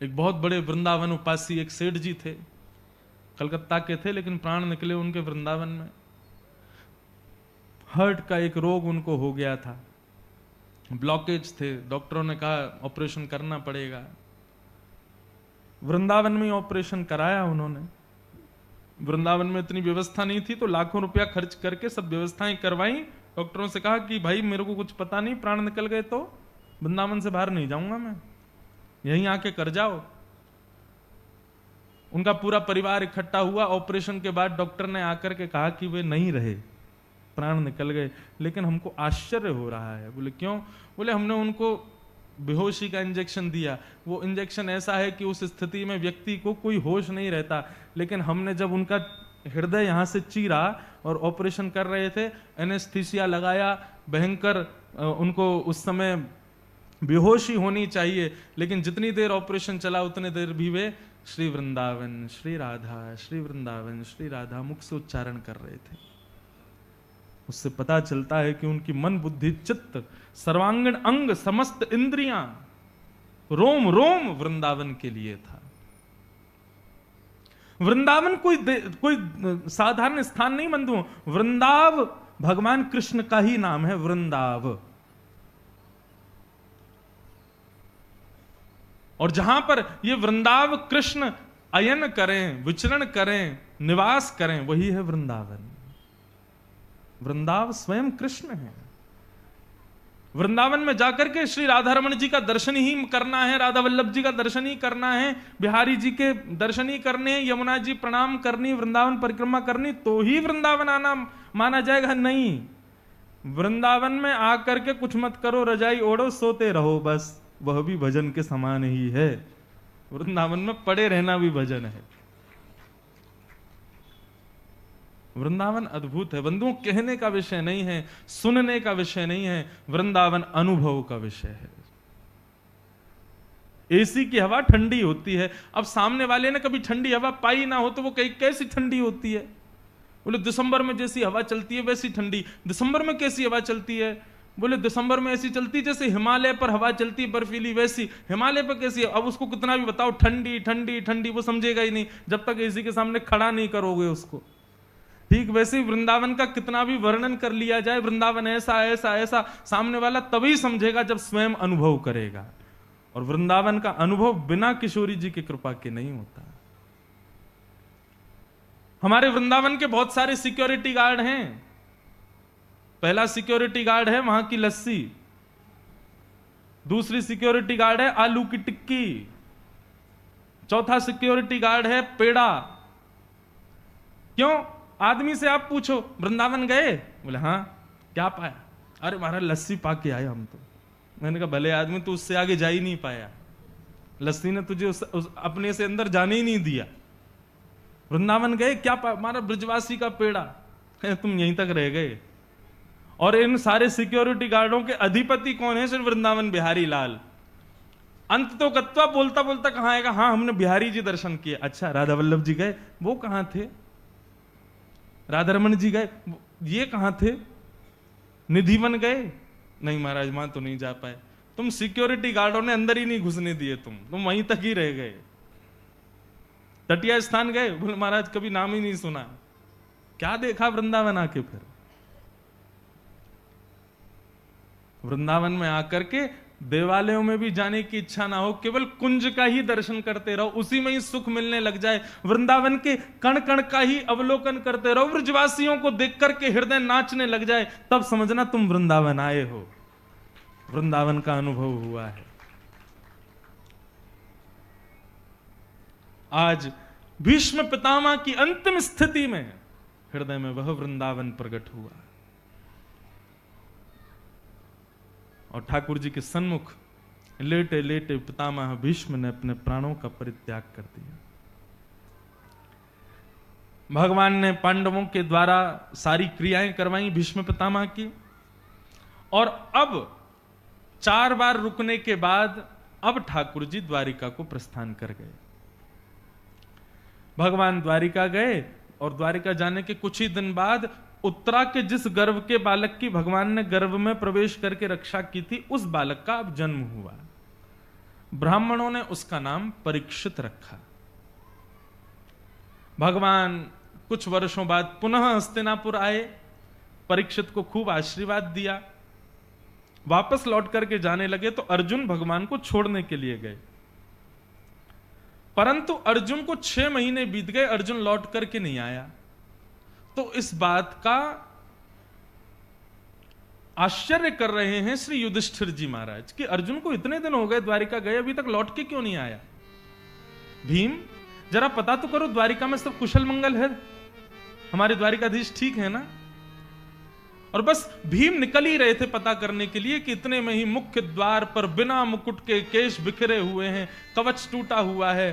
एक बहुत बड़े वृंदावन उपासी एक सेठ जी थे, कलकत्ता के थे, लेकिन प्राण निकले उनके वृंदावन में। हार्ट का एक रोग उनको हो गया था, ब्लॉकेज थे, डॉक्टरों ने कहा ऑपरेशन करना पड़ेगा। वृंदावन में ऑपरेशन कराया उन्होंने। वृंदावन में इतनी व्यवस्था नहीं थी, तो लाखों रुपया खर्च करके सब व्यवस्थाएं करवाई। डॉक्टरों से कहा कि भाई मेरे को कुछ पता नहीं, प्राण निकल गए तो वृंदावन से बाहर नहीं जाऊंगा मैं, यहीं आके कर जाओ। उनका पूरा परिवार इकट्ठा हुआ। ऑपरेशन के बाद डॉक्टर ने आकर के कहा कि वे नहीं रहे, प्राण निकल गए। लेकिन हमको आश्चर्य हो रहा है। बोले क्यों? बोले हमने उनको बेहोशी का इंजेक्शन दिया। वो इंजेक्शन ऐसा है कि उस स्थिति में व्यक्ति को कोई होश नहीं रहता, लेकिन हमने जब उनका हृदय यहां से चीरा और ऑपरेशन कर रहे थे, एनेस्थीसिया लगाया, भयंकर उनको उस समय बेहोशी होनी चाहिए, लेकिन जितनी देर ऑपरेशन चला उतनी देर भी वे श्री वृंदावन श्री राधा, श्री वृंदावन श्री राधा मुख से उच्चारण कर रहे थे। उससे पता चलता है कि उनकी मन बुद्धि चित्त सर्वांगीण अंग समस्त इंद्रियां रोम रोम वृंदावन के लिए था। वृंदावन कोई साधारण स्थान नहीं बंधुओं। वृंदाव भगवान कृष्ण का ही नाम है, वृंदाव। और जहां पर ये वृंदाव कृष्ण अयन करें, विचरण करें, निवास करें, वही है वृंदावन। वृंदाव स्वयं कृष्ण है। वृंदावन में जाकर के श्री राधा रमण जी का दर्शन ही करना है, राधा वल्लभ जी का दर्शन ही करना है, बिहारी जी के दर्शन ही करने हैं, यमुना जी प्रणाम करनी, वृंदावन परिक्रमा करनी, तो ही वृंदावन आना माना जाएगा। नहीं, वृंदावन में आकर के कुछ मत करो, रजाई ओढ़ो, सोते रहो, बस वह भी भजन के समान ही है। वृंदावन में पड़े रहना भी भजन है। वृंदावन अद्भुत है बंधुओं, कहने का विषय नहीं है, सुनने का विषय नहीं है, वृंदावन अनुभव का विषय है। एसी की हवा ठंडी होती है। अब सामने वाले ने कभी ठंडी हवा पाई ना हो तो वो कहीं कैसी ठंडी होती है? बोले दिसंबर में जैसी हवा चलती है वैसी ठंडी। दिसंबर में कैसी हवा चलती है? बोले दिसंबर में ऐसी चलती जैसे हिमालय पर हवा चलती है बर्फीली, वैसी। हिमालय पर कैसी है? अब उसको कितना भी बताओ ठंडी ठंडी ठंडी, वो समझेगा ही नहीं जब तक एसी के सामने खड़ा नहीं करोगे उसको। ठीक वैसे ही वृंदावन का कितना भी वर्णन कर लिया जाए, वृंदावन ऐसा ऐसा ऐसा, सामने वाला तभी समझेगा जब स्वयं अनुभव करेगा। और वृंदावन का अनुभव बिना किशोरी जी की कृपा के नहीं होता। हमारे वृंदावन के बहुत सारे सिक्योरिटी गार्ड हैं। पहला सिक्योरिटी गार्ड है वहां की लस्सी, दूसरी सिक्योरिटी गार्ड है आलू की टिक्की, चौथा सिक्योरिटी गार्ड है पेड़ा। क्यों? आदमी से आप पूछो वृंदावन गए? बोले हाँ। क्या पाया? अरे महाराज लस्सी पा के आए हम तो। मैंने कहा भले आदमी, तो उससे आगे जा ही नहीं पाया। लस्सी ने तुझे उस अपने से अंदर जाने ही नहीं दिया। वृंदावन गए? क्या पाया? हमारा ब्रजवासी का पेड़ा। तुम यहीं तक रह गए। और इन सारे सिक्योरिटी गार्डों के अधिपति कौन है? सिर्फ वृंदावन बिहारी लाल। अंत तो कत्वा बोलता बोलता कहां आएगा? हाँ हमने बिहारी जी दर्शन किए। अच्छा राधा वल्लभ जी गए? वो कहां थे? राधा रमण जी गए? ये कहां थे? निधिवन गए? नहीं महाराज वहां तो नहीं जा पाए। तुम सिक्योरिटी गार्डों ने अंदर ही नहीं घुसने दिए, तुम वहीं तक ही रह गए। तटिया स्थान गए? बोले महाराज कभी नाम ही नहीं सुना। क्या देखा वृंदावन आके? फिर वृंदावन में आकर के देवालयों में भी जाने की इच्छा ना हो, केवल कुंज का ही दर्शन करते रहो, उसी में ही सुख मिलने लग जाए। वृंदावन के कण कण का ही अवलोकन करते रहो, ब्रजवासियों को देख करके हृदय नाचने लग जाए, तब समझना तुम वृंदावन आए हो, वृंदावन का अनुभव हुआ है। आज भीष्म पितामह की अंतिम स्थिति में हृदय में वह वृंदावन प्रकट हुआ और ठाकुर जी के सन्मुख लेटे लेटे पितामह भीष्म ने अपने प्राणों का परित्याग कर दिया। भगवान ने पांडवों के द्वारा सारी क्रियाएं करवाई भीष्म पितामह की, और अब 4 बार रुकने के बाद अब ठाकुर जी द्वारिका को प्रस्थान कर गए। भगवान द्वारिका गए और द्वारिका जाने के कुछ ही दिन बाद उत्तरा के जिस गर्भ के बालक की भगवान ने गर्भ में प्रवेश करके रक्षा की थी, उस बालक का अब जन्म हुआ। ब्राह्मणों ने उसका नाम परीक्षित रखा। भगवान कुछ वर्षों बाद पुनः हस्तिनापुर आए, परीक्षित को खूब आशीर्वाद दिया, वापस लौट करके जाने लगे तो अर्जुन भगवान को छोड़ने के लिए गए। परंतु अर्जुन को 6 महीने बीत गए, अर्जुन लौट करके नहीं आया। तो इस बात का आश्चर्य कर रहे हैं श्री युधिष्ठिर जी महाराज कि अर्जुन को इतने दिन हो गए द्वारिका गए, अभी तक लौट के क्यों नहीं आया। भीम, जरा पता तो करो द्वारिका में सब कुशल मंगल है, हमारे द्वारिकाधीश ठीक है ना। और बस भीम निकल ही रहे थे पता करने के लिए कि इतने में ही मुख्य द्वार पर बिना मुकुट के केश बिखरे हुए हैं, कवच टूटा हुआ है,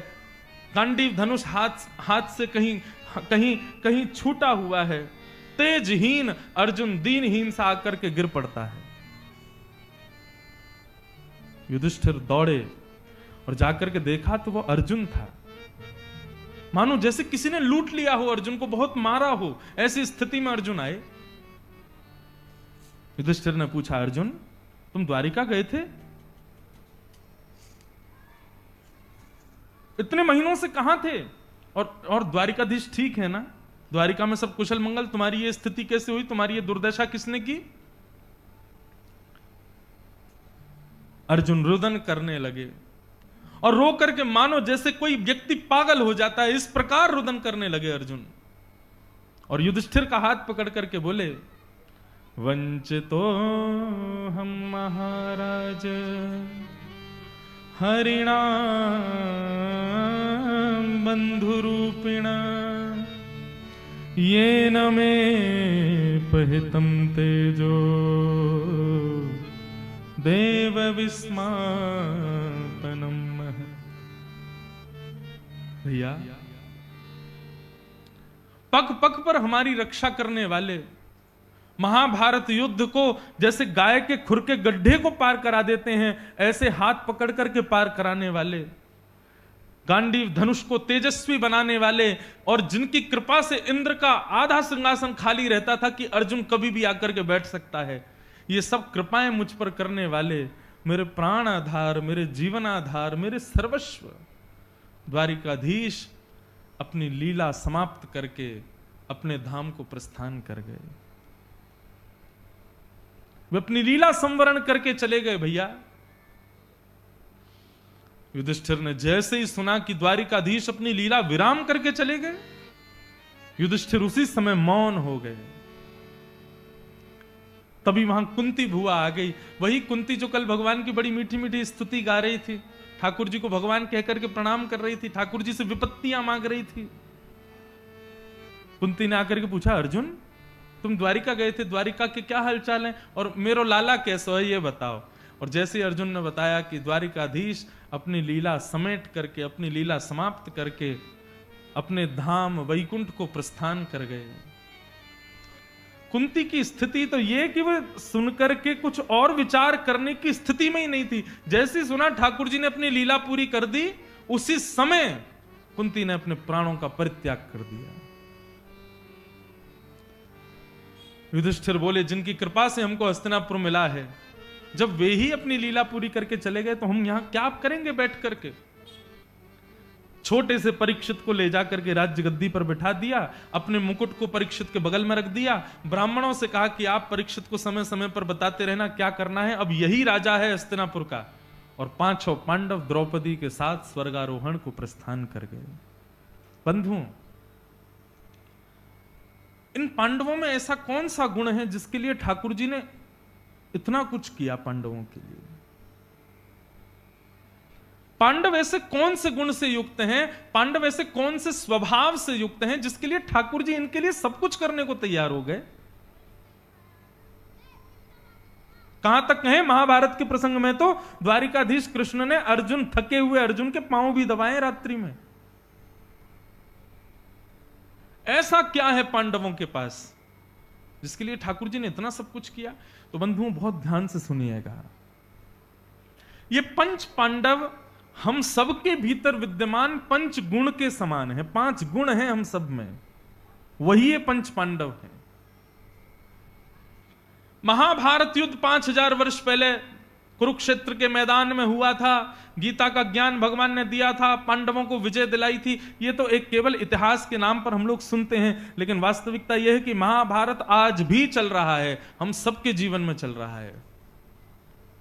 गांडीव धनुष हाथ से कहीं कहीं कहीं छूटा हुआ है, तेजहीन अर्जुन दीनहीन सा आकर के गिर पड़ता है। युधिष्ठिर दौड़े और जाकर के देखा तो वो अर्जुन था, मानो जैसे किसी ने लूट लिया हो, अर्जुन को बहुत मारा हो, ऐसी स्थिति में अर्जुन आए। युधिष्ठिर ने पूछा, अर्जुन तुम द्वारिका गए थे? इतने महीनों से कहां थे? और द्वारिकाधीश ठीक है ना? द्वारिका में सब कुशल मंगल? तुम्हारी ये स्थिति कैसे हुई? तुम्हारी ये दुर्दशा किसने की? अर्जुन रुदन करने लगे और रो करके मानो जैसे कोई व्यक्ति पागल हो जाता है, इस प्रकार रुदन करने लगे अर्जुन। और युधिष्ठिर का हाथ पकड़ करके बोले, वंचितो हम महाराज हरिणा बंधुरूपिणा ये न में पहितम तेजो देव विस्मापनम। भैया, पग पग पर हमारी रक्षा करने वाले, महाभारत युद्ध को जैसे गाय के खुर के गड्ढे को पार करा देते हैं ऐसे हाथ पकड़ करके पार कराने वाले, गांडीव धनुष को तेजस्वी बनाने वाले, और जिनकी कृपा से इंद्र का आधा सिंहासन खाली रहता था कि अर्जुन कभी भी आकर के बैठ सकता है, ये सब कृपाएं मुझ पर करने वाले, मेरे प्राण आधार, मेरे जीवन आधार, मेरे सर्वस्व द्वारिकाधीश अपनी लीला समाप्त करके अपने धाम को प्रस्थान कर गए। वे अपनी लीला संवरण करके चले गए। भैया, युधिष्ठिर ने जैसे ही सुना कि द्वारिकाधीश अपनी लीला विराम करके चले गए, युधिष्ठिर उसी समय मौन हो गए। तभी वहां कुंती भुआ आ गई, वही कुंती जो कल भगवान की बड़ी मीठी मीठी स्तुति गा रही थी, ठाकुर जी को भगवान कहकर के प्रणाम कर रही थी, ठाकुर जी से विपत्तियां मांग रही थी। कुंती ने आकर के पूछा, अर्जुन तुम द्वारिका गए थे, द्वारिका के क्या हालचाल हैं, और मेरो लाला कैसा है ये बताओ। और जैसे अर्जुन ने बताया कि द्वारिकाधीश अपनी लीला समेट करके, अपनी लीला समाप्त करके अपने धाम वैकुंठ को प्रस्थान कर गए। कुंती की स्थिति तो यह कि वह सुनकर के कुछ और विचार करने की स्थिति में ही नहीं थी। जैसे ही सुना ठाकुर जी ने अपनी लीला पूरी कर दी, उसी समय कुंती ने अपने प्राणों का परित्याग कर दिया। युधिष्ठिर बोले, जिनकी कृपा से हमको हस्तिनापुर मिला है, जब वे ही अपनी लीला पूरी करके चले गए तो हम यहां क्या करेंगे बैठ करके। छोटे से परीक्षित को ले जाकर के राज्य गद्दी पर बिठा दिया, अपने मुकुट को परीक्षित के बगल में रख दिया, ब्राह्मणों से कहा कि आप परीक्षित को समय समय पर बताते रहना क्या करना है, अब यही राजा है हस्तिनापुर का। और 5 पांडव द्रौपदी के साथ स्वर्गारोहण को प्रस्थान कर गए। बंधुओं, इन पांडवों में ऐसा कौन सा गुण है जिसके लिए ठाकुर जी ने इतना कुछ किया पांडवों के लिए? पांडव ऐसे कौन से गुण से युक्त हैं, पांडव ऐसे कौन से स्वभाव से युक्त हैं जिसके लिए ठाकुर जी इनके लिए सब कुछ करने को तैयार हो गए? कहां तक कहें, महाभारत के प्रसंग में तो द्वारिकाधीश कृष्ण ने अर्जुन, थके हुए अर्जुन के पांव भी दबाए रात्रि में। ऐसा क्या है पांडवों के पास जिसके लिए ठाकुर जी ने इतना सब कुछ किया? तो बंधुओं बहुत ध्यान से सुनिएगा। ये 5 पांडव हम सब के भीतर विद्यमान 5 गुण के समान है। 5 गुण हैं हम सब में, वही ये 5 पांडव हैं। महाभारत युद्ध 5000 वर्ष पहले कुरुक्षेत्र के मैदान में हुआ था, गीता का ज्ञान भगवान ने दिया था, पांडवों को विजय दिलाई थी। ये तो एक केवल इतिहास के नाम पर हम लोग सुनते हैं, लेकिन वास्तविकता यह है कि महाभारत आज भी चल रहा है, हम सबके जीवन में चल रहा है।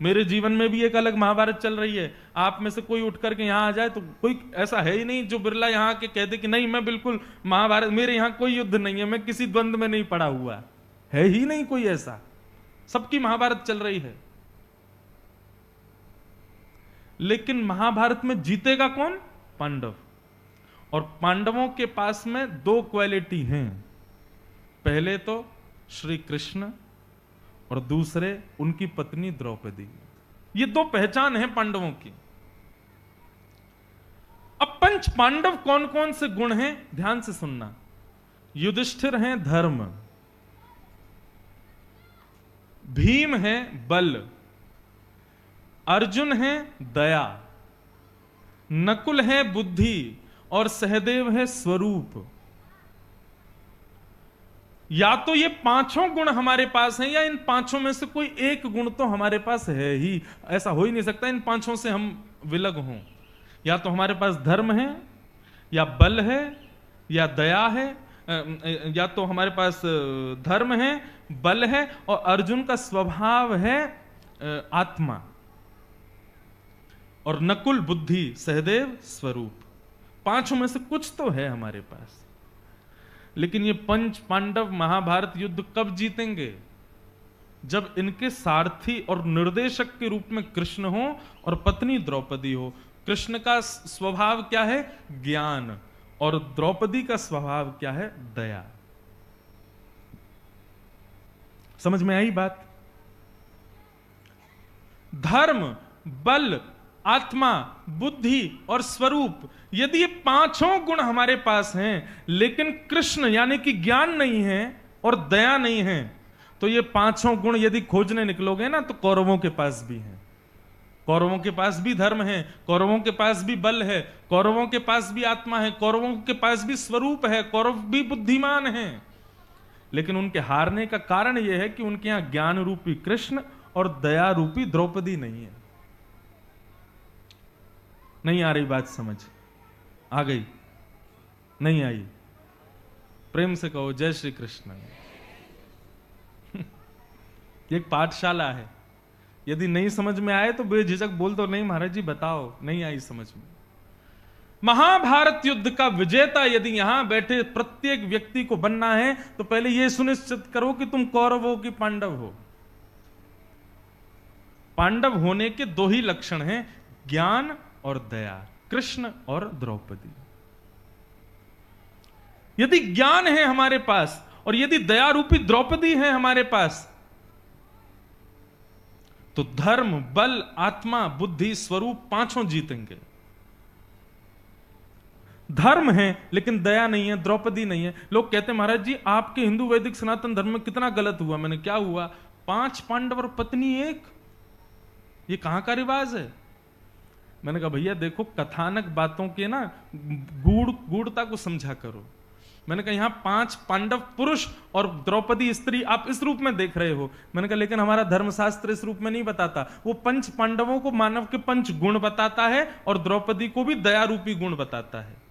मेरे जीवन में भी एक अलग महाभारत चल रही है। आप में से कोई उठ करके यहां आ जाए तो कोई ऐसा है ही नहीं जो बिरला यहां के कह दे कि नहीं मैं बिल्कुल महाभारत, मेरे यहां कोई युद्ध नहीं है, मैं किसी द्वंद्व में नहीं पड़ा हुआ, है ही नहीं कोई ऐसा। सबकी महाभारत चल रही है। लेकिन महाभारत में जीतेगा कौन? पांडव। और पांडवों के पास में दो क्वालिटी हैं, पहले तो श्री कृष्ण और दूसरे उनकी पत्नी द्रौपदी। ये दो पहचान है पांडवों की। अब पंच पांडव कौन कौन से गुण हैं, ध्यान से सुनना। युधिष्ठिर हैं धर्म, भीम है बल, अर्जुन है दया, नकुल है बुद्धि और सहदेव है स्वरूप। या तो ये पांचों गुण हमारे पास हैं या इन पांचों में से कोई एक गुण तो हमारे पास है ही। ऐसा हो ही नहीं सकता इन पांचों से हम विलग हों। या तो हमारे पास धर्म है, या बल है, या दया है, या तो हमारे पास धर्म है, बल है, और अर्जुन का स्वभाव है आत्मा, और नकुल बुद्धि, सहदेव स्वरूप। पांचों में से कुछ तो है हमारे पास। लेकिन ये पंच पांडव महाभारत युद्ध कब जीतेंगे? जब इनके सारथी और निर्देशक के रूप में कृष्ण हो और पत्नी द्रौपदी हो। कृष्ण का स्वभाव क्या है? ज्ञान। और द्रौपदी का स्वभाव क्या है? दया। समझ में आई बात? धर्म, बल, आत्मा, बुद्धि और स्वरूप, यदि ये पांचों गुण हमारे पास हैं, लेकिन कृष्ण यानी कि ज्ञान नहीं है और दया नहीं है, तो ये पांचों गुण यदि खोजने निकलोगे ना, तो कौरवों के पास भी हैं। कौरवों के पास भी धर्म है, कौरवों के पास भी बल है, कौरवों के पास भी आत्मा है, कौरवों के पास भी स्वरूप है, कौरव भी बुद्धिमान हैं। लेकिन उनके हारने का कारण यह है कि उनके यहां ज्ञान रूपी कृष्ण और दया रूपी द्रौपदी नहीं है। नहीं आ रही बात समझ? आ गई? नहीं आई? प्रेम से कहो जय श्री कृष्ण। एक पाठशाला है, यदि नहीं समझ में आए तो बेझिझक बोल दो, नहीं महाराज जी बताओ, नहीं आई समझ में। महाभारत युद्ध का विजेता यदि यहां बैठे प्रत्येक व्यक्ति को बनना है, तो पहले यह सुनिश्चित करो कि तुम कौरव हो कि पांडव हो। पांडव होने के दो ही लक्षण हैं, ज्ञान और दया, कृष्ण और द्रौपदी। यदि ज्ञान है हमारे पास और यदि दया रूपी द्रौपदी है हमारे पास, तो धर्म, बल, आत्मा, बुद्धि, स्वरूप पांचों जीतेंगे। धर्म है लेकिन दया नहीं है, द्रौपदी नहीं है। लोग कहते हैं महाराज जी आपके हिंदू वैदिक सनातन धर्म में कितना गलत हुआ। मैंने क्या हुआ? 5 पांडव और पत्नी 1, ये कहां का रिवाज है? मैंने कहा भैया देखो, कथानक बातों के ना गूढ़ता को समझा करो। मैंने कहा यहां 5 पांडव पुरुष और द्रौपदी स्त्री आप इस रूप में देख रहे हो। मैंने कहा लेकिन हमारा धर्मशास्त्र इस रूप में नहीं बताता। वो 5 पांडवों को मानव के 5 गुण बताता है और द्रौपदी को भी दया रूपी गुण बताता है।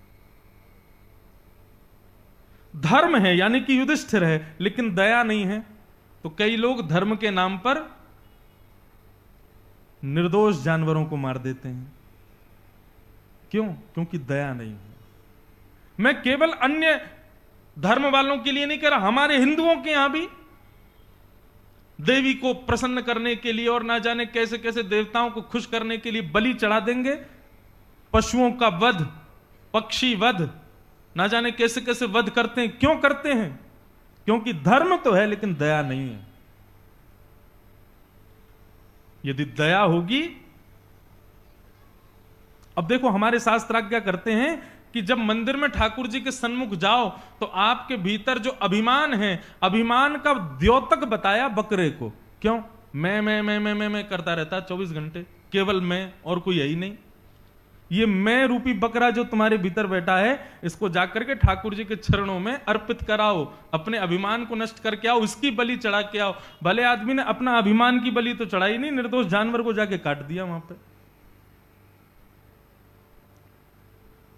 धर्म है यानी कि युधिष्ठिर है, लेकिन दया नहीं है। तो कई लोग धर्म के नाम पर निर्दोष जानवरों को मार देते हैं। क्यों? क्योंकि दया नहीं है। मैं केवल अन्य धर्म वालों के लिए नहीं कह रहा, हमारे हिंदुओं के यहां भी देवी को प्रसन्न करने के लिए और ना जाने कैसे कैसे देवताओं को खुश करने के लिए बलि चढ़ा देंगे। पशुओं का वध, पक्षी वध, ना जाने कैसे कैसे वध करते हैं। क्यों करते हैं? क्योंकि धर्म तो है लेकिन दया नहीं है। यदि दया होगी, अब देखो हमारे शास्त्र आज्ञा करते हैं कि जब मंदिर में ठाकुर जी के सन्मुख जाओ तो आपके भीतर जो अभिमान है, अभिमान का द्योतक बताया बकरे को। क्यों? मैं करता रहता 24 घंटे, केवल मैं और कोई यही नहीं। ये मैं रूपी बकरा जो तुम्हारे भीतर बैठा है, इसको जाकर के ठाकुर जी के चरणों में अर्पित कराओ, अपने अभिमान को नष्ट करके आओ, इसकी बलि चढ़ा के आओ। भले आदमी ने अपना अभिमान की बलि तो चढ़ाई नहीं, निर्दोष जानवर को जाके काट दिया वहां पे।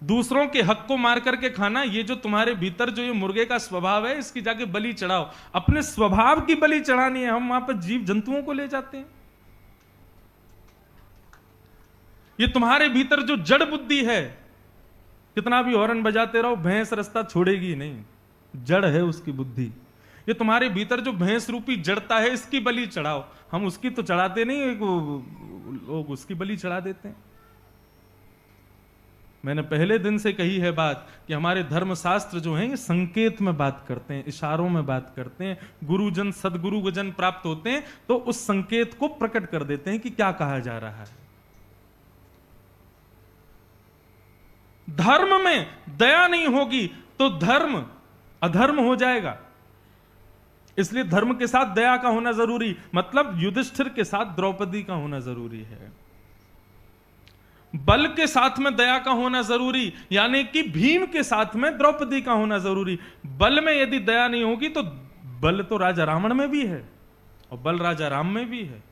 दूसरों के हक को मार करके खाना, ये जो तुम्हारे भीतर जो ये मुर्गे का स्वभाव है, इसकी जाके बलि चढ़ाओ। अपने स्वभाव की बलि चढ़ानी है, हम वहां पर जीव जंतुओं को ले जाते हैं। ये तुम्हारे भीतर जो जड़ बुद्धि है, कितना भी हॉर्न बजाते रहो, भैंस रास्ता छोड़ेगी नहीं, जड़ है उसकी बुद्धि। ये तुम्हारे भीतर जो भैंस रूपी जड़ता है, इसकी बलि चढ़ाओ। हम उसकी तो चढ़ाते नहीं, लोग उसकी बलि चढ़ा देते हैं। मैंने पहले दिन से कही है बात कि हमारे धर्मशास्त्र जो हैं ये संकेत में बात करते हैं, इशारों में बात करते हैं। गुरुजन सदगुरु जन प्राप्त होते हैं तो उस संकेत को प्रकट कर देते हैं कि क्या कहा जा रहा है। धर्म में दया नहीं होगी तो धर्म अधर्म हो जाएगा। इसलिए धर्म के साथ दया का होना जरूरी, मतलब युधिष्ठिर के साथ द्रौपदी का होना जरूरी है। बल के साथ में दया का होना जरूरी, यानी कि भीम के साथ में द्रौपदी का होना जरूरी। बल में यदि दया नहीं होगी तो बल तो राजा रावण में भी है और बल राजा राम में भी है,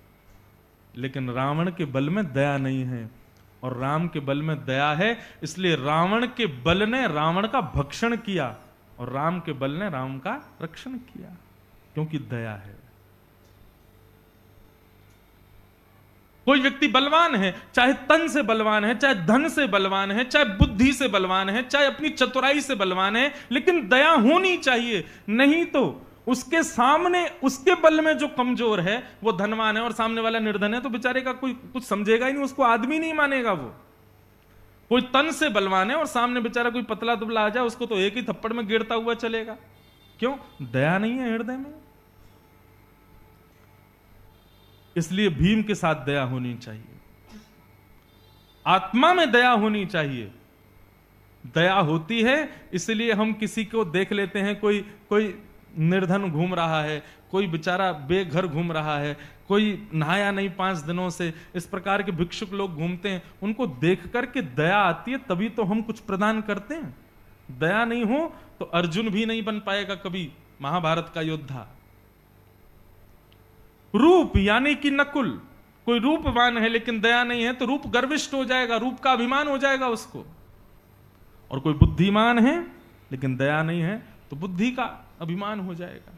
लेकिन रावण के बल में दया नहीं है और राम के बल में दया है। इसलिए रावण के बल ने रावण का भक्षण किया और राम के बल ने राम का रक्षण किया, क्योंकि दया है। कोई व्यक्ति बलवान है, चाहे तन से बलवान है, चाहे धन से बलवान है, चाहे बुद्धि से बलवान है, चाहे अपनी चतुराई से बलवान है, लेकिन दया होनी चाहिए। नहीं तो उसके सामने उसके बल में जो कमजोर है वो धनवान है और सामने वाला निर्धन है, तो बेचारे का कोई कुछ समझेगा ही नहीं, उसको आदमी नहीं मानेगा। वो कोई तन से बलवान है और सामने बेचारा कोई पतला दुबला आ जाए, उसको तो एक ही थप्पड़ में गिरता हुआ चलेगा। क्यों? दया नहीं है हृदय में। इसलिए भीम के साथ दया होनी चाहिए, आत्मा में दया होनी चाहिए। दया होती है इसलिए हम किसी को देख लेते हैं, कोई निर्धन घूम रहा है, कोई बेचारा बेघर घूम रहा है, कोई नहाया नहीं 5 दिनों से, इस प्रकार के भिक्षुक लोग घूमते हैं, उनको देख करके दया आती है, तभी तो हम कुछ प्रदान करते हैं। दया नहीं हो तो अर्जुन भी नहीं बन पाएगा कभी महाभारत का योद्धा। रूप यानी कि नकुल, कोई रूपवान है लेकिन दया नहीं है तो रूप गर्विष्ठ हो जाएगा, रूप का अभिमान हो जाएगा उसको। और कोई बुद्धिमान है लेकिन दया नहीं है तो बुद्धि का अभिमान हो जाएगा।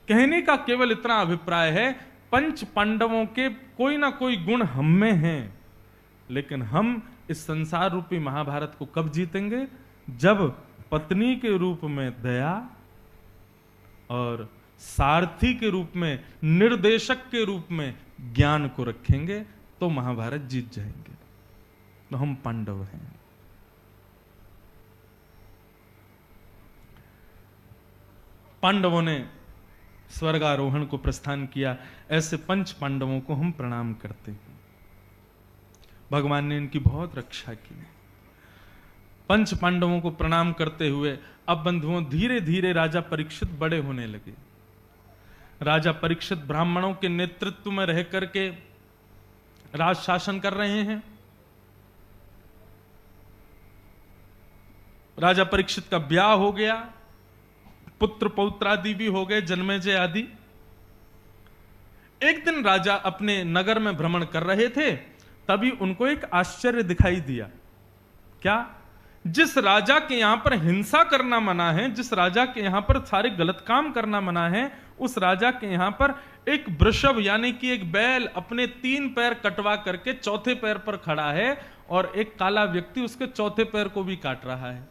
कहने का केवल इतना अभिप्राय है, पंच पांडवों के कोई ना कोई गुण हम में हैं, लेकिन हम इस संसार रूपी महाभारत को कब जीतेंगे? जब पत्नी के रूप में दया और सारथी के रूप में, निर्देशक के रूप में ज्ञान को रखेंगे तो महाभारत जीत जाएंगे। तो हम पांडव हैं। पांडवों ने स्वर्गारोहण को प्रस्थान किया, ऐसे पंच पांडवों को हम प्रणाम करते हैं। भगवान ने इनकी बहुत रक्षा की। पंच पांडवों को प्रणाम करते हुए अब बंधुओं धीरे धीरे राजा परीक्षित बड़े होने लगे। राजा परीक्षित ब्राह्मणों के नेतृत्व में रह करके राज शासन कर रहे हैं। राजा परीक्षित का ब्याह हो गया, पुत्र पौत्रादि भी हो गए, जन्मेजय आदि। एक दिन राजा अपने नगर में भ्रमण कर रहे थे, तभी उनको एक आश्चर्य दिखाई दिया। क्या? जिस राजा के यहां पर हिंसा करना मना है, जिस राजा के यहां पर सारे गलत काम करना मना है, उस राजा के यहां पर एक वृषभ यानी कि एक बैल अपने 3 पैर कटवा करके चौथे पैर पर खड़ा है और एक काला व्यक्ति उसके चौथे पैर को भी काट रहा है।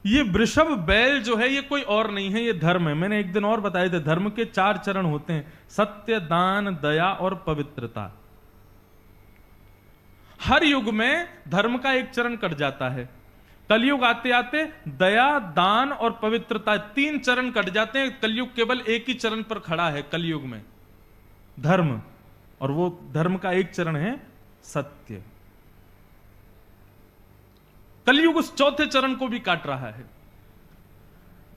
ये वृषभ बैल जो है ये कोई और नहीं है, ये धर्म है। मैंने एक दिन और बताए थे, धर्म के 4 चरण होते हैं, सत्य, दान, दया और पवित्रता। हर युग में धर्म का एक चरण कट जाता है। कलयुग आते आते दया, दान और पवित्रता 3 चरण कट जाते हैं। कलयुग केवल एक ही चरण पर खड़ा है कलयुग में, धर्म, और वो धर्म का एक चरण है सत्य। कलयुग उस चौथे चरण को भी काट रहा है।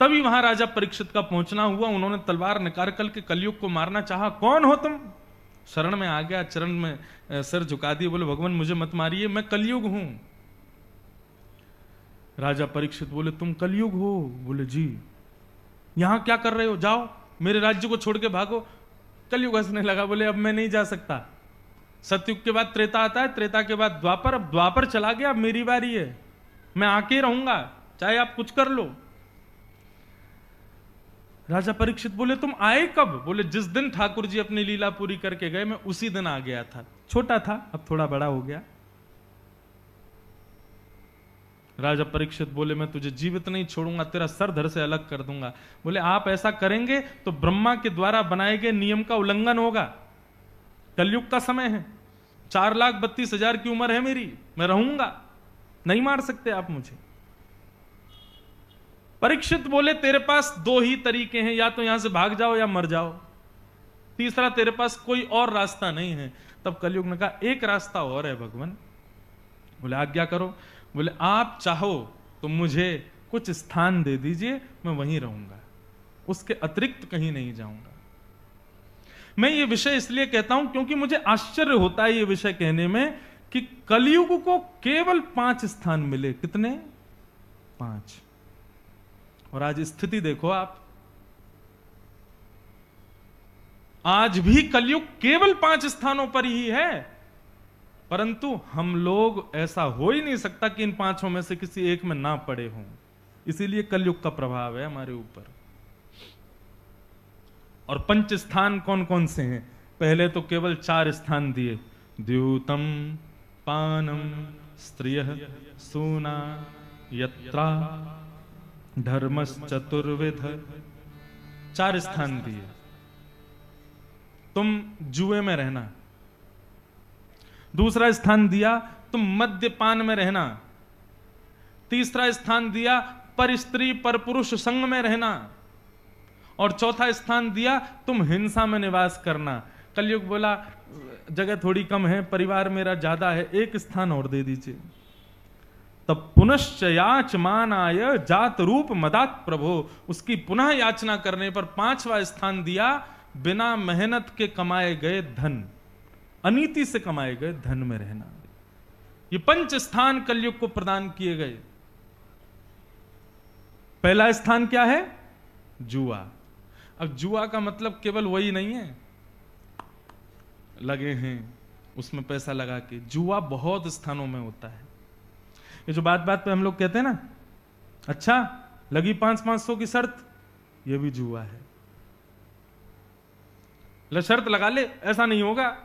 तभी वहां राजा परीक्षित का पहुंचना हुआ। उन्होंने तलवार निकाल करके कलयुग को मारना चाहा। कौन हो तुम? शरण में आ गया, चरण में सिर झुका दिए, बोले भगवान मुझे मत मारिए, मैं कलयुग हूं। राजा परीक्षित बोले तुम कलयुग हो? बोले जी। यहां क्या कर रहे हो? जाओ मेरे राज्य को छोड़ के भागो। कलयुग हंसने लगा, बोले अब मैं नहीं जा सकता। सतयुग के बाद त्रेता आता है, त्रेता के बाद द्वापर, अब द्वापर चला गया, अब मेरी बारी है, मैं आके रहूंगा चाहे आप कुछ कर लो। राजा परीक्षित बोले तुम आए कब? बोले जिस दिन ठाकुर जी अपनी लीला पूरी करके गए मैं उसी दिन आ गया था। छोटा था, अब थोड़ा बड़ा हो गया। राजा परीक्षित बोले मैं तुझे जीवित नहीं छोड़ूंगा, तेरा सर धड़ से अलग कर दूंगा। बोले आप ऐसा करेंगे तो ब्रह्मा के द्वारा बनाए गए नियम का उल्लंघन होगा। कलयुग का समय है, 4,32,000 की उम्र है मेरी, मैं रहूंगा, नहीं मार सकते आप मुझे। परीक्षित बोले तेरे पास दो ही तरीके हैं, या तो यहां से भाग जाओ या मर जाओ, तीसरा तेरे पास कोई और रास्ता नहीं है। तब कलयुग ने कहा एक रास्ता और है भगवान। बोले आज्ञा करो। बोले आप चाहो तो मुझे कुछ स्थान दे दीजिए, मैं वहीं रहूंगा, उसके अतिरिक्त कहीं नहीं जाऊंगा। मैं ये विषय इसलिए कहता हूं क्योंकि मुझे आश्चर्य होता है ये विषय कहने में कि कलयुग को केवल 5 स्थान मिले। कितने? 5। और आज स्थिति देखो आप, आज भी कलयुग केवल 5 स्थानों पर ही है, परंतु हम लोग, ऐसा हो ही नहीं सकता कि इन 5 में से किसी एक में ना पड़े हों। इसीलिए कलयुग का प्रभाव है हमारे ऊपर। और 5 स्थान कौन कौन से हैं? पहले तो केवल 4 स्थान दिए, द्यूतम पानम स्त्रियः सूना यत्रा धर्मश्चतुर्विध, 4 स्थान दिए। तुम जुए में रहना। दूसरा स्थान दिया तुम मद्यपान में रहना। तीसरा स्थान दिया पर स्त्री पर पुरुष संग में रहना। और चौथा स्थान दिया तुम हिंसा में निवास करना। कलयुग बोला जगह थोड़ी कम है, परिवार मेरा ज्यादा है, एक स्थान और दे दीजिए। तब पुनश्च याचमानाय जात रूप मदात प्रभो, उसकी पुनः याचना करने पर 5वां स्थान दिया बिना मेहनत के कमाए गए धन, अनीति से कमाए गए धन में रहना। ये 5 स्थान कलयुग को प्रदान किए गए। पहला स्थान क्या है? जुआ। अब जुआ का मतलब केवल वही नहीं है लगे हैं उसमें पैसा लगा के, जुआ बहुत स्थानों में होता है। ये जो बात बात पे हम लोग कहते हैं ना, अच्छा लगी 500-500 की शर्त, ये भी जुआ है। शर्त लगा ले, ऐसा नहीं होगा।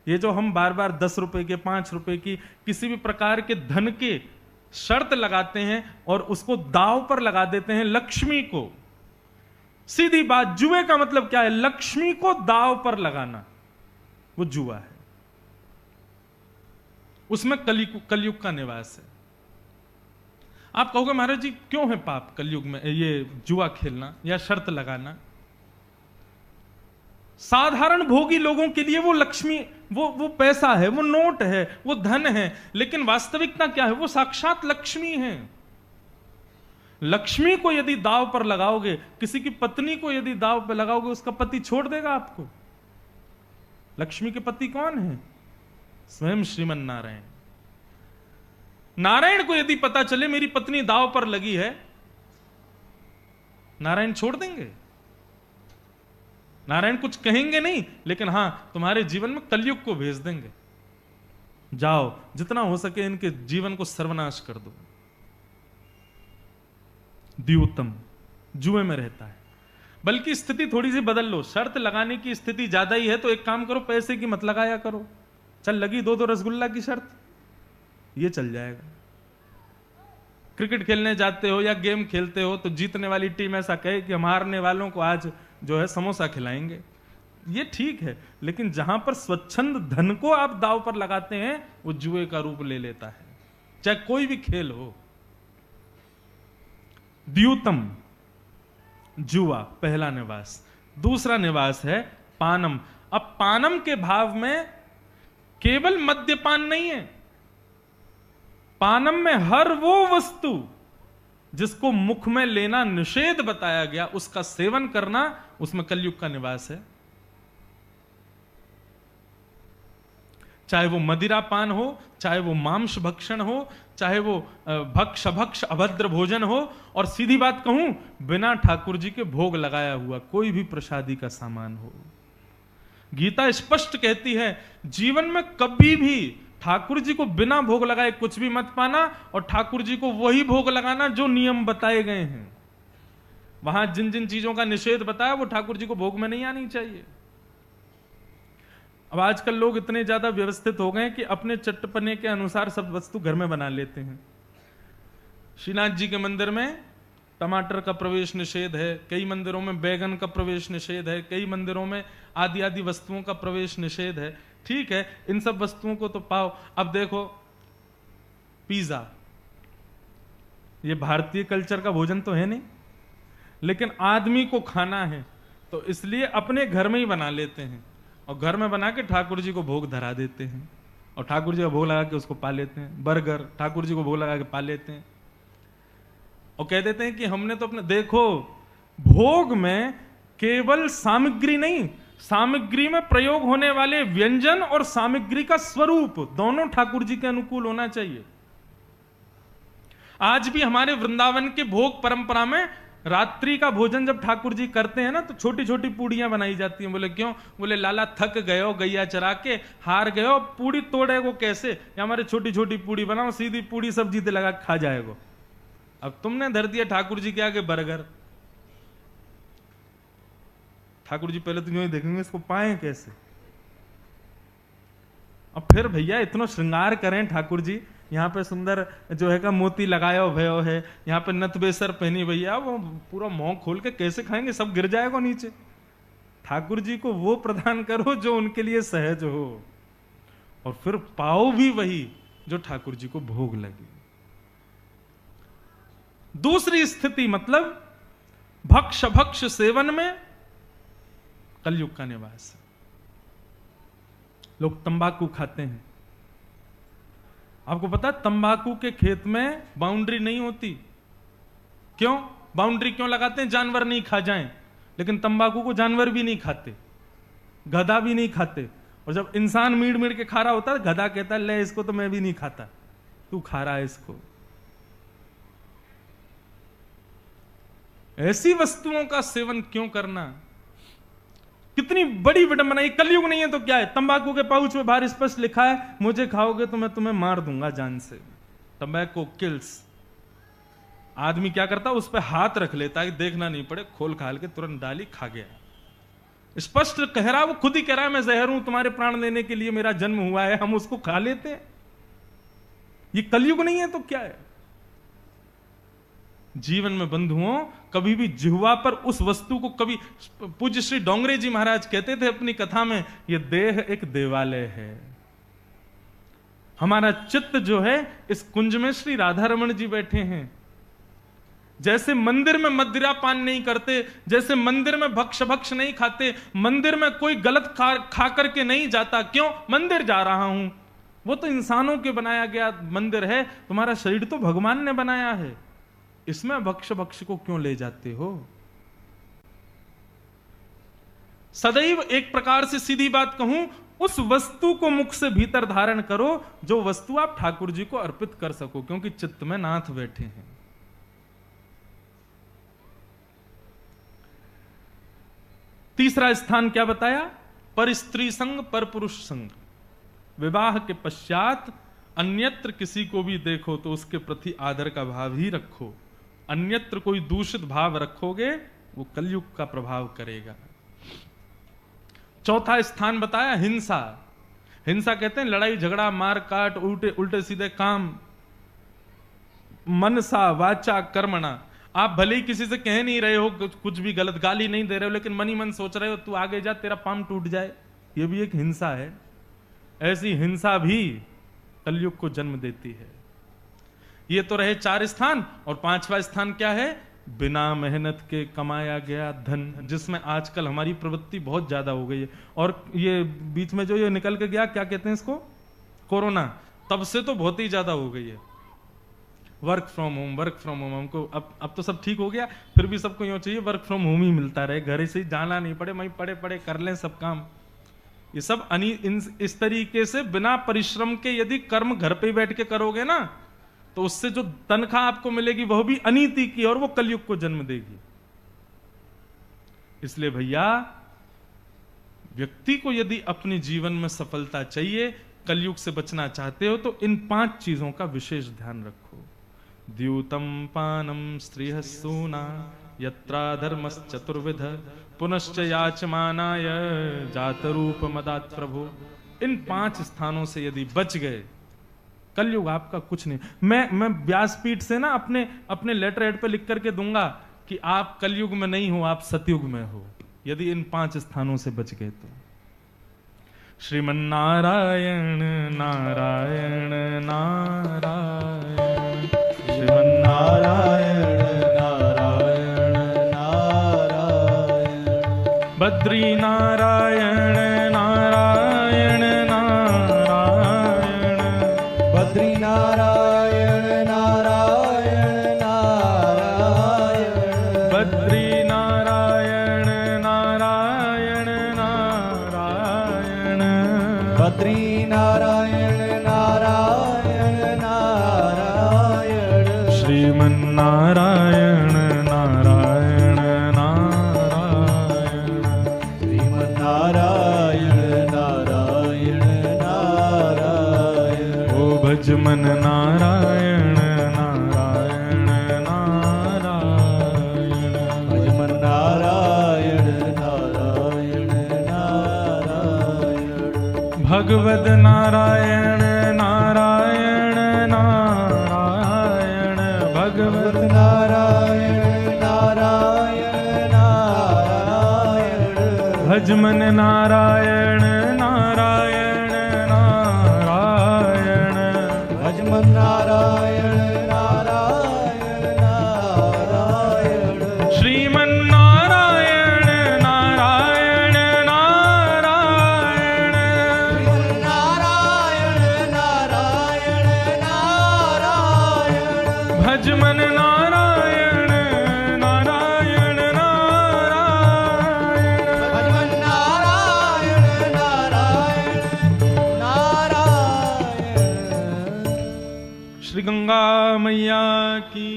ये जो हम बार बार 10 रुपए के, 5 रुपए की, किसी भी प्रकार के धन के शर्त लगाते हैं और उसको दांव पर लगा देते हैं लक्ष्मी को। सीधी बात, जुए का मतलब क्या है? लक्ष्मी को दांव पर लगाना, वो जुआ है। उसमें कलयुग का निवास है। आप कहोगे महाराज जी क्यों है पाप कलयुग में ये जुआ खेलना या शर्त लगाना? साधारण भोगी लोगों के लिए वो लक्ष्मी, वो पैसा है, वो नोट है, वो धन है, लेकिन वास्तविकता क्या है? वो साक्षात लक्ष्मी है। लक्ष्मी को यदि दांव पर लगाओगे, किसी की पत्नी को यदि दांव पर लगाओगे, उसका पति छोड़ देगा आपको। लक्ष्मी के पति कौन है? स्वयं श्रीमन नारायण। नारायण को यदि पता चले मेरी पत्नी दांव पर लगी है, नारायण छोड़ देंगे? नारायण कुछ कहेंगे नहीं, लेकिन हां तुम्हारे जीवन में कलयुग को भेज देंगे, जाओ जितना हो सके इनके जीवन को सर्वनाश कर दो। द्यूतम जुए में रहता है। बल्कि स्थिति थोड़ी सी बदल लो, शर्त लगाने की स्थिति ज्यादा ही है तो एक काम करो, पैसे की मत लगाया करो। चल लगी 2-2 रसगुल्ला की शर्त, ये चल जाएगा। क्रिकेट खेलने जाते हो या गेम खेलते हो तो जीतने वाली टीम ऐसा कहे कि हम हारने वालों को आज जो है समोसा खिलाएंगे, ये ठीक है। लेकिन जहां पर स्वच्छंद धन को आप दांव पर लगाते हैं वो जुए का रूप ले लेता है, चाहे कोई भी खेल हो। द्यूतम जुआ पहला निवास। दूसरा निवास है पानम। अब पानम के भाव में केवल मद्यपान नहीं है, पानम में हर वो वस्तु जिसको मुख में लेना निषेध बताया गया उसका सेवन करना, उसमें कलयुग का निवास है। चाहे वो मदिरापान हो, चाहे वो मांस भक्षण हो, चाहे वो भक्ष अभद्र भोजन हो, और सीधी बात कहूं, बिना ठाकुर जी के भोग लगाया हुआ कोई भी प्रसादी का सामान हो। गीता स्पष्ट कहती है जीवन में कभी भी ठाकुर जी को बिना भोग लगाए कुछ भी मत पाना, और ठाकुर जी को वही भोग लगाना जो नियम बताए गए हैं। वहां जिन जिन चीजों का निषेध बताया वो ठाकुर जी को भोग में नहीं आनी चाहिए। अब आजकल लोग इतने ज्यादा व्यवस्थित हो गए कि अपने चटपने के अनुसार सब वस्तु घर में बना लेते हैं। श्रीनाथ जी के मंदिर में टमाटर का प्रवेश निषेध है, कई मंदिरों में बैगन का प्रवेश निषेध है, कई मंदिरों में आदि आदि वस्तुओं का प्रवेश निषेध है। ठीक है, इन सब वस्तुओं को तो पाओ। अब देखो पिज्जा, ये भारतीय कल्चर का भोजन तो है नहीं, लेकिन आदमी को खाना है तो इसलिए अपने घर में ही बना लेते हैं, और घर में बना के ठाकुर जी को भोग धरा देते हैं, और ठाकुर जी का भोग लगा के उसको पा लेते हैं। बर्गर ठाकुर जी को भोग लगा के पा लेते हैं, और कह देते हैं कि हमने तो अपने। देखो, भोग में केवल सामग्री नहीं, सामग्री में प्रयोग होने वाले व्यंजन और सामग्री का स्वरूप दोनों ठाकुर जी के अनुकूल होना चाहिए। आज भी हमारे वृंदावन के भोग परंपरा में रात्रि का भोजन जब ठाकुर जी करते हैं ना, तो छोटी छोटी पूड़ियां बनाई जाती हैं। बोले क्यों? बोले लाला थक गए हो, गैया चरा के हार गए हो, पूड़ी तोड़े को कैसे, या हमारे छोटी छोटी पूड़ी बनाओ, सीधी पूड़ी सब्जी ते लगा खा जाएगा। अब तुमने धर दिया ठाकुर जी के आगे बर्गर। ठाकुर जी पहले तो यूं ही देखेंगे इसको पाए कैसे। अब फिर भैया इतना श्रृंगार करें ठाकुर जी, यहाँ पे सुंदर जो है का मोती लगाया भयो है, यहाँ पे नथ बेसर पहनी, भैया वो पूरा मुंह खोल के कैसे खाएंगे, सब गिर जाएगा नीचे। ठाकुर जी को वो प्रदान करो जो उनके लिए सहज हो, और फिर पाओ भी वही जो ठाकुर जी को भोग लगे। दूसरी स्थिति मतलब भक्ष सेवन में कलयुग का निवास। लोग तंबाकू खाते हैं। आपको पता है तंबाकू के खेत में बाउंड्री नहीं होती। क्यों बाउंड्री क्यों लगाते हैं? जानवर नहीं खा जाएं। लेकिन तंबाकू को जानवर भी नहीं खाते, गधा भी नहीं खाते। और जब इंसान मीड़ मीड़ के खा रहा होता है, गधा कहता है ले इसको तो मैं भी नहीं खाता, तू खा रहा है इसको। ऐसी वस्तुओं का सेवन क्यों करना? कितनी बड़ी विडंबना। कलयुग नहीं है तो क्या है? तंबाकू के पाउच में बाहर स्पष्ट लिखा है मुझे खाओगे तो मैं तुम्हें मार दूंगा जान से। Tobacco kills. आदमी क्या करता है? उस पर हाथ रख लेता है, देखना नहीं पड़े, खोल खाल के तुरंत डाली, खा गया। स्पष्ट कह रहा, वो खुद ही कह रहा है मैं जहर हूं, तुम्हारे प्राण लेने के लिए मेरा जन्म हुआ है, हम उसको खा लेते हैं। ये कलयुग नहीं है तो क्या है? जीवन में बंधुओं कभी भी जिह्वा पर उस वस्तु को कभी, पूज्य श्री डोंगरे जी महाराज कहते थे अपनी कथा में, ये देह एक देवालय है। हमारा चित्त जो है इस कुंज में श्री राधा रमण जी बैठे हैं। जैसे मंदिर में मदिरा पान नहीं करते, जैसे मंदिर में भक्ष नहीं खाते, मंदिर में कोई गलत खा करके नहीं जाता। क्यों? मंदिर जा रहा हूं। वो तो इंसानों के बनाया गया मंदिर है, तुम्हारा शरीर तो भगवान ने बनाया है, इसमें भक्ष को क्यों ले जाते हो? सदैव एक प्रकार से सीधी बात कहूं, उस वस्तु को मुख से भीतर धारण करो जो वस्तु आप ठाकुर जी को अर्पित कर सको, क्योंकि चित्त में नाथ बैठे हैं। तीसरा स्थान क्या बताया? पर स्त्री संग, पर पुरुष संग। विवाह के पश्चात अन्यत्र किसी को भी देखो तो उसके प्रति आदर का भाव ही रखो। अन्यत्र कोई दूषित भाव रखोगे वो कलयुग का प्रभाव करेगा। चौथा स्थान बताया हिंसा। हिंसा कहते हैं लड़ाई झगड़ा, मार काट, उल्टे सीधे काम। मनसा वाचा कर्मणा। आप भले ही किसी से कह नहीं रहे हो, कुछ भी गलत गाली नहीं दे रहे हो, लेकिन मन ही मन सोच रहे हो तू आगे जा, तेरा पाम टूट जाए, ये भी एक हिंसा है। ऐसी हिंसा भी कलयुग को जन्म देती है। ये तो रहे 4 स्थान। और 5वां स्थान क्या है? बिना मेहनत के कमाया गया धन, जिसमें आजकल हमारी प्रवृत्ति बहुत ज्यादा हो गई है। और ये बीच में जो ये निकल के गया, क्या कहते हैं इसको, कोरोना, तब से तो बहुत ही ज्यादा हो गई है। वर्क फ्रॉम होम हमको अब तो सब ठीक हो गया, फिर भी सबको यूं चाहिए वर्क फ्रॉम होम ही मिलता रहे, घर से ही जाना नहीं पड़े, वहीं पड़े पड़े कर लें सब काम। ये सब इस तरीके से बिना परिश्रम के यदि कर्म घर पे बैठ के करोगे ना, तो उससे जो तनख्वाह आपको मिलेगी वह भी अनीति की, और वो कलयुग को जन्म देगी। इसलिए भैया, व्यक्ति को यदि अपने जीवन में सफलता चाहिए, कलयुग से बचना चाहते हो, तो इन 5 चीजों का विशेष ध्यान रखो। द्यूतम पानम स्त्रियः सूना यत्रा धर्मश्चतुर्विध पुनश्च याचमानाय जातरूप मदात् प्रभु। इन 5 स्थानों से यदि बच गए, कलयुग आपका कुछ नहीं। मैं व्यासपीठ से ना अपने लेटर हेड पे लिख करके दूंगा कि आप कलयुग में नहीं हो, आप सतयुग में हो, यदि इन 5 स्थानों से बच गए तो। श्रीमन्नारायण नारायण नारायण, श्रीमन्नारायण नारायण नारायण, बद्री नारायण नारायण नारायण, बद्री नारायण नारायण नारायण, बद्री नारायण नारायण नारायण, बद्री नारायण नारायण नारायण, श्रीमन्नारायण नारायण नारायण, श्रीमन्नारायण नारायण नारायण, ओ भजमन नारायण नारायण नारायण, भजमन नारायण नारायण नारायण, भगवद नारायण नारायण नारायण, भगवद नारायण नारायण नारायण, भजमन नारायण नारायण नारायण, भजमन नारायण नारायण नारायण, श्रीमन्नारायण नारायण नारायण, नारायण नारायण नारायण, भजमन नारायण नारायण नारायण, भजमन नारायण नारायण नारायण। श्री गंगा मैया की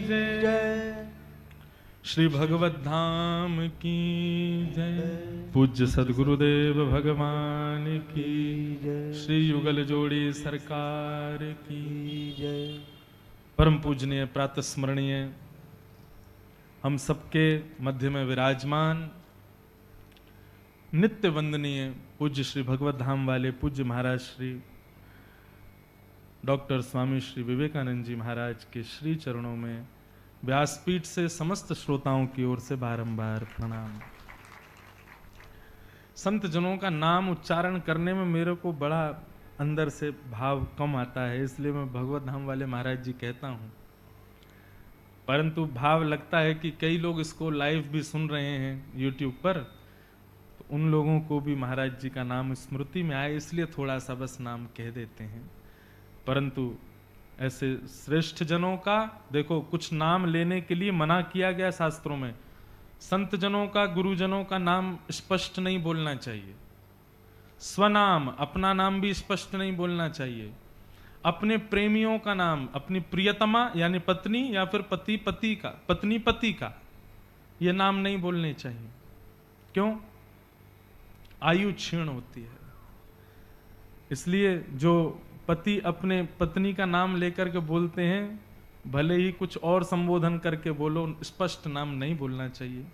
जय, श्री भगवत धाम की जय, पूज्य सदगुरुदेव भगवान की जय, श्री युगल जोड़ी सरकार की जय। परम पूजनीय प्रातः स्मरणीय हम सबके मध्य में विराजमान नित्य वंदनीय पूज्य श्री भगवत धाम वाले पूज्य महाराज श्री डॉक्टर स्वामी श्री विवेकानंद जी महाराज के श्री चरणों में व्यासपीठ से समस्त श्रोताओं की ओर से बारंबार प्रणाम। संत जनों का नाम उच्चारण करने में मेरे को बड़ा अंदर से भाव कम आता है, इसलिए मैं भगवत धाम वाले महाराज जी कहता हूँ, परंतु भाव लगता है कि कई लोग इसको लाइव भी सुन रहे हैं यूट्यूब पर, तो उन लोगों को भी महाराज जी का नाम स्मृति में आए, इसलिए थोड़ा सा बस नाम कह देते हैं। परंतु ऐसे श्रेष्ठ जनों का देखो, कुछ नाम लेने के लिए मना किया गया शास्त्रों में। संत जनों का, गुरुजनों का नाम स्पष्ट नहीं बोलना चाहिए, स्वनाम अपना नाम भी स्पष्ट नहीं बोलना चाहिए, अपने प्रेमियों का नाम, अपनी प्रियतमा यानी पत्नी या फिर पति पति का, पत्नी पति का, ये नाम नहीं बोलने चाहिए। क्यों? आयु क्षीण होती है। इसलिए जो पति अपने पत्नी का नाम लेकर के बोलते हैं, भले ही कुछ और संबोधन करके बोलो, स्पष्ट नाम नहीं बोलना चाहिए।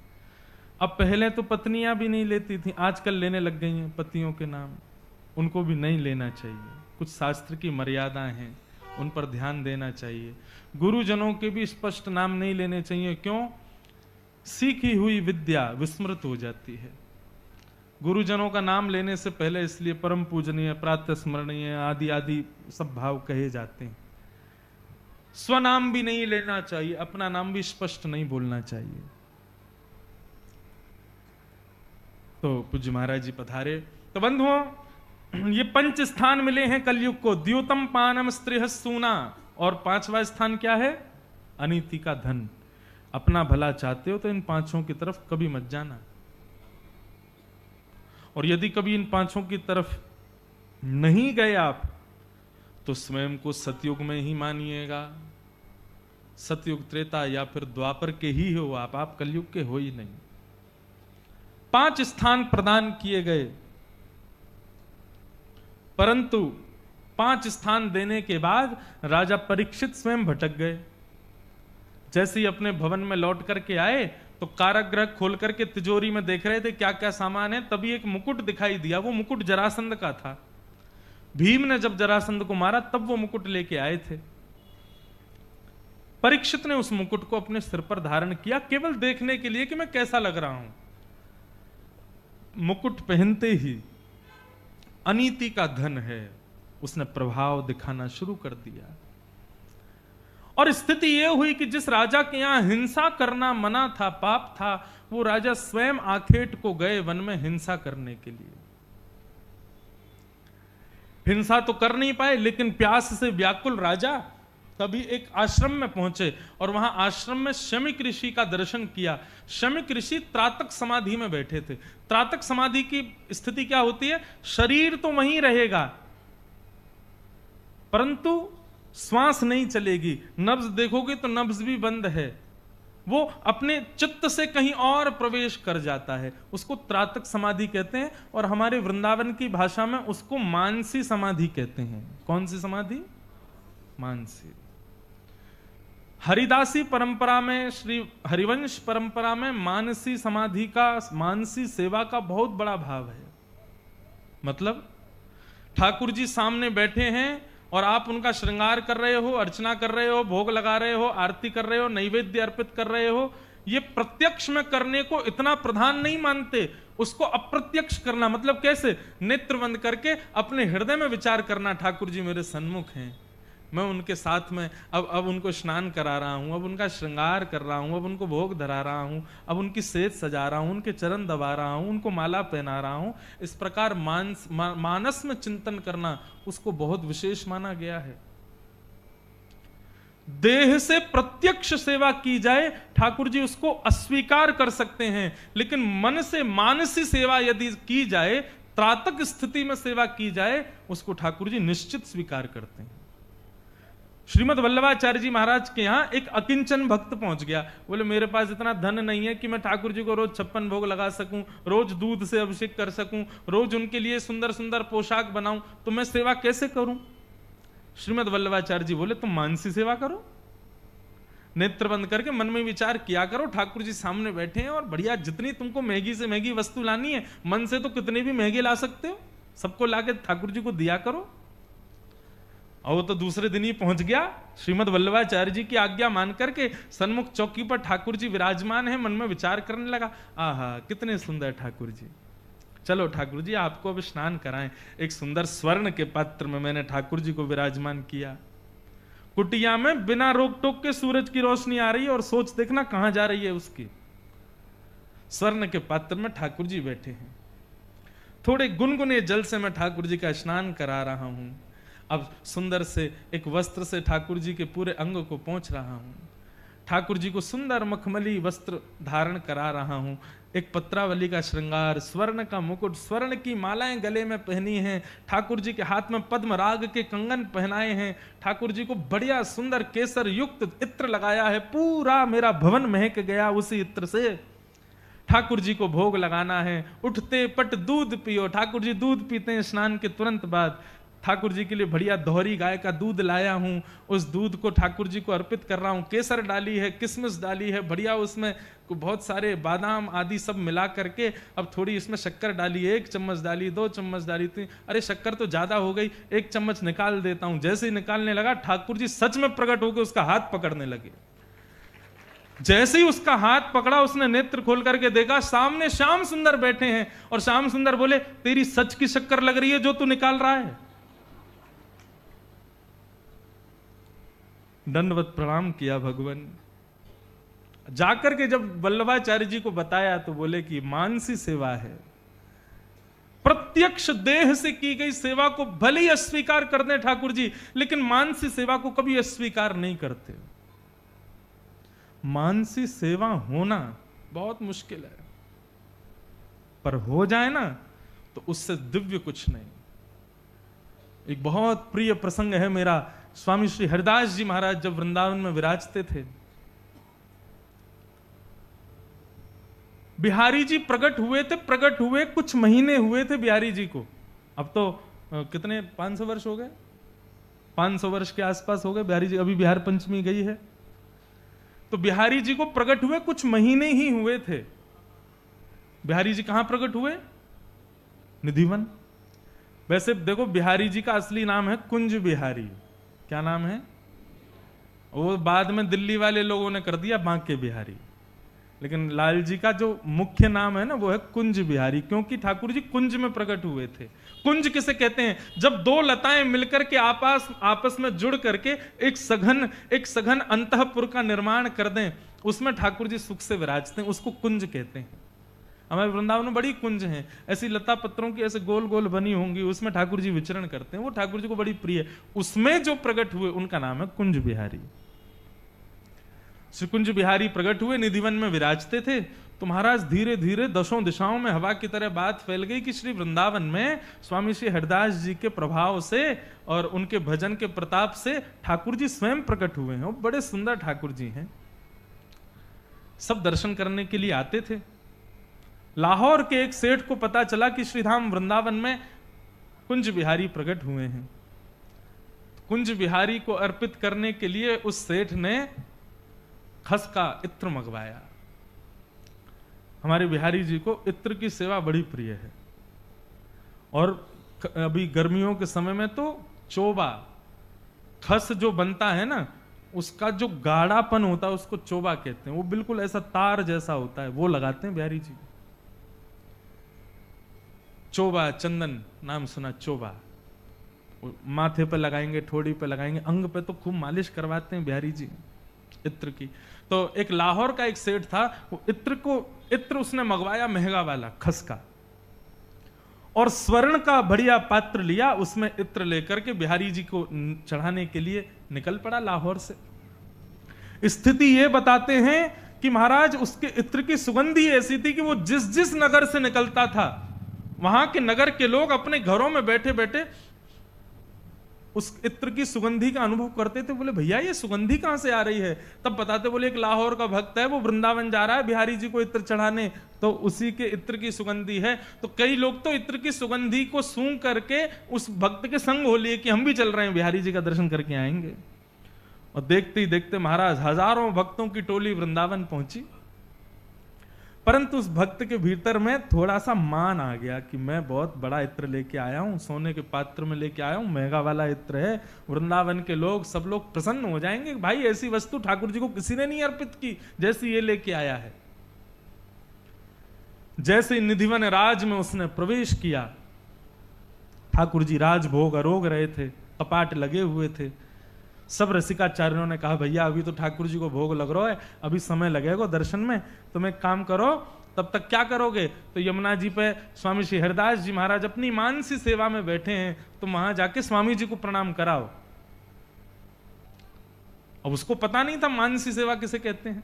अब पहले तो पत्नियां भी नहीं लेती थी, आजकल लेने लग गई हैं पतियों के नाम, उनको भी नहीं लेना चाहिए। कुछ शास्त्र की मर्यादाएं हैं, उन पर ध्यान देना चाहिए। गुरुजनों के भी स्पष्ट नाम नहीं लेने चाहिए। क्यों? सीखी हुई विद्या विस्मृत हो जाती है। गुरुजनों का नाम लेने से पहले इसलिए परम पूजनीय, प्रातः स्मरणीय आदि आदि सब भाव कहे जाते हैं। स्वनाम भी नहीं लेना चाहिए, अपना नाम भी स्पष्ट नहीं बोलना चाहिए। तो पूज्य महाराज जी पधारे। तो बंधुओं, ये 5 स्थान मिले हैं कलयुग को। द्यूतम पानम स्त्रियः सूना, और 5वां स्थान क्या है? अनीति का धन। अपना भला चाहते हो तो इन 5 की तरफ कभी मत जाना। और यदि कभी इन पांचों की तरफ नहीं गए आप, तो स्वयं को सतयुग में ही मानिएगा। सतयुग, त्रेता या फिर द्वापर के ही हो आप कलयुग के हो ही नहीं। 5 स्थान प्रदान किए गए, परंतु 5 स्थान देने के बाद राजा परीक्षित स्वयं भटक गए। जैसे ही अपने भवन में लौट करके आए तो कारागृह खोल करके तिजोरी में देख रहे थे क्या क्या सामान है, तभी एक मुकुट दिखाई दिया। वो मुकुट जरासंध का था। भीम ने जब जरासंध को मारा तब वो मुकुट लेके आए थे। परीक्षित ने उस मुकुट को अपने सिर पर धारण किया, केवल देखने के लिए कि मैं कैसा लग रहा हूं। मुकुट पहनते ही अनीति का धन है, उसने प्रभाव दिखाना शुरू कर दिया। और स्थिति यह हुई कि जिस राजा के यहां हिंसा करना मना था, पाप था, वो राजा स्वयं आखेट को गए वन में हिंसा करने के लिए। हिंसा तो कर नहीं पाए, लेकिन प्यास से व्याकुल राजा तभी एक आश्रम में पहुंचे और वहां आश्रम में शमिक ऋषि का दर्शन किया। शमिक ऋषि त्रातक समाधि में बैठे थे। त्रातक समाधि की स्थिति क्या होती है? शरीर तो वहीं रहेगा, परंतु श्वास नहीं चलेगी। नब्ज देखोगे तो नब्ज भी बंद है। वो अपने चित्त से कहीं और प्रवेश कर जाता है, उसको त्रातक समाधि कहते हैं। और हमारे वृंदावन की भाषा में उसको मानसी समाधि कहते हैं। कौन सी समाधि? मानसी। हरिदासी परंपरा में, श्री हरिवंश परंपरा में मानसी समाधि का, मानसी सेवा का बहुत बड़ा भाव है। मतलब ठाकुर जी सामने बैठे हैं और आप उनका श्रृंगार कर रहे हो, अर्चना कर रहे हो, भोग लगा रहे हो, आरती कर रहे हो, नैवेद्य अर्पित कर रहे हो। ये प्रत्यक्ष में करने को इतना प्रधान नहीं मानते, उसको अप्रत्यक्ष करना। मतलब कैसे? नेत्र बंद करके अपने हृदय में विचार करना, ठाकुर जी मेरे सन्मुख हैं, मैं उनके साथ में अब उनको स्नान करा रहा हूं, अब उनका श्रृंगार कर रहा हूं, अब उनको भोग धरा रहा हूं, अब उनकी सेज सजा रहा हूं, उनके चरण दबा रहा हूं, उनको माला पहना रहा हूं। इस प्रकार मानस में चिंतन करना उसको बहुत विशेष माना गया है। देह से प्रत्यक्ष सेवा की जाए, ठाकुर जी उसको अस्वीकार कर सकते हैं, लेकिन मन से मानसी सेवा यदि की जाए, त्रातक स्थिति में सेवा की जाए, उसको ठाकुर जी निश्चित स्वीकार करते हैं। श्रीमद वल्लभाचार्य जी महाराज के यहां एक अकिंचन भक्त पहुंच गया। बोले मेरे पास इतना धन नहीं है कि मैं ठाकुर जी को रोज 56 भोग लगा सकूं, रोज दूध से अभिषेक कर सकूं, रोज उनके लिए सुंदर सुंदर पोशाक बनाऊं, तो मैं सेवा कैसे करूं? श्रीमद वल्लभाचार्य जी बोले तुम मानसी सेवा करो। नेत्र बंद करके मन में विचार किया करो, ठाकुर जी सामने बैठे हैं और बढ़िया जितनी तुमको महंगी से महंगी वस्तु लानी है, मन से तो कितने भी महंगे ला सकते हो, सबको लाके ठाकुर जी को दिया करो। और वो तो दूसरे दिन ही पहुंच गया। श्रीमद वल्लभाचार्य जी की आज्ञा मान करके सन्मुख चौकी पर ठाकुर जी विराजमान है, मन में विचार करने लगा, आहा कितने सुंदर ठाकुर जी, चलो ठाकुर जी आपको अब स्नान कराएं। एक सुंदर स्वर्ण के पात्र में मैंने ठाकुर जी को विराजमान किया। कुटिया में बिना रोक टोक के सूरज की रोशनी आ रही है और सोच देखना कहां जा रही है उसकी। स्वर्ण के पात्र में ठाकुर जी बैठे हैं। थोड़े गुनगुने जल से मैं ठाकुर जी का स्नान करा रहा हूं। अब सुंदर से एक वस्त्र से ठाकुर जी के पूरे अंग को पोंछ रहा हूं। ठाकुर जी को सुंदर मखमली वस्त्र धारण करा रहा हूं। एक पत्रावली का श्रृंगार, स्वर्ण का मुकुट, स्वर्ण की मालाएं गले में पहनी हैं। ठाकुर जी के हाथ में पद्म राग के कंगन पहनाए हैं। ठाकुर जी को बढ़िया सुंदर केसर युक्त इत्र लगाया है। पूरा मेरा भवन महक गया उसी इत्र से। ठाकुर जी को भोग लगाना है। उठते पट दूध पियो। ठाकुर जी दूध पीते हैं स्नान के तुरंत बाद। ठाकुर जी के लिए बढ़िया दोहरी गाय का दूध लाया हूं, उस दूध को ठाकुर जी को अर्पित कर रहा हूं। केसर डाली है, किशमिश डाली है, बढ़िया उसमें बहुत सारे बादाम आदि सब मिला करके, अब थोड़ी इसमें शक्कर डाली, 1 चम्मच डाली, 2 चम्मच डाली, अरे शक्कर तो ज्यादा हो गई, 1 चम्मच निकाल देता हूं। जैसे ही निकालने लगा ठाकुर जी सच में प्रकट होकर उसका हाथ पकड़ने लगे। जैसे ही उसका हाथ पकड़ा, उसने नेत्र खोल करके देखा, सामने श्याम सुंदर बैठे हैं और श्याम सुंदर बोले तेरी सच की शक्कर लग रही है जो तू निकाल रहा है। दंडवत प्रणाम किया भगवान। जाकर के जब वल्लभाचार्य जी को बताया तो बोले कि मानसी सेवा है। प्रत्यक्ष देह से की गई सेवा को भले ही अस्वीकार कर दें ठाकुर जी, लेकिन मानसी सेवा को कभी अस्वीकार नहीं करते। मानसी सेवा होना बहुत मुश्किल है, पर हो जाए ना तो तो उससे दिव्य कुछ नहीं। एक बहुत प्रिय प्रसंग है मेरा, स्वामी श्री हरिदास जी महाराज जब वृंदावन में विराजते थे, बिहारी जी प्रकट हुए थे। प्रकट हुए कुछ महीने हुए थे बिहारी जी को, अब तो कितने 500 वर्ष हो गए, 500 वर्ष के आसपास हो गए बिहारी जी, अभी बिहार पंचमी गई है। तो बिहारी जी को प्रकट हुए कुछ महीने ही हुए थे। बिहारी जी कहां प्रकट हुए? निधिवन। वैसे देखो बिहारी जी का असली नाम है कुंज बिहारी। क्या नाम है? वो बाद में दिल्ली वाले लोगों ने कर दिया बांके बिहारी, लेकिन लाल जी का जो मुख्य नाम है ना वो है कुंज बिहारी, क्योंकि ठाकुर जी कुंज में प्रकट हुए थे। कुंज किसे कहते हैं? जब दो लताएं मिलकर के आपस में जुड़ करके एक सघन अंतःपुर का निर्माण कर दें, उसमें ठाकुर जी सुख से विराजते हैं, उसको कुंज कहते हैं। हमारे वृंदावन में बड़ी कुंज हैं, ऐसी लता पत्रों की ऐसे गोल गोल बनी होंगी, उसमें ठाकुर जी विचरण करते हैं, वो ठाकुर जी को बड़ी प्रिय है। उसमें जो प्रकट हुए उनका नाम है कुंज बिहारी। श्री कुंज बिहारी प्रकट हुए, निधिवन में विराजते थे। तो महाराज धीरे धीरे दशों दिशाओं में हवा की तरह बात फैल गई कि श्री वृंदावन में स्वामी श्री हरिदास जी के प्रभाव से और उनके भजन के प्रताप से ठाकुर जी स्वयं प्रकट हुए हैं। वो बड़े सुंदर ठाकुर जी हैं, सब दर्शन करने के लिए आते थे। लाहौर के एक सेठ को पता चला कि श्रीधाम वृंदावन में कुंज बिहारी प्रकट हुए हैं। कुंज बिहारी को अर्पित करने के लिए उस सेठ ने खस का इत्र मंगवाया। हमारे बिहारी जी को इत्र की सेवा बड़ी प्रिय है, और अभी गर्मियों के समय में तो चोबा, खस जो बनता है ना उसका जो गाढ़ापन होता है उसको चोबा कहते हैं, वो बिल्कुल ऐसा तार जैसा होता है, वो लगाते हैं बिहारी जी। चोबा, चंदन नाम सुना, चोबा माथे पे लगाएंगे, ठोड़ी पे लगाएंगे, अंग पे तो खूब मालिश करवाते हैं बिहारी जी इत्र की। तो एक लाहौर का एक सेठ था, वो इत्र उसने मंगवाया महंगा वाला खस का, और स्वर्ण का बढ़िया पात्र लिया, उसमें इत्र लेकर के बिहारी जी को चढ़ाने के लिए निकल पड़ा लाहौर से। स्थिति ये बताते हैं कि महाराज उसके इत्र की सुगंधी ऐसी थी कि वो जिस जिस नगर से निकलता था वहां के नगर के लोग अपने घरों में बैठे बैठे उस इत्र की सुगंधी का अनुभव करते थे। बोले भैया ये सुगंधी कहां से आ रही है? तब बताते, बोले एक लाहौर का भक्त है, वो वृंदावन जा रहा है बिहारी जी को इत्र चढ़ाने, तो उसी के इत्र की सुगंधी है। तो कई लोग तो इत्र की सुगंधी को सूंघ करके उस भक्त के संग हो लिए कि हम भी चल रहे हैं बिहारी जी का दर्शन करके आएंगे। और देखते ही देखते महाराज हजारों भक्तों की टोली वृंदावन पहुंची, परंतु उस भक्त के भीतर में थोड़ा सा मान आ गया कि मैं बहुत बड़ा इत्र लेके आया हूं, सोने के पात्र में लेके आया हूं, महंगा वाला इत्र है, वृंदावन के लोग सब लोग प्रसन्न हो जाएंगे। भाई ऐसी वस्तु ठाकुर जी को किसी ने नहीं अर्पित की जैसी ये लेके आया है। जैसे ही निधिवन राज में उसने प्रवेश किया, ठाकुर जी राजभोग अरोग रहे थे, कपाट लगे हुए थे। सब रसिकाचार्यों ने कहा भैया अभी तो ठाकुर जी को भोग लग रहा है, अभी समय लगेगा दर्शन में, तुम एक काम करो, तब तक क्या करोगे? तो यमुना जी पे स्वामी श्री हरिदास जी महाराज अपनी मानसी सेवा में बैठे हैं, तुम वहां जाके स्वामी जी को प्रणाम कराओ। अब उसको पता नहीं था मानसी सेवा किसे कहते हैं।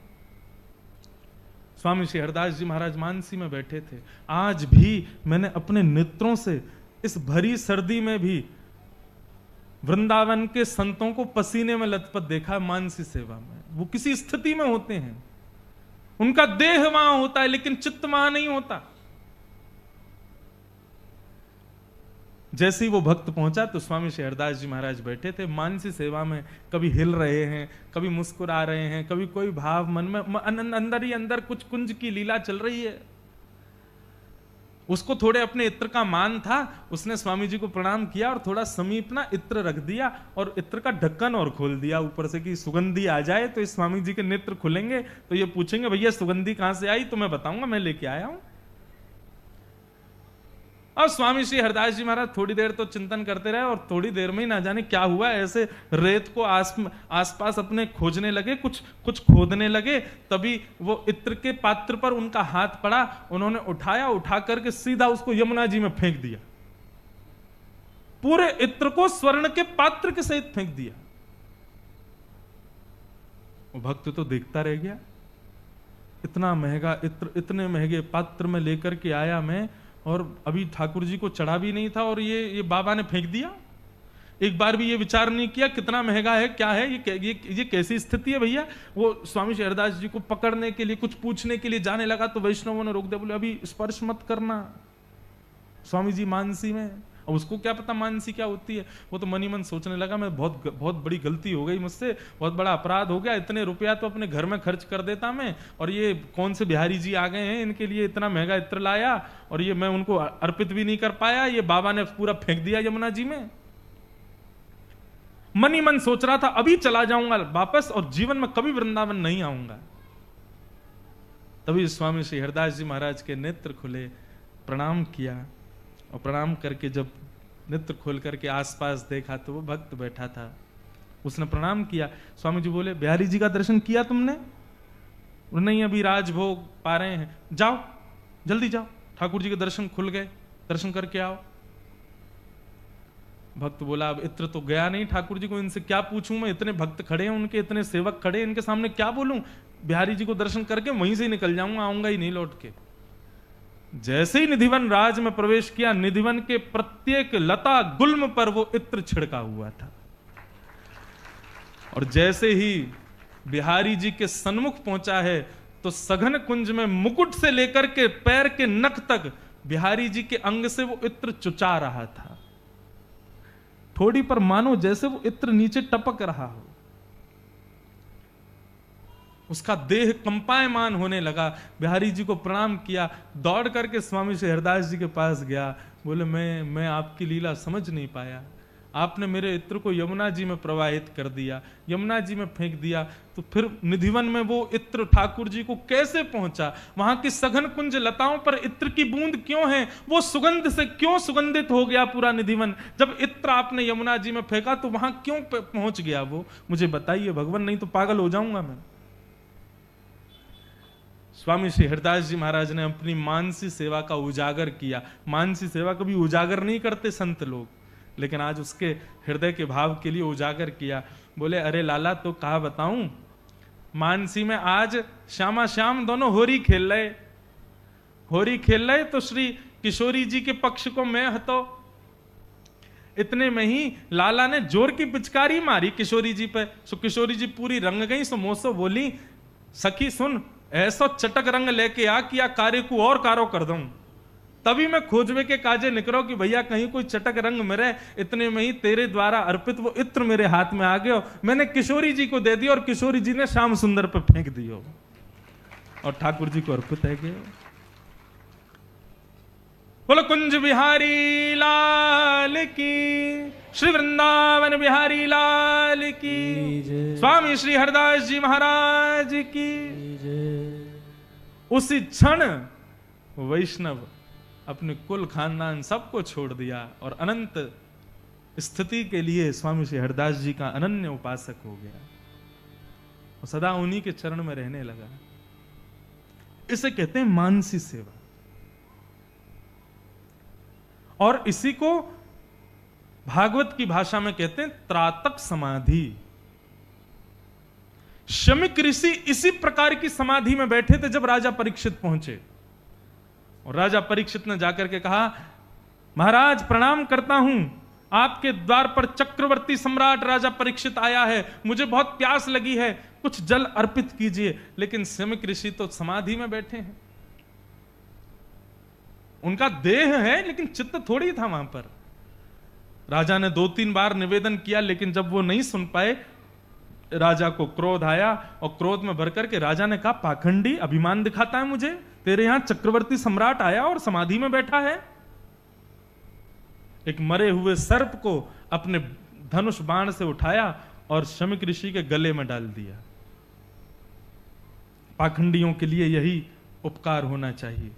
स्वामी श्री हरिदास जी महाराज मानसी में बैठे थे। आज भी मैंने अपने नेत्रों से इस भरी सर्दी में भी वृंदावन के संतों को पसीने में लथपथ देखा मानसी सेवा में। वो किसी स्थिति में होते हैं, उनका देह वहां होता है लेकिन चित्त वहां नहीं होता। जैसे ही वो भक्त पहुंचा तो स्वामी श्री हरिदास जी महाराज बैठे थे मानसी सेवा में, कभी हिल रहे हैं, कभी मुस्कुरा रहे हैं, कभी कोई भाव मन में, अंदर ही अंदर कुछ कुंज की लीला चल रही है। उसको थोड़े अपने इत्र का मान था, उसने स्वामी जी को प्रणाम किया और थोड़ा समीप ना इत्र रख दिया और इत्र का ढक्कन और खोल दिया ऊपर से कि सुगंधी आ जाए तो इस स्वामी जी के नेत्र खुलेंगे तो ये पूछेंगे भैया सुगंधी कहां से आई, तो मैं बताऊंगा मैं लेके आया हूं। और स्वामी श्री हरिदास जी महाराज थोड़ी देर तो चिंतन करते रहे और थोड़ी देर में ही ना जाने क्या हुआ, ऐसे रेत को आसपास अपने खोजने लगे, कुछ खोदने लगे। तभी वो इत्र के पात्र पर उनका हाथ पड़ा, उन्होंने उठाया, उठा करके सीधा उसको यमुना जी में फेंक दिया। पूरे इत्र को स्वर्ण के पात्र के सहित फेंक दिया। वो भक्त तो देखता रह गया, इतना महंगा इत्र इतने महंगे पात्र में लेकर के आया मैं, और अभी ठाकुर जी को चढ़ा भी नहीं था और ये बाबा ने फेंक दिया। एक बार भी ये विचार नहीं किया कितना महंगा है, क्या है, ये कैसी स्थिति है भैया। वो स्वामी हरदास जी को पकड़ने के लिए, कुछ पूछने के लिए जाने लगा तो वैष्णवों ने रोक दिया, बोले अभी स्पर्श मत करना। स्वामी जी मानसी में, अब उसको क्या पता मानसी क्या होती है। वो तो मन ही मन सोचने लगा मैं बहुत बड़ी गलती हो गई मुझसे, बहुत बड़ा अपराध हो गया, इतने रुपया तो अपने घर में खर्च कर देता मैं, और ये कौन से बिहारी जी आ गए हैं, इनके लिए इतना महंगा इत्र लाया और ये मैं उनको अर्पित भी नहीं कर पाया, ये बाबा ने पूरा फेंक दिया यमुना जी में। मन ही मन सोच रहा था अभी चला जाऊंगा वापस और जीवन में कभी वृंदावन नहीं आऊंगा। तभी स्वामी श्री हरदास जी महाराज के नेत्र खुले, प्रणाम किया, और प्रणाम करके जब नेत्र खोल करके आसपास देखा तो वो भक्त बैठा था। उसने प्रणाम किया। स्वामी जी बोले बिहारी जी का दर्शन किया तुमने? नहीं, अभी राजभोग पा रहे हैं। जाओ जल्दी जाओ, ठाकुर जी के दर्शन खुल गए, दर्शन करके आओ। भक्त बोला अब इत्र तो गया नहीं ठाकुर जी को, इनसे क्या पूछूं मैं, इतने भक्त खड़े हैं उनके, इतने सेवक खड़े हैं, इनके सामने क्या बोलूं। बिहारी जी को दर्शन करके वहीं से ही निकल जाऊंगा, आऊंगा ही नहीं लौट के। जैसे ही निधिवन राज में प्रवेश किया, निधिवन के प्रत्येक लता गुल्म पर वो इत्र छिड़का हुआ था। और जैसे ही बिहारी जी के सन्मुख पहुंचा है तो सघन कुंज में मुकुट से लेकर के पैर के नख तक बिहारी जी के अंग से वो इत्र चुचा रहा था। थोड़ी पर मानो जैसे वो इत्र नीचे टपक रहा हो। उसका देह कंपायमान होने लगा। बिहारी जी को प्रणाम किया, दौड़ करके स्वामी श्री हरदास जी के पास गया। बोले मैं आपकी लीला समझ नहीं पाया, आपने मेरे इत्र को यमुना जी में प्रवाहित कर दिया, यमुना जी में फेंक दिया, तो फिर निधिवन में वो इत्र ठाकुर जी को कैसे पहुंचा? वहां की सघन कुंज लताओं पर इत्र की बूंद क्यों है? वो सुगंध से क्यों सुगंधित हो गया पूरा निधिवन? जब इत्र आपने यमुना जी में फेंका तो वहां क्यों पहुंच गया वो? मुझे बताइए भगवान, नहीं तो पागल हो जाऊंगा मैं। स्वामी श्री हरदास जी महाराज ने अपनी मानसी सेवा का उजागर किया। मानसी सेवा कभी उजागर नहीं करते संत लोग, लेकिन आज उसके हृदय के भाव के लिए उजागर किया। बोले अरे लाला तो कहा बताऊं, मानसी में आज श्यामा श्याम दोनों होरी खेल रहे तो श्री किशोरी जी के पक्ष को मैं हतो। इतने में ही लाला ने जोर की पिचकारी मारी किशोरी जी पे। सो किशोरी जी पूरी रंग गई। सो मोसो बोली सखी सुन, ऐसा चटक रंग लेके आ कि कार्य को और कारो कर दूं। तभी मैं खोजवे के काजे निकलो कि भैया कहीं कोई चटक रंग मेरे। इतने में ही तेरे द्वारा अर्पित वो इत्र मेरे हाथ में आ गयो। मैंने किशोरी जी को दे दिया और किशोरी जी ने श्याम सुंदर पे फेंक दियो और ठाकुर जी को अर्पित है गयो। बोलो कुंज बिहारी लाल की, श्री वृंदावन बिहारी लाल की, स्वामी श्री हरदास जी महाराज की। उसी क्षण वैष्णव अपने कुल खानदान सबको छोड़ दिया और अनंत स्थिति के लिए स्वामी श्री हरदास जी का अनन्य उपासक हो गया और सदा उन्हीं के चरण में रहने लगा। इसे कहते हैं मानसी सेवा। और इसी को भागवत की भाषा में कहते हैं त्रातक समाधि। शमिक ऋषि इसी प्रकार की समाधि में बैठे थे जब राजा परीक्षित पहुंचे। और राजा परीक्षित ने जाकर के कहा महाराज प्रणाम करता हूं, आपके द्वार पर चक्रवर्ती सम्राट राजा परीक्षित आया है, मुझे बहुत प्यास लगी है, कुछ जल अर्पित कीजिए। लेकिन शमिक ऋषि तो समाधि में बैठे हैं, उनका देह है लेकिन चित्त थोड़ी था वहां पर। राजा ने 2-3 बार निवेदन किया लेकिन जब वो नहीं सुन पाए, राजा को क्रोध आया और क्रोध में भर करके राजा ने कहा पाखंडी, अभिमान दिखाता है मुझे, तेरे यहां चक्रवर्ती सम्राट आया और समाधि में बैठा है। एक मरे हुए सर्प को अपने धनुष बाण से उठाया और शमिक ऋषि के गले में डाल दिया। पाखंडियों के लिए यही उपकार होना चाहिए।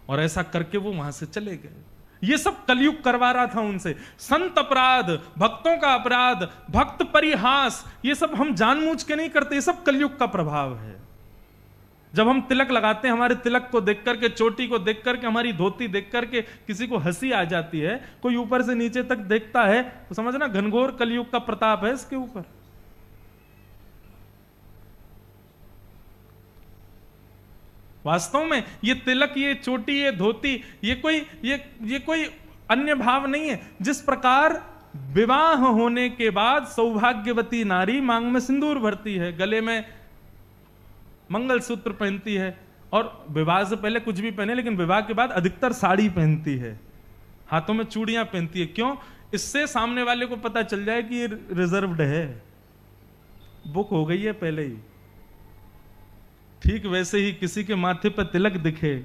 और ऐसा करके वो वहां से चले गए। ये सब कलयुग करवा रहा था उनसे। संत अपराध, भक्तों का अपराध, भक्त परिहास, ये सब हम जानबूझ के नहीं करते, ये सब कलयुग का प्रभाव है। जब हम तिलक लगाते हैं, हमारे तिलक को देख करके, चोटी को देख करके, हमारी धोती देख करके किसी को हंसी आ जाती है, कोई ऊपर से नीचे तक देखता है तो समझना घनघोर कलयुग का प्रताप है इसके ऊपर। वास्तव में ये तिलक, ये चोटी, ये धोती, ये कोई अन्य भाव नहीं है। जिस प्रकार विवाह होने के बाद सौभाग्यवती नारी मांग में सिंदूर भरती है, गले में मंगलसूत्र पहनती है, और विवाह से पहले कुछ भी पहने, लेकिन विवाह के बाद अधिकतर साड़ी पहनती है, हाथों में चूड़ियां पहनती है। क्यों? इससे सामने वाले को पता चल जाए कि ये रिजर्व्ड है, बुक हो गई है पहले ही। ठीक वैसे ही किसी के माथे पर तिलक दिखे,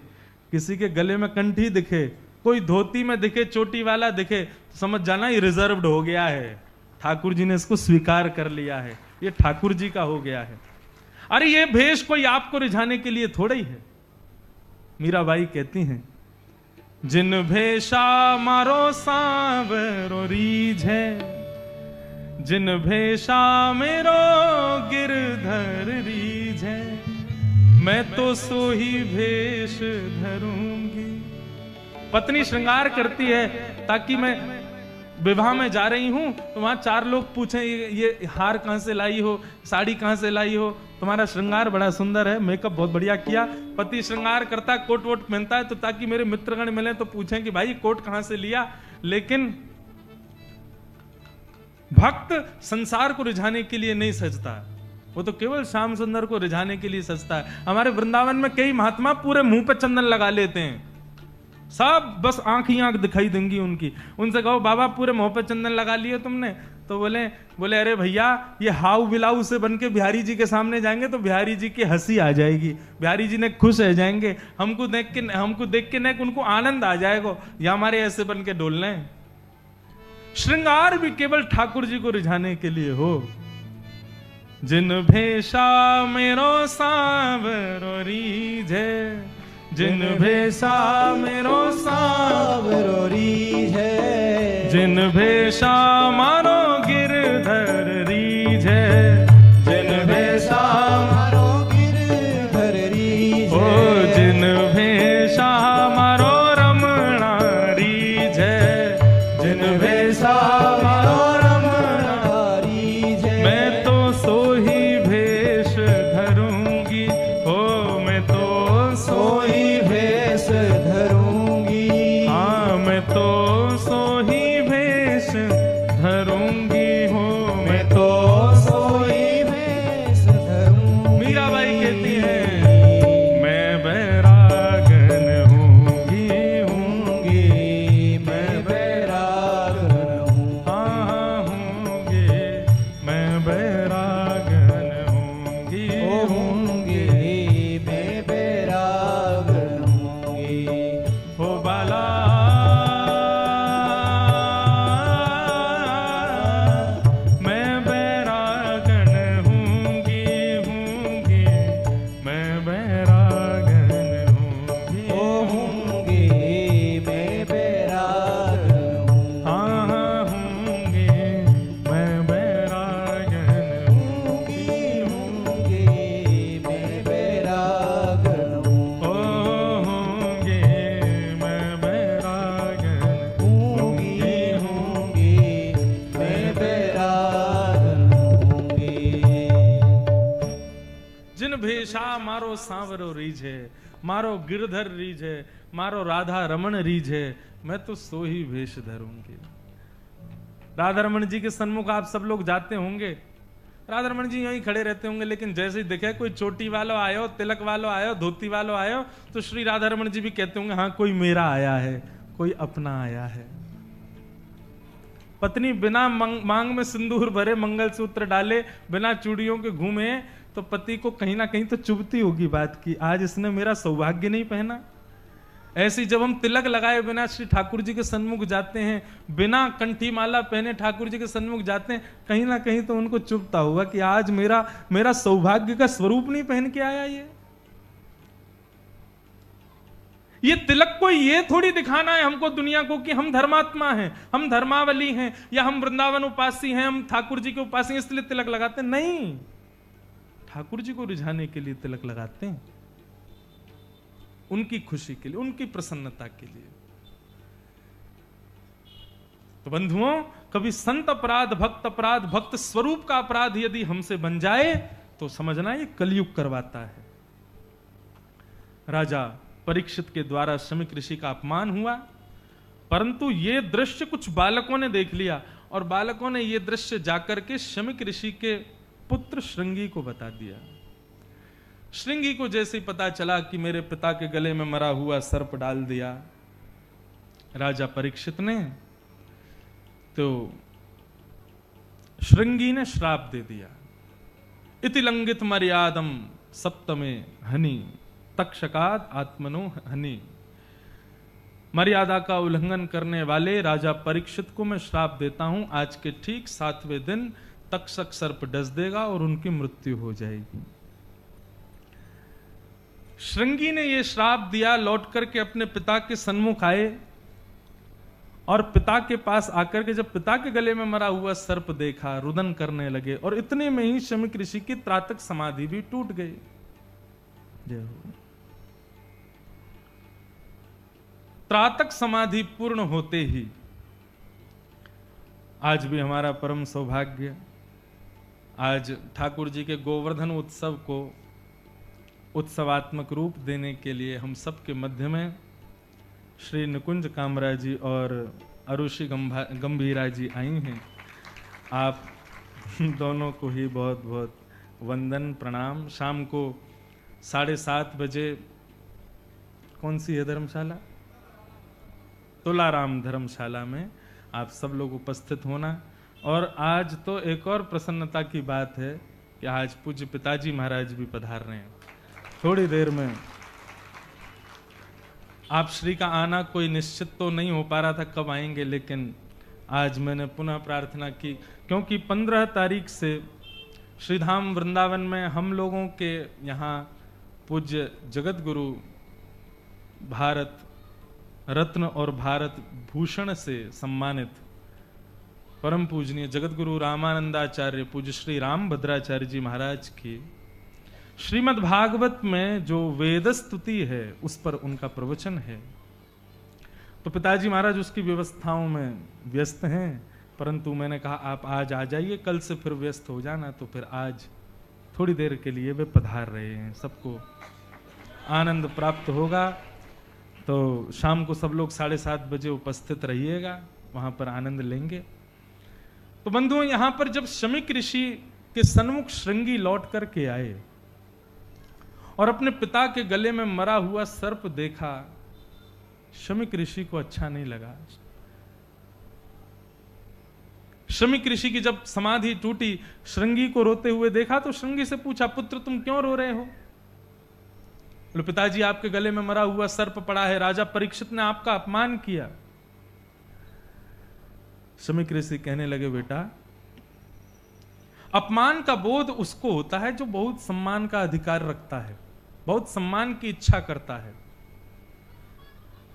किसी के गले में कंठी दिखे, कोई धोती में दिखे, चोटी वाला दिखे, तो समझ जाना ये रिजर्व्ड हो गया है, ठाकुर जी ने इसको स्वीकार कर लिया है, ये ठाकुर जी का हो गया है। अरे ये भेष कोई आपको रिझाने के लिए थोड़ा ही है। मीराबाई कहती हैं, जिन भेषा मारो सांवरो रीझ है, जिन भेषा मेरो गिरधर रीझ है, मैं तो सो ही भेष धरूंगी। पत्नी श्रृंगार करती है ताकि मैं विवाह में जा रही हूं तो वहां चार लोग पूछें ये हार कहां से लाई हो, साड़ी कहां से लाई हो, तुम्हारा श्रृंगार बड़ा सुंदर है, मेकअप बहुत बढ़िया किया। पति श्रृंगार करता है, कोट वोट पहनता है, तो ताकि मेरे मित्रगण मिले तो पूछें कि भाई कोट कहां से लिया। लेकिन भक्त संसार को रिझाने के लिए नहीं सजता, वो तो केवल श्याम सुंदर को रिझाने के लिए सजता है। हमारे वृंदावन में कई महात्मा पूरे मुंह पे चंदन लगा लेते हैं, सब बस आंख ही आंख दिखाई देंगी उनकी। उनसे कहो बाबा पूरे मुंह पे चंदन लगा लिए तुमने, तो बोले अरे भैया ये हाउ बिलाऊ से बन के बिहारी जी के सामने जाएंगे तो बिहारी जी की हंसी आ जाएगी, बिहारी जी ने खुश रह जाएंगे, हमको देख के न उनको आनंद आ जाएगा, या हमारे ऐसे बन के डोलने। श्रृंगार भी केवल ठाकुर जी को रिझाने के लिए हो। जिन भेषा मेरो सांवरो रीझे, जिन भेषा मेरो सांवरो रीझे, जिन भेषा मारो गिरधर रीझे, जिन भेषा मारो गिरधर रीझे, ओ जिन भेषा मारो रमणा रीझे, जिन भेषा मारो रमणा रीझे, मैं तो सो ही भेष धरूंगी, हो मैं तो सो ही भेष धरूंगी, हाँ मैं तो सो ही भेष धरूंगी, हो मैं तो सो ही भेष धरूंगी। मीराबाई कहती है मैं बैरागन हूंगी, मैं बैरागन हूँ, हाँ हूंगी, मैं बैरागन हूंगी, होंगी, मैं बैरागन होंगी। हो बाला मैं बैरागन हूंगी, मैं बैरागन हूंगी, होंगी, मैं बैरागन हूँ, हाँ हूंगी, मैं बैरागन होंगी, होंगी, मैं बैरागन हूँ, ओ होंगे मैं बैरागन होंगी, होंगी, मैं बैरागन होंगी। जिन भेषा मारो सांवरो रीझे, मारो गिरधर रीझे, मारो राधा रमण रीझे, मैं तो सो ही भेष धरूंगी। राधा रमण जी के सन्मुख आप सब लोग जाते होंगे, राधा रमण जी यहीं खड़े रहते होंगे, लेकिन जैसे ही दिखे कोई चोटी वालो आयो, तिलक वालो आयो, धोती वालो आयो, तो श्री राधा रमण जी भी कहते होंगे हाँ कोई मेरा आया है, कोई अपना आया है। पत्नी बिना मांग में सिंदूर भरे, मंगलसूत्र डाले, बिना चूड़ियों के घूमे, तो पति को कहीं ना कहीं तो चुभती होगी बात की, आज इसने मेरा सौभाग्य नहीं पहना। ऐसी जब हम तिलक लगाए बिना श्री ठाकुर जी के सन्मुख जाते हैं, बिना कंठी माला पहने ठाकुर जी के सन्मुख जाते हैं, कहीं ना कहीं तो उनको चुभता होगा कि आज मेरा सौभाग्य का स्वरूप नहीं पहन के आया ये तिलक को ये थोड़ी दिखाना है हमको दुनिया को कि हम धर्मात्मा हैं, हम धर्मावली हैं, या हम वृंदावन उपासी हैं, हम ठाकुर जी के उपासी हैं इसलिए तिलक लगाते हैं। नहीं, ठाकुर जी को रिझाने के लिए तिलक लगाते हैं, उनकी खुशी के लिए, उनकी प्रसन्नता के लिए। तो बंधुओं, कभी संत अपराध, भक्त अपराध, भक्त स्वरूप का अपराध यदि हमसे बन जाए तो समझना ये कलयुग करवाता है। राजा परीक्षित के द्वारा शमीक ऋषि का अपमान हुआ, परंतु ये दृश्य कुछ बालकों ने देख लिया और बालकों ने ये दृश्य जाकर के शमीक ऋषि के पुत्र श्रृंगी को बता दिया। श्रृंगी को जैसे ही पता चला कि मेरे पिता के गले में मरा हुआ सर्प डाल दिया राजा परीक्षित ने, तो श्रृंगी ने श्राप दे दिया। इति लंघित मर्यादम सप्तमे हनि तक्षकाद आत्मनो हनि। मर्यादा का उल्लंघन करने वाले राजा परीक्षित को मैं श्राप देता हूं, आज के ठीक 7वें दिन तक्षक सर्प डस देगा और उनकी मृत्यु हो जाएगी। श्रृंगी ने यह श्राप दिया, लौट करके अपने पिता के सन्मुख आए और पिता के पास आकर के जब पिता के गले में मरा हुआ सर्प देखा, रुदन करने लगे और इतने में ही शमीक ऋषि की त्रातक समाधि भी टूट गई। जय हो। त्रातक समाधि पूर्ण होते ही आज भी हमारा परम सौभाग्य, आज ठाकुर जी के गोवर्धन उत्सव को उत्सवात्मक रूप देने के लिए हम सबके मध्य में श्री निकुंज कामरा जी और अरुषि गंभीरा जी आई हैं। आप दोनों को ही बहुत बहुत वंदन प्रणाम। शाम को 7:30 बजे कौन सी है धर्मशाला? तुलाराम धर्मशाला में आप सब लोग उपस्थित होना। और आज तो एक और प्रसन्नता की बात है कि आज पूज्य पिताजी महाराज भी पधार रहे हैं। थोड़ी देर में आप श्री का आना कोई निश्चित तो नहीं हो पा रहा था कब आएंगे, लेकिन आज मैंने पुनः प्रार्थना की, क्योंकि 15 तारीख से श्रीधाम वृंदावन में हम लोगों के यहाँ पूज्य जगत गुरु भारत रत्न और भारत भूषण से सम्मानित परम पूजनीय जगत गुरु रामानंदाचार्य पूज्य श्री राम भद्राचार्य जी महाराज की श्रीमद् भागवत में जो वेद स्तुति है उस पर उनका प्रवचन है। तो पिताजी महाराज उसकी व्यवस्थाओं में व्यस्त हैं, परंतु मैंने कहा आप आज आ जाइए, कल से फिर व्यस्त हो जाना। तो फिर आज थोड़ी देर के लिए वे पधार रहे हैं, सबको आनंद प्राप्त होगा। तो शाम को सब लोग 7:30 बजे उपस्थित रहिएगा, वहां पर आनंद लेंगे। तो बंधुओं, यहां पर जब शमीक ऋषि के सन्मुख श्रृंगी लौट करके आए और अपने पिता के गले में मरा हुआ सर्प देखा, शमीक ऋषि को अच्छा नहीं लगा। शमीक ऋषि की जब समाधि टूटी, श्रृंगी को रोते हुए देखा तो श्रृंगी से पूछा, पुत्र तुम क्यों रो रहे हो? बोले, पिताजी आपके गले में मरा हुआ सर्प पड़ा है, राजा परीक्षित ने आपका अपमान किया। शमीक ऋषि कहने लगे, बेटा अपमान का बोध उसको होता है जो बहुत सम्मान का अधिकार रखता है, बहुत सम्मान की इच्छा करता है।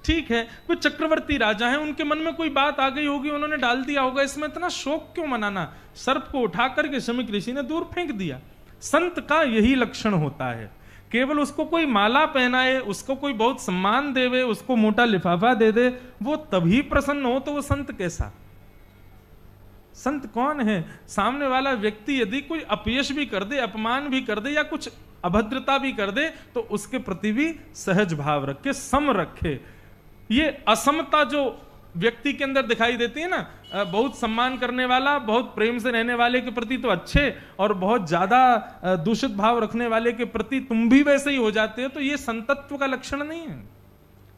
ठीक है, वो चक्रवर्ती राजा हैं, उनके मन में कोई बात आ गई होगी, उन्होंने डाल दिया होगा, इसमें इतना शोक क्यों मनाना? सर्प को उठा करके शमीक ऋषि ने दूर फेंक दिया। संत का यही लक्षण होता है, केवल उसको कोई माला पहनाए, उसको कोई बहुत सम्मान देवे, उसको मोटा लिफाफा दे दे, वो तभी प्रसन्न हो, तो वो संत कैसा? संत कौन है? सामने वाला व्यक्ति यदि कोई अपयश भी कर दे, अपमान भी कर दे या कुछ अभद्रता भी कर दे, तो उसके प्रति भी सहज भाव रखे, सम रखे। ये असमता जो व्यक्ति के अंदर दिखाई देती है ना, बहुत सम्मान करने वाला, बहुत प्रेम से रहने वाले के प्रति तो अच्छे, और बहुत ज्यादा दूषित भाव रखने वाले के प्रति तुम भी वैसे ही हो जाते हो, तो ये संतत्व का लक्षण नहीं है।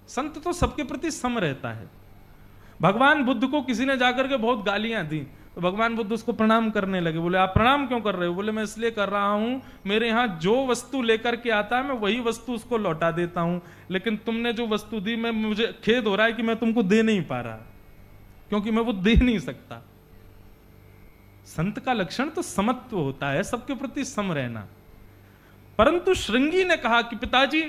संत तो सबके प्रति सम रहता है। भगवान बुद्ध को किसी ने जाकर के बहुत गालियां दी, तो भगवान बुद्ध उसको प्रणाम करने लगे। बोले, आप प्रणाम क्यों कर रहे हो? बोले, मैं इसलिए कर रहा हूं, मेरे यहां जो वस्तु लेकर के आता है मैं वही वस्तु उसको लौटा देता हूं, लेकिन तुमने जो वस्तु दी, मैं मुझे खेद हो रहा है कि मैं तुमको दे नहीं पा रहा, क्योंकि मैं वो दे नहीं सकता। संत का लक्षण तो समत्व होता है, सबके प्रति सम रहना। परंतु श्रृंगी ने कहा कि पिताजी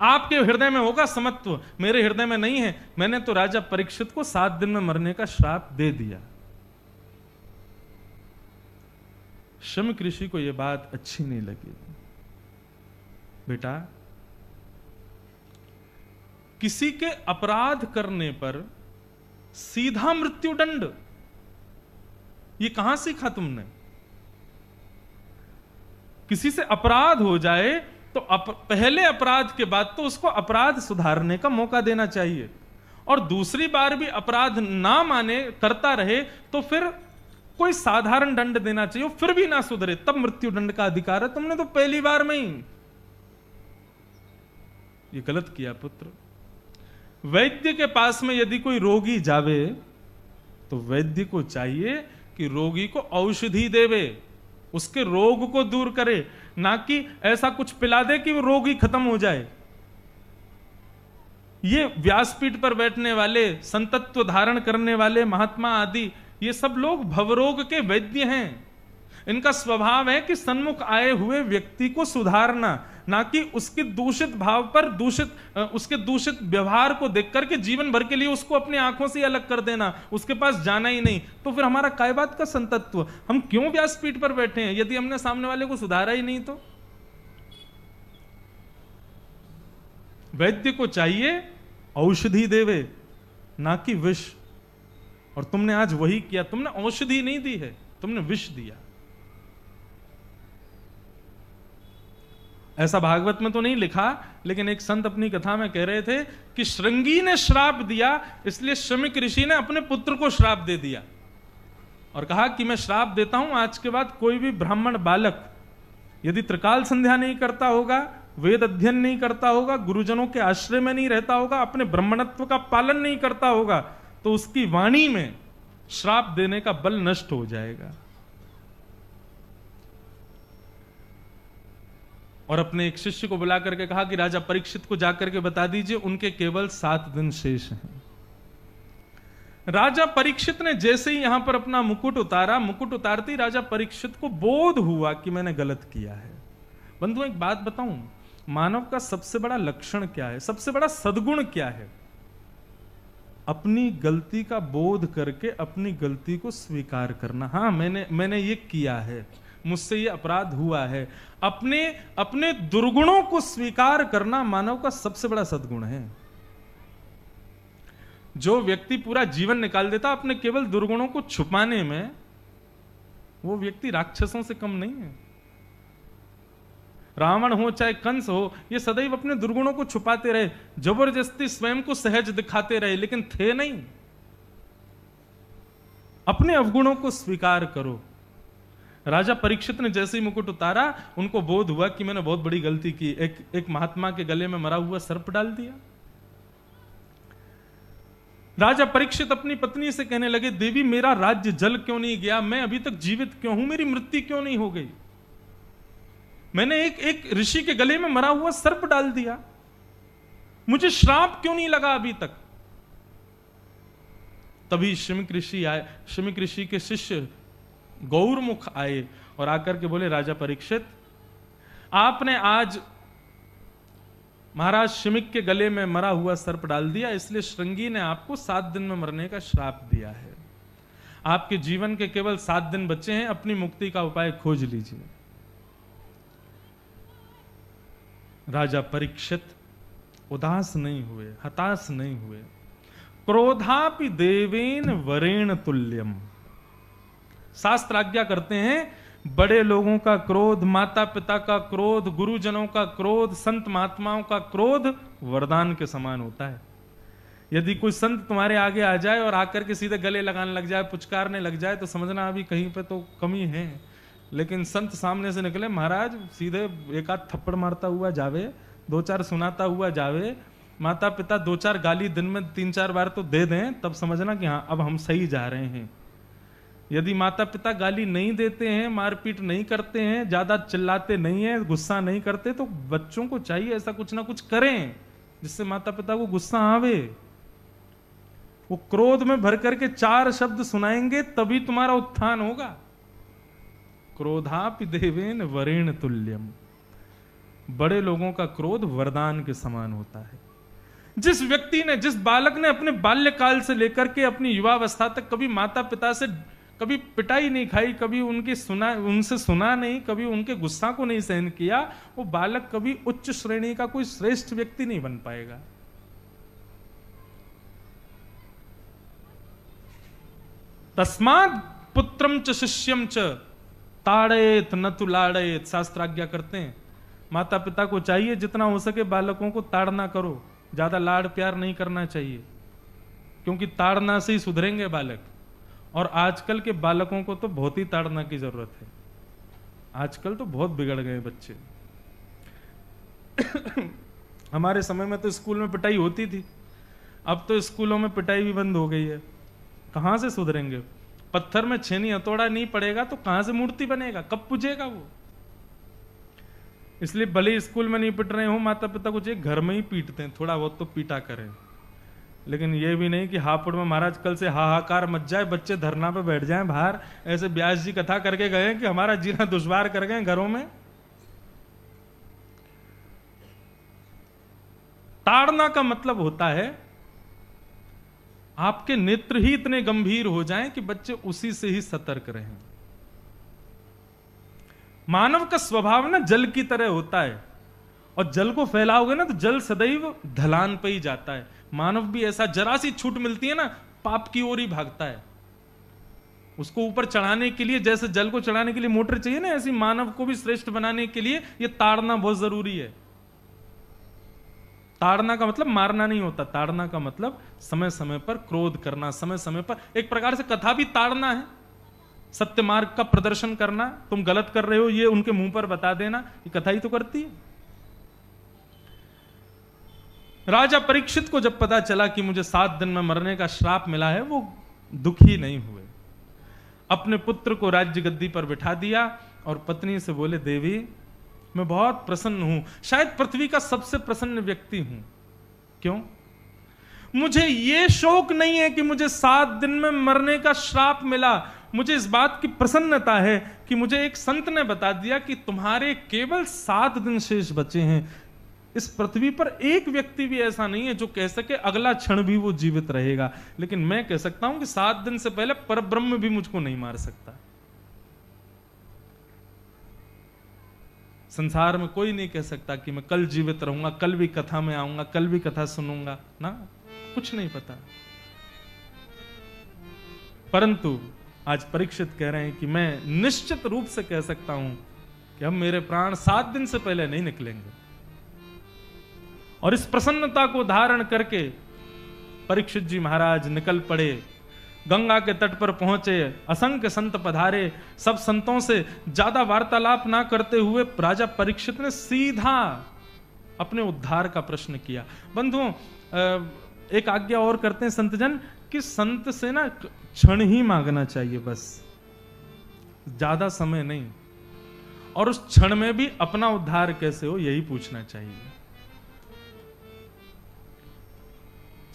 आपके हृदय में होगा समत्व, मेरे हृदय में नहीं है। मैंने तो राजा परीक्षित को 7 दिन में मरने का श्राप दे दिया। शमीक ऋषि को यह बात अच्छी नहीं लगी। बेटा, किसी के अपराध करने पर सीधा मृत्युदंड, ये कहां सीखा तुमने? किसी से अपराध हो जाए तो पहले अपराध के बाद तो उसको अपराध सुधारने का मौका देना चाहिए, और दूसरी बार भी अपराध ना माने, करता रहे, तो फिर कोई साधारण दंड देना चाहिए, फिर भी ना सुधरे तब मृत्यु दंड का अधिकार है। तुमने तो पहली बार में ही ये गलत किया पुत्र। वैद्य के पास में यदि कोई रोगी जावे तो वैद्य को चाहिए कि रोगी को औषधि देवे, उसके रोग को दूर करे, ना कि ऐसा कुछ पिला दे कि वो रोग ही खत्म हो जाए। ये व्यासपीठ पर बैठने वाले, संतत्व धारण करने वाले महात्मा आदि, ये सब लोग भवरोग के वैद्य हैं। इनका स्वभाव है कि सन्मुख आए हुए व्यक्ति को सुधारना, ना कि उसके दूषित भाव पर, उसके दूषित व्यवहार को देख करके जीवन भर के लिए उसको अपनी आंखों से अलग कर देना, उसके पास जाना ही नहीं। तो फिर हमारा काय बात का संतत्व? हम क्यों व्यासपीठ पर बैठे हैं यदि हमने सामने वाले को सुधारा ही नहीं? तो वैद्य को चाहिए औषधि देवे, ना कि विष। और तुमने आज वही किया, तुमने औषधि नहीं दी है, तुमने विष दिया। ऐसा भागवत में तो नहीं लिखा, लेकिन एक संत अपनी कथा में कह रहे थे कि श्रृंगी ने श्राप दिया, इसलिए शमिक ऋषि ने अपने पुत्र को श्राप दे दिया और कहा कि मैं श्राप देता हूं, आज के बाद कोई भी ब्राह्मण बालक यदि त्रिकाल संध्या नहीं करता होगा, वेद अध्ययन नहीं करता होगा, गुरुजनों के आश्रय में नहीं रहता होगा, अपने ब्राह्मणत्व का पालन नहीं करता होगा, तो उसकी वाणी में श्राप देने का बल नष्ट हो जाएगा। और अपने एक शिष्य को बुला करके कहा कि राजा परीक्षित को जाकर के बता दीजिए उनके केवल 7 दिन शेष हैं। राजा परीक्षित ने जैसे ही यहां पर अपना मुकुट उतारा, मुकुट उतारते ही राजा परीक्षित को बोध हुआ कि मैंने गलत किया है। बंधु एक बात बताऊं, मानव का सबसे बड़ा लक्षण क्या है, सबसे बड़ा सद्गुण क्या है? अपनी गलती का बोध करके अपनी गलती को स्वीकार करना। हाँ, मैंने ये किया है, मुझसे ये अपराध हुआ है। अपने दुर्गुणों को स्वीकार करना मानव का सबसे बड़ा सद्गुण है। जो व्यक्ति पूरा जीवन निकाल देता अपने केवल दुर्गुणों को छुपाने में, वो व्यक्ति राक्षसों से कम नहीं है। रावण हो चाहे कंस हो, ये सदैव अपने दुर्गुणों को छुपाते रहे, जबरदस्ती स्वयं को सहज दिखाते रहे, लेकिन थे नहीं। अपने अवगुणों को स्वीकार करो। राजा परीक्षित ने जैसे ही मुकुट उतारा, उनको बोध हुआ कि मैंने बहुत बड़ी गलती की, एक महात्मा के गले में मरा हुआ सर्प डाल दिया। राजा परीक्षित अपनी पत्नी से कहने लगे, देवी मेरा राज्य जल क्यों नहीं गया, मैं अभी तक जीवित क्यों हूं, मेरी मृत्यु क्यों नहीं हो गई, मैंने एक ऋषि के गले में मरा हुआ सर्प डाल दिया, मुझे श्राप क्यों नहीं लगा अभी तक। तभी शमिक ऋषि आए, शमिक ऋषि के शिष्य गौरमुख आए और आकर के बोले, राजा परीक्षित आपने आज महाराज शमिक के गले में मरा हुआ सर्प डाल दिया, इसलिए श्रृंगी ने आपको 7 दिन में मरने का श्राप दिया है। आपके जीवन के केवल 7 दिन बचे हैं, अपनी मुक्ति का उपाय खोज लीजिए। राजा परीक्षित उदास नहीं हुए, हताश नहीं हुए। क्रोधापि देवेन वरेण तुल्यम। शास्त्र आज्ञा करते हैं, बड़े लोगों का क्रोध, माता पिता का क्रोध, गुरुजनों का क्रोध, संत महात्माओं का क्रोध वरदान के समान होता है। यदि कोई संत तुम्हारे आगे आ जाए और आकर के सीधे गले लगाने लग जाए, पुचकारने लग जाए, तो समझना अभी कहीं पे तो कमी है। लेकिन संत सामने से निकले, महाराज सीधे एक आध थप्पड़ मारता हुआ जावे, 2-4 सुनाता हुआ जावे, माता पिता 2-4 गाली दिन में 3-4 बार तो दे दें, तब समझना कि हाँ अब हम सही जा रहे हैं। यदि माता पिता गाली नहीं देते हैं, मारपीट नहीं करते हैं, ज्यादा चिल्लाते नहीं है, गुस्सा नहीं करते, तो बच्चों को चाहिए ऐसा कुछ ना कुछ करें जिससे माता पिता को गुस्सा आवे। वो क्रोध में भर करके 4 शब्द सुनाएंगे तभी तुम्हारा उत्थान होगा। क्रोधापि देवेन वरेण तुल्यम। बड़े लोगों का क्रोध वरदान के समान होता है। जिस व्यक्ति ने, जिस बालक ने अपने बाल्यकाल से लेकर के अपनी युवावस्था तक कभी माता पिता से कभी पिटाई नहीं खाई, कभी उनसे सुना नहीं, कभी उनके गुस्सा को नहीं सहन किया, वो बालक कभी उच्च श्रेणी का कोई श्रेष्ठ व्यक्ति नहीं बन पाएगा। तस्माद पुत्रम च शिष्यम च ताड़ेत न तु लाड़ेत। शास्त्र आज्ञा करते हैं, माता पिता को चाहिए जितना हो सके बालकों को ताड़ना करो, ज्यादा लाड प्यार नहीं करना चाहिए, क्योंकि ताड़ना से ही सुधरेंगे बालक। और आजकल के बालकों को तो बहुत ही ताड़ना की जरूरत है, आजकल तो बहुत बिगड़ गए बच्चे। हमारे समय में तो स्कूल में पिटाई होती थी, अब तो स्कूलों में पिटाई भी बंद हो गई है। कहां से सुधरेंगे? पत्थर में छेनी हथौड़ा नहीं पड़ेगा तो कहां से मूर्ति बनेगा, कब पूजेगा वो? इसलिए भले स्कूल में नहीं पिट रहे हो, माता पिता को चाहिए घर में ही पीटते हैं, थोड़ा बहुत तो पीटा करें। लेकिन ये भी नहीं कि हापुड़ में महाराज कल से हाहाकार मच जाए, बच्चे धरना पे बैठ जाएं बाहर। ऐसे व्यास जी कथा करके गए कि हमारा जीना दुश्वार कर गए घरों में। ताड़ना का मतलब होता है आपके नेत्र ही इतने गंभीर हो जाएं कि बच्चे उसी से ही सतर्क रहें। मानव का स्वभाव ना जल की तरह होता है, और जल को फैलाओगे ना तो जल सदैव ढलान पे ही जाता है। मानव भी ऐसा, जरा सी छूट मिलती है ना पाप की ओर ही भागता है। उसको ऊपर चढ़ाने के लिए, जैसे जल को चढ़ाने के लिए मोटर चाहिए ना, ऐसी मानव को भी श्रेष्ठ बनाने के लिए ये ताड़ना बहुत जरूरी है। ताड़ना का मतलब मारना नहीं होता, ताड़ना का मतलब समय समय पर क्रोध करना, समय समय पर एक प्रकार से कथा भी ताड़ना है, सत्य मार्ग का प्रदर्शन करना। तुम गलत कर रहे हो ये उनके मुंह पर बता देना, ये कथा ही तो करती है। राजा परीक्षित को जब पता चला कि मुझे 7 दिन में मरने का श्राप मिला है, वो दुखी नहीं हुए। अपने पुत्र को राज्य गद्दी पर बिठा दिया और पत्नी से बोले, देवी मैं बहुत प्रसन्न हूं, शायद पृथ्वी का सबसे प्रसन्न व्यक्ति हूं। क्यों? मुझे यह शोक नहीं है कि मुझे 7 दिन में मरने का श्राप मिला, मुझे इस बात की प्रसन्नता है कि मुझे एक संत ने बता दिया कि तुम्हारे केवल 7 दिन शेष बचे हैं। इस पृथ्वी पर एक व्यक्ति भी ऐसा नहीं है जो कह सके अगला क्षण भी वो जीवित रहेगा, लेकिन मैं कह सकता हूं कि 7 दिन से पहले परब्रह्म भी मुझको नहीं मार सकता। संसार में कोई नहीं कह सकता कि मैं कल जीवित रहूंगा, कल भी कथा में आऊंगा, कल भी कथा सुनूंगा ना, कुछ नहीं पता। परंतु आज परीक्षित कह रहे हैं कि मैं निश्चित रूप से कह सकता हूं कि अब मेरे प्राण 7 दिन से पहले नहीं निकलेंगे। और इस प्रसन्नता को धारण करके परीक्षित जी महाराज निकल पड़े, गंगा के तट पर पहुंचे, असंख्य संत पधारे। सब संतों से ज्यादा वार्तालाप ना करते हुए राजा परीक्षित ने सीधा अपने उद्धार का प्रश्न किया। बंधुओं, एक आज्ञा और करते हैं संतजन कि संत से ना क्षण ही मांगना चाहिए, बस ज्यादा समय नहीं, और उस क्षण में भी अपना उद्धार कैसे हो यही पूछना चाहिए।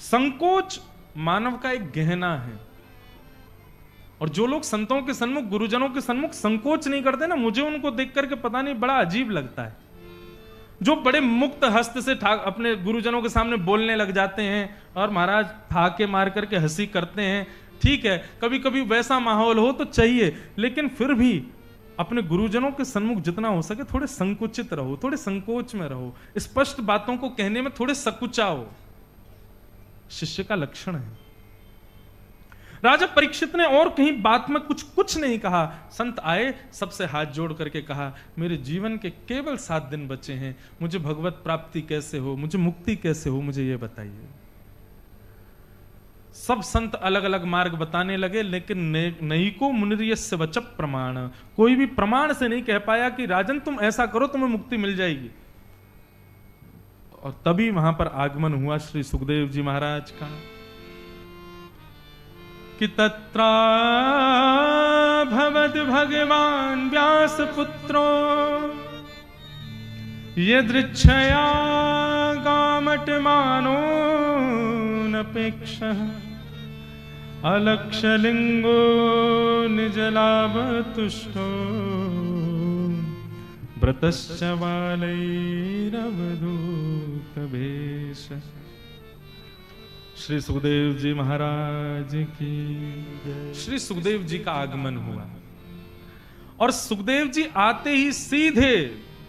संकोच मानव का एक गहना है, और जो लोग संतों के सन्मुख, गुरुजनों के सन्मुख संकोच नहीं करते ना, मुझे उनको देख करके पता नहीं बड़ा अजीब लगता है। जो बड़े मुक्त हस्त से अपने गुरुजनों के सामने बोलने लग जाते हैं और महाराज ठाके मार करके हंसी करते हैं, ठीक है, कभी कभी वैसा माहौल हो तो चाहिए, लेकिन फिर भी अपने गुरुजनों के सन्मुख जितना हो सके थोड़े संकुचित रहो, थोड़े संकोच में रहो, स्पष्ट बातों को कहने में थोड़े सकुचाओ, शिष्य का लक्षण है। राजा परीक्षित ने और कहीं बात में कुछ नहीं कहा। संत आए, सबसे हाथ जोड़ करके कहा, मेरे जीवन के केवल 7 दिन बचे हैं, मुझे भगवत प्राप्ति कैसे हो, मुझे मुक्ति कैसे हो, मुझे यह बताइए। सब संत अलग अलग मार्ग बताने लगे, लेकिन नहीं को मुनिर्यस्य वचः प्रमाण, कोई भी प्रमाण से नहीं कह पाया कि राजन तुम ऐसा करो तुम्हें मुक्ति मिल जाएगी। और तभी वहां पर आगमन हुआ श्री सुखदेव जी महाराज का कि तत्रा भवद भगवान व्यास पुत्रो यदृच्छया गामटमानो नपेक्षः अलक्षलिंगो निजलाभ तुष्टो व्रतश्च बालैरवधूत भेष। श्री सुखदेव जी महाराज की, श्री सुखदेव जी का आगमन हुआ और सुखदेव जी आते ही सीधे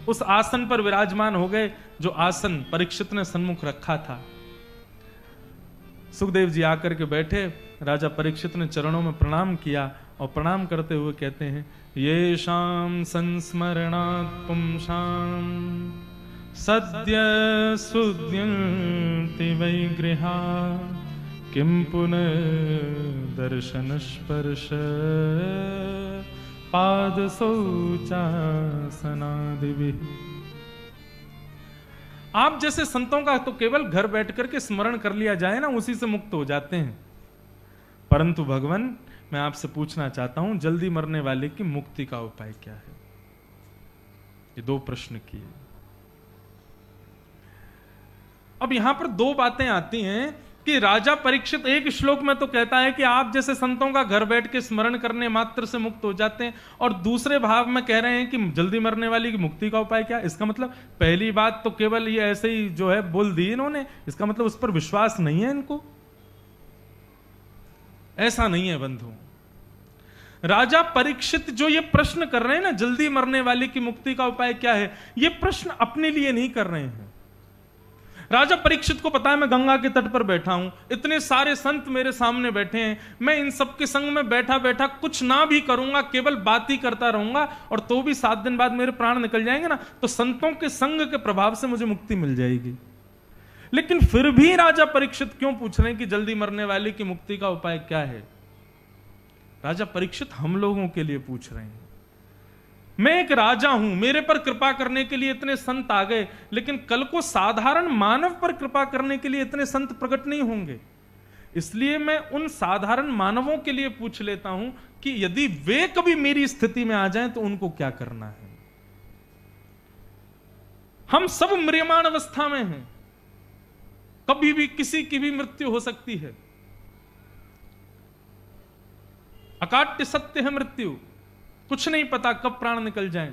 उस आसन पर विराजमान हो गए जो आसन परीक्षित ने सन्मुख रखा था। सुखदेव जी आकर के बैठे, राजा परीक्षित ने चरणों में प्रणाम किया और प्रणाम करते हुए कहते हैं, ये शाम संस्मरणात् पुंसाम सद्य सुद्यन्ति वै गृहा किं पुनः दर्शन स्पर्श पाद शौचासनादिभिः। आप जैसे संतों का तो केवल घर बैठ करके स्मरण कर लिया जाए ना, उसी से मुक्त हो जाते हैं। परंतु भगवान, मैं आपसे पूछना चाहता हूं, जल्दी मरने वाले की मुक्ति का उपाय क्या है? ये 2 प्रश्न किए। अब यहां पर 2 बातें आती हैं कि राजा परीक्षित एक श्लोक में तो कहता है कि आप जैसे संतों का घर बैठ के स्मरण करने मात्र से मुक्त हो जाते हैं, और दूसरे भाव में कह रहे हैं कि जल्दी मरने वाली की मुक्ति का उपाय क्या? इसका मतलब पहली बात तो केवल ये ऐसे ही जो है बोल दी इन्होंने, इसका मतलब उस पर विश्वास नहीं है इनको। ऐसा नहीं है बंधु। राजा परीक्षित जो ये प्रश्न कर रहे हैं ना, जल्दी मरने वाले की मुक्ति का उपाय क्या है, ये प्रश्न अपने लिए नहीं कर रहे हैं। राजा परीक्षित को पता है मैं गंगा के तट पर बैठा हूं, इतने सारे संत मेरे सामने बैठे हैं, मैं इन सबके संग में बैठा बैठा कुछ ना भी करूंगा, केवल बात ही करता रहूंगा, और तो भी 7 दिन बाद मेरे प्राण निकल जाएंगे ना, तो संतों के संग के प्रभाव से मुझे मुक्ति मिल जाएगी। लेकिन फिर भी राजा परीक्षित क्यों पूछ रहे हैं कि जल्दी मरने वाले की मुक्ति का उपाय क्या है? राजा परीक्षित हम लोगों के लिए पूछ रहे हैं। मैं एक राजा हूं, मेरे पर कृपा करने के लिए इतने संत आ गए, लेकिन कल को साधारण मानव पर कृपा करने के लिए इतने संत प्रकट नहीं होंगे। इसलिए मैं उन साधारण मानवों के लिए पूछ लेता हूं कि यदि वे कभी मेरी स्थिति में आ जाएं तो उनको क्या करना है। हम सब म्रियमाण अवस्था में हैं, कभी भी किसी की भी मृत्यु हो सकती है। अकाट्य सत्य है मृत्यु, कुछ नहीं पता कब प्राण निकल जाए।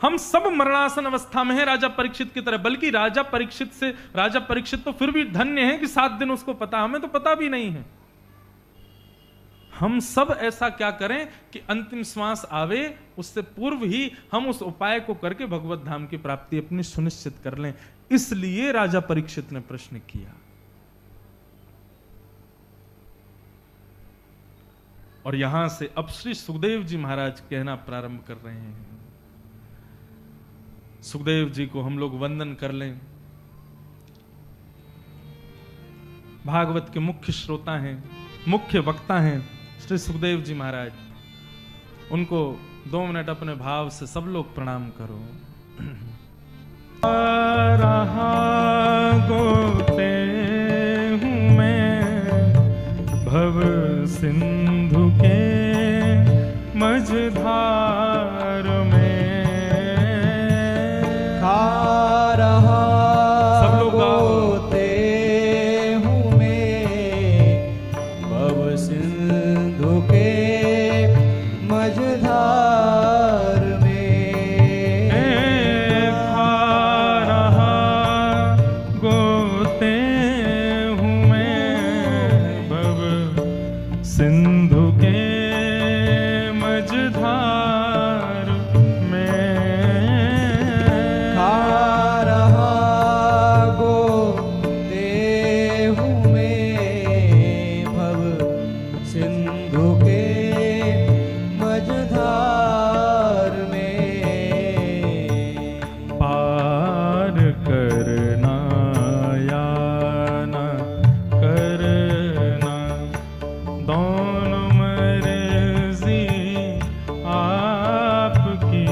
हम सब मरणासन अवस्था में हैं राजा परीक्षित की तरह, बल्कि राजा परीक्षित तो फिर भी धन्य है कि 7 दिन उसको पता, हमें तो पता भी नहीं है। हम सब ऐसा क्या करें कि अंतिम श्वास आवे उससे पूर्व ही हम उस उपाय को करके भगवत धाम की प्राप्ति अपनी सुनिश्चित कर लें। इसलिए राजा परीक्षित ने प्रश्न किया। और यहां से अब श्री सुखदेव जी महाराज कहना प्रारंभ कर रहे हैं। सुखदेव जी को हम लोग वंदन कर लें। भागवत के मुख्य श्रोता हैं, मुख्य वक्ता हैं श्री सुखदेव जी महाराज। उनको 2 मिनट अपने भाव से सब लोग प्रणाम करो। रहा गोते हूं मैं भव सिंधु के मझधार में, खा रहा सब लोग गोते हूँ मैं भव सिंधु के मझधार में, खा रहा गोते हूँ मैं भव सिंधु के मझधार में, खा रहा गोते हूँ मैं भव सिंधु के मझधार में, पार करना या न करना दोनों मर्जी आपकी,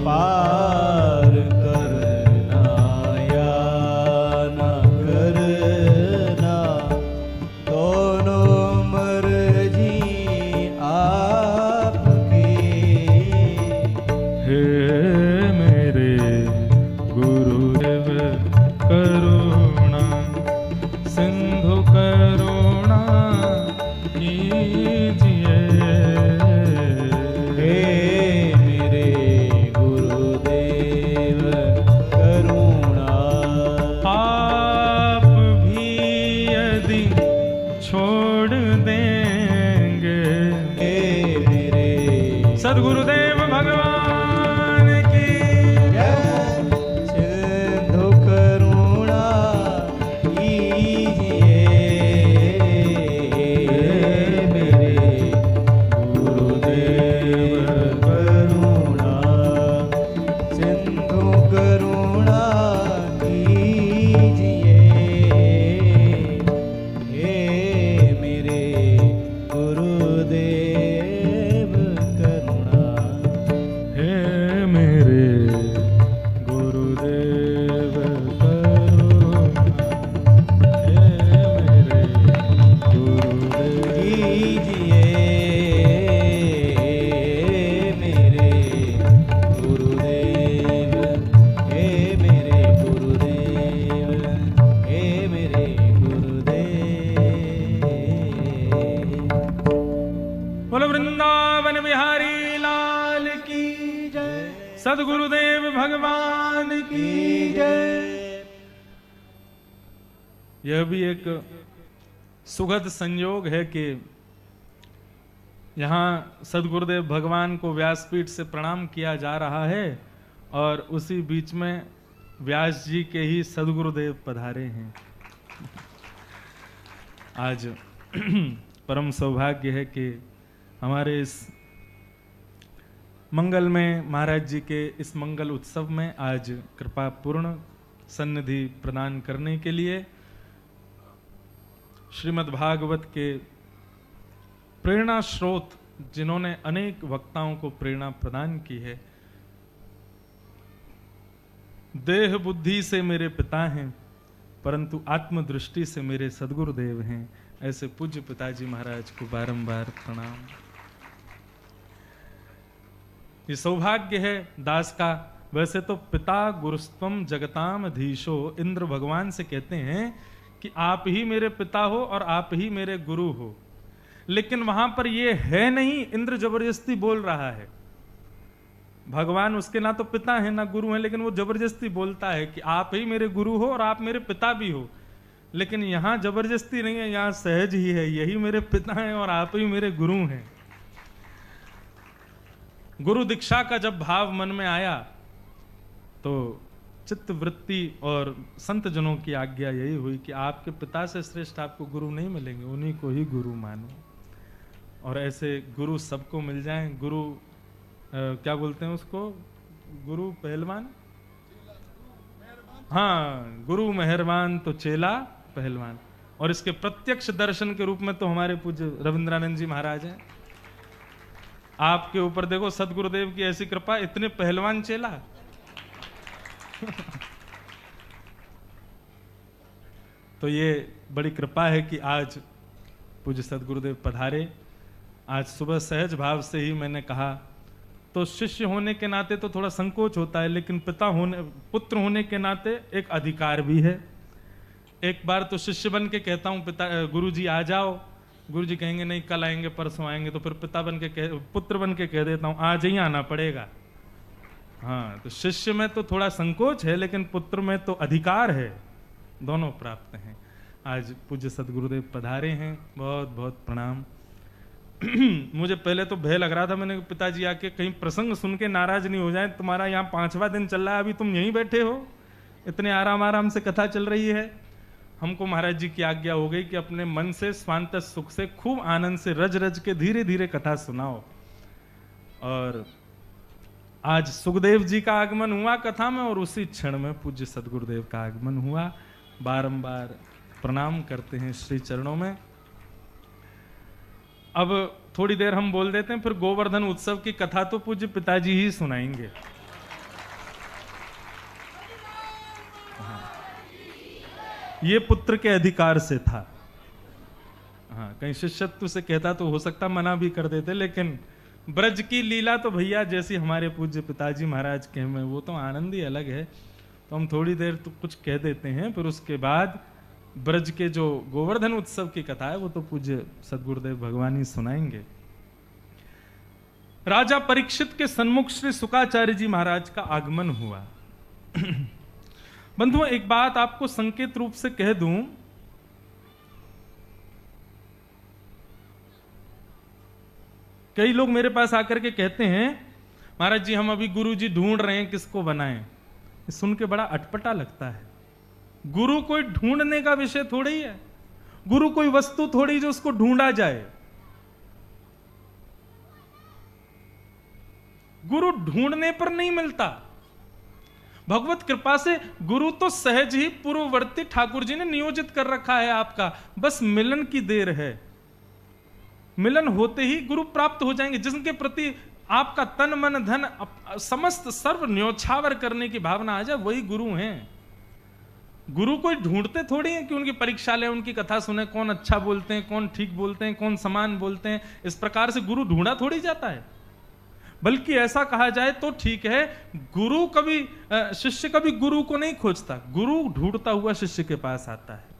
पार करना या न करना दोनों मर्जी आपकी, हे मेरे गुरुदेव करुणा सिंधु करुणा कीजिए, हे मेरे गुरुदेव करुणा, आप भी यदि छोड़ देंगे, हे मेरे सद्गुरुदेव भगवान की सिंधु करुणा कीजिए, बोलो वृंदावन बिहारी लाल की जय, सद्गुरुदेव भगवान की जय। यह भी एक सुखद संयोग है कि यहाँ सद्गुरुदेव भगवान को व्यासपीठ से प्रणाम किया जा रहा है और उसी बीच में व्यास जी के ही सद्गुरुदेव पधारे हैं। आज परम सौभाग्य है कि हमारे इस मंगल में महाराज जी के इस मंगल उत्सव में आज कृपा पूर्ण सन्निधि प्रदान करने के लिए श्रीमद् भागवत के प्रेरणा स्रोत, जिन्होंने अनेक वक्ताओं को प्रेरणा प्रदान की है, देह बुद्धि से मेरे पिता हैं परंतु आत्मदृष्टि से मेरे सद्गुरुदेव हैं, ऐसे पूज्य पिताजी महाराज को बारंबार प्रणाम। ये सौभाग्य है दास का। वैसे तो पिता गुरुस्त्वम जगताम धीशो, इंद्र भगवान से कहते हैं कि आप ही मेरे पिता हो और आप ही मेरे गुरु हो, लेकिन वहां पर यह है नहीं, इंद्र जबरदस्ती बोल रहा है। भगवान उसके ना तो पिता है ना गुरु है, लेकिन वो जबरदस्ती बोलता है कि आप ही मेरे गुरु हो और आप मेरे पिता भी हो। लेकिन यहां जबरदस्ती नहीं है, यहां सहज ही है, यही मेरे पिता हैं और आप ही मेरे गुरु हैं। गुरु दीक्षा का जब भाव मन में आया तो चित्त वृत्ति और संत जनों की आज्ञा यही हुई कि आपके पिता से श्रेष्ठ आपको गुरु नहीं मिलेंगे, उन्हीं को ही गुरु मानो। और ऐसे गुरु सबको मिल जाएं। गुरु क्या बोलते हैं उसको, गुरु पहलवान, हाँ गुरु मेहरबान तो चेला पहलवान। और इसके प्रत्यक्ष दर्शन के रूप में तो हमारे पूज्य रविंद्रानंद जी महाराज हैं। आपके ऊपर देखो सदगुरुदेव की ऐसी कृपा, इतने पहलवान चेला। तो ये बड़ी कृपा है कि आज पूज्य सदगुरुदेव पधारे। आज सुबह सहज भाव से ही मैंने कहा, तो शिष्य होने के नाते तो थोड़ा संकोच होता है, लेकिन पुत्र होने के नाते एक अधिकार भी है। एक बार तो शिष्य बन के कहता हूं पिता गुरुजी आ जाओ, गुरुजी कहेंगे नहीं कल आएंगे परसों आएंगे, तो फिर पिता बन के पुत्र बन के कह देता हूं आज ही आना पड़ेगा। हाँ, तो शिष्य में तो थोड़ा संकोच है, लेकिन पुत्र में तो अधिकार है, दोनों प्राप्त हैं। आज पूज्य सदगुरुदेव पधारे हैं, बहुत बहुत प्रणाम। मुझे पहले तो भय लग रहा था, मैंने पिताजी आके कहीं प्रसंग सुन के नाराज नहीं हो जाए, तुम्हारा यहाँ 5वां दिन चल रहा है, अभी तुम यहीं बैठे हो, इतने आराम आराम से कथा चल रही है। हमको महाराज जी की आज्ञा हो गई कि अपने मन से स्वांत सुख से खूब आनंद से रज रज के धीरे धीरे कथा सुनाओ। और आज सुखदेव जी का आगमन हुआ कथा में, और उसी क्षण में पूज्य सदगुरुदेव का आगमन हुआ। बारंबार प्रणाम करते हैं श्री चरणों में। अब थोड़ी देर हम बोल देते हैं, फिर गोवर्धन उत्सव की कथा तो पूज्य पिताजी ही सुनाएंगे। ये पुत्र के अधिकार से था। हाँ, कहीं शिष्यत्व से कहता तो हो सकता मना भी कर देते, लेकिन ब्रज की लीला तो भैया जैसी हमारे पूज्य पिताजी महाराज के में, वो तो आनंद ही अलग है। तो हम थोड़ी देर तो कुछ कह देते हैं, फिर उसके बाद ब्रज के जो गोवर्धन उत्सव की कथा है वो तो पूज्य सदगुरुदेव भगवान ही सुनाएंगे। राजा परीक्षित के सन्मुख श्री शुकाचार्य जी महाराज का आगमन हुआ। बंधुओं, एक बात आपको संकेत रूप से कह दूं, कई लोग मेरे पास आकर के कहते हैं महाराज जी हम अभी गुरु जी ढूंढ रहे हैं किसको बनाएं। सुन के बड़ा अटपटा लगता है। गुरु कोई ढूंढने का विषय थोड़ी ही है, गुरु कोई वस्तु थोड़ी जो उसको ढूंढा जाए। गुरु ढूंढने पर नहीं मिलता। भगवत कृपा से गुरु तो सहज ही पूर्ववर्ती ठाकुर जी ने नियोजित कर रखा है आपका, बस मिलन की देर है। मिलन होते ही गुरु प्राप्त हो जाएंगे। जिसके प्रति आपका तन मन धन समस्त सर्व न्योछावर करने की भावना आ जाए, वही गुरु हैं। गुरु कोई ढूंढते थोड़ी हैं कि उनकी परीक्षा लें, उनकी कथा सुने, कौन अच्छा बोलते हैं, कौन ठीक बोलते हैं, कौन समान बोलते हैं। इस प्रकार से गुरु ढूंढा थोड़ी जाता है। बल्कि ऐसा कहा जाए तो ठीक है, गुरु कभी शिष्य कभी गुरु को नहीं खोजता, गुरु ढूंढता हुआ शिष्य के पास आता है।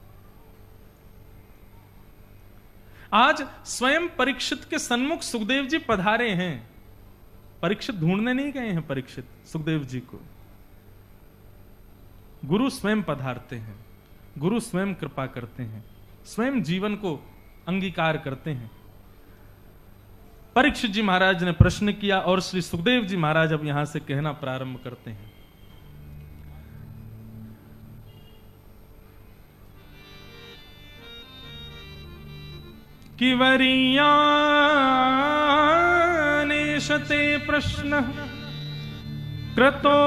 आज स्वयं परीक्षित के सन्मुख सुखदेव जी पधारे हैं। परीक्षित ढूंढने नहीं गए हैं, परीक्षित सुखदेव जी को गुरु स्वयं पधारते हैं, गुरु स्वयं कृपा करते हैं, स्वयं जीवन को अंगीकार करते हैं। परीक्षित जी महाराज ने प्रश्न किया और श्री सुखदेव जी महाराज अब यहां से कहना प्रारंभ करते हैं। कि वरीयानेशते प्रश्न कृतो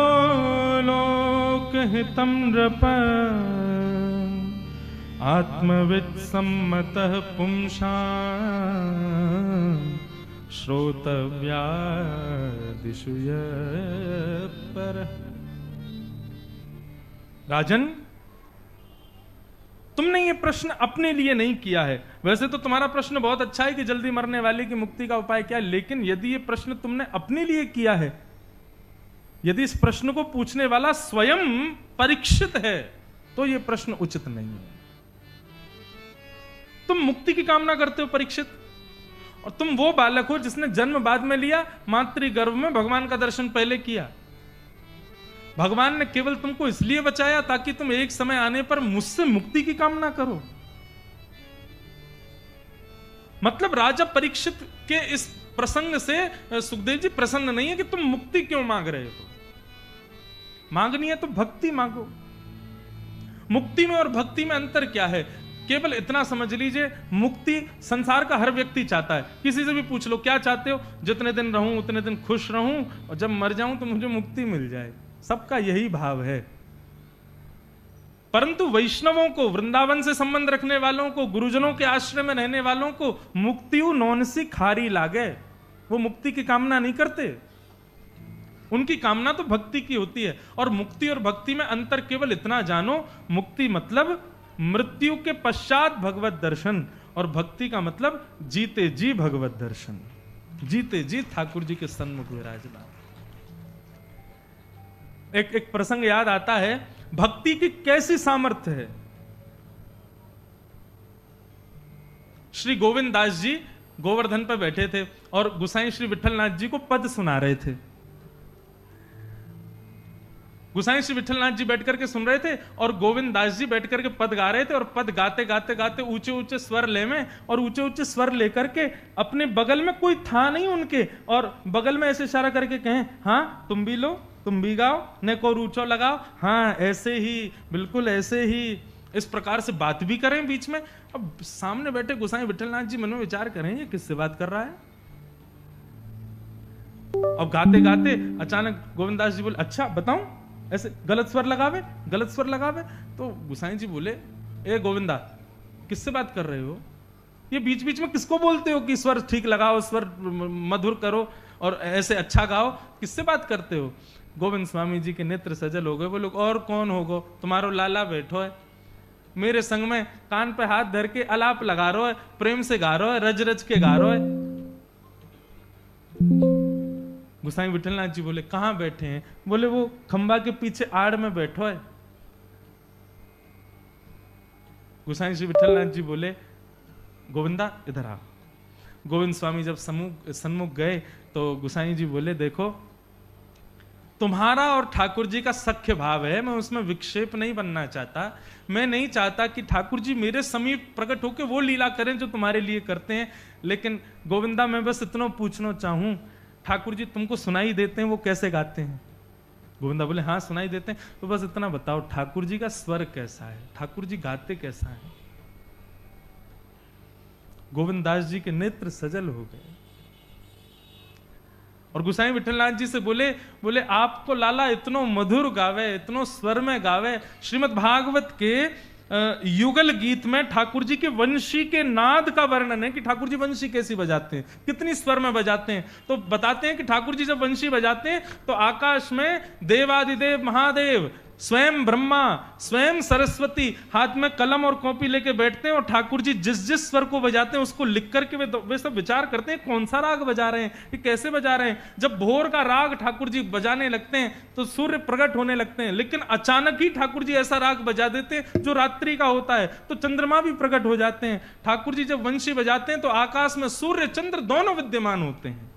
लोकहितं नृप आत्मवित् सम्मतः पुंसा श्रोतव्यादिषु पर। राजन, तुमने ये प्रश्न अपने लिए नहीं किया है। वैसे तो तुम्हारा प्रश्न बहुत अच्छा है कि जल्दी मरने वाले की मुक्ति का उपाय क्या है, लेकिन यदि ये प्रश्न तुमने अपने लिए किया है, यदि इस प्रश्न को पूछने वाला स्वयं परीक्षित है, तो ये प्रश्न उचित नहीं है। तुम मुक्ति की कामना करते हो परीक्षित, और तुम वो बालक हो जिसने जन्म बाद में लिया, मातृ गर्भ में भगवान का दर्शन पहले किया। भगवान ने केवल तुमको इसलिए बचाया ताकि तुम एक समय आने पर मुझसे मुक्ति की कामना करो। मतलब राजा परीक्षित के इस प्रसंग से सुखदेव जी प्रसन्न नहीं है कि तुम मुक्ति क्यों मांग रहे हो। मांगनी है तो भक्ति मांगो। मुक्ति में और भक्ति में अंतर क्या है? केवल इतना समझ लीजिए, मुक्ति संसार का हर व्यक्ति चाहता है। किसी से भी पूछ लो क्या चाहते हो, जितने दिन रहूं उतने दिन खुश रहूं और जब मर जाऊं तो मुझे मुक्ति मिल जाए। सबका यही भाव है। परंतु वैष्णवों को, वृंदावन से संबंध रखने वालों को, गुरुजनों के आश्रय में रहने वालों को मुक्ति नौनसी खारी लागे। वो मुक्ति की कामना नहीं करते, उनकी कामना तो भक्ति की होती है। और मुक्ति और भक्ति में अंतर केवल इतना जानो, मुक्ति मतलब मृत्यु के पश्चात भगवत दर्शन, और भक्ति का मतलब जीते जी भगवत दर्शन, जीते जी ठाकुर जी के सन्मुख विराजमान। एक प्रसंग याद आता है, भक्ति की कैसी सामर्थ्य है। श्री गोविंद दास जी गोवर्धन पर बैठे थे और गुसाई श्री विठलनाथ जी को पद सुना रहे थे। गुसाई श्री विठलनाथ जी बैठ करके सुन रहे थे और गोविंद दास जी बैठ करके पद गा रहे थे, और पद गाते गाते गाते ऊंचे ऊंचे स्वर ले में, और ऊंचे ऊंचे स्वर लेकर के अपने बगल में कोई था नहीं उनके, और बगल में ऐसे इशारा करके कहें, हाँ तुम भी लो, तुम भी गाओ, न को रूचो लगाओ, हाँ ऐसे ही, बिल्कुल ऐसे ही, इस प्रकार से बात भी करें बीच में। अब सामने बैठे गोसाई विठलनाथ जी मन में विचार करें, ये किससे बात कर रहा है। अब गाते गाते अचानक गोविंदास जी बोले, अच्छा बताऊं, ऐसे गलत स्वर लगावे, गलत स्वर लगावे। तो गोसाई जी बोले, ए गोविंदा, किससे बात कर रहे हो? ये बीच बीच में किसको बोलते हो कि स्वर ठीक लगाओ, स्वर मधुर करो और ऐसे अच्छा गाओ, किससे बात करते हो? गोविंद स्वामी जी के नेत्र सजल हो गए। वो लोग, और कौन होगो, तुम्हारो लाला बैठो है मेरे संग में, कान पे हाथ धर के आलाप लगा रो है, प्रेम से गा रो है, रज रज के गा रो है। गोसाई विठलनाथ जी बोले, कहां बैठे हैं? बोले वो खंबा के पीछे आड़ में बैठो है। गोसाई श्री विठलनाथ जी बोले, गोविंदा इधर आ। गोविंद स्वामी जब सन्मुख गए तो गोसाई जी बोले, देखो तुम्हारा और ठाकुर जी का सख्य भाव है, मैं उसमें विक्षेप नहीं बनना चाहता। मैं नहीं चाहता कि ठाकुर जी मेरे समीप प्रकट होकर वो लीला करें जो तुम्हारे लिए करते हैं। लेकिन गोविंदा, मैं बस इतना पूछना चाहूं, ठाकुर जी तुमको सुनाई देते हैं, वो कैसे गाते हैं? गोविंदा बोले, हाँ सुनाई देते हैं। तो बस इतना बताओ, ठाकुर जी का स्वर कैसा है, ठाकुर जी गाते कैसा है? गोविंदास जी के नेत्र सजल हो गए और गोसाई विठलनाथ जी से बोले, आप तो लाला इतनो मधुर गावे, इतनो स्वर में गावे। श्रीमद् भागवत के युगल गीत में ठाकुर जी के वंशी के नाद का वर्णन है कि ठाकुर जी वंशी कैसी बजाते हैं, कितनी स्वर में बजाते हैं। तो बताते हैं कि ठाकुर जी जब वंशी बजाते हैं तो आकाश में देवादिदेव महादेव स्वयं ब्रह्मा, स्वयं सरस्वती हाथ में कलम और कॉपी लेके बैठते हैं और ठाकुर जी जिस जिस स्वर को बजाते हैं उसको लिख करके वे सब विचार करते हैं कौन सा राग बजा रहे हैं, ये कैसे बजा रहे हैं। जब भोर का राग ठाकुर जी बजाने लगते हैं तो सूर्य प्रकट होने लगते हैं, लेकिन अचानक ही ठाकुर जी ऐसा राग बजा देते हैं जो रात्रि का होता है, तो चंद्रमा भी प्रकट हो जाते हैं। ठाकुर जी जब वंशी बजाते हैं तो आकाश में सूर्य चंद्र दोनों विद्यमान होते हैं।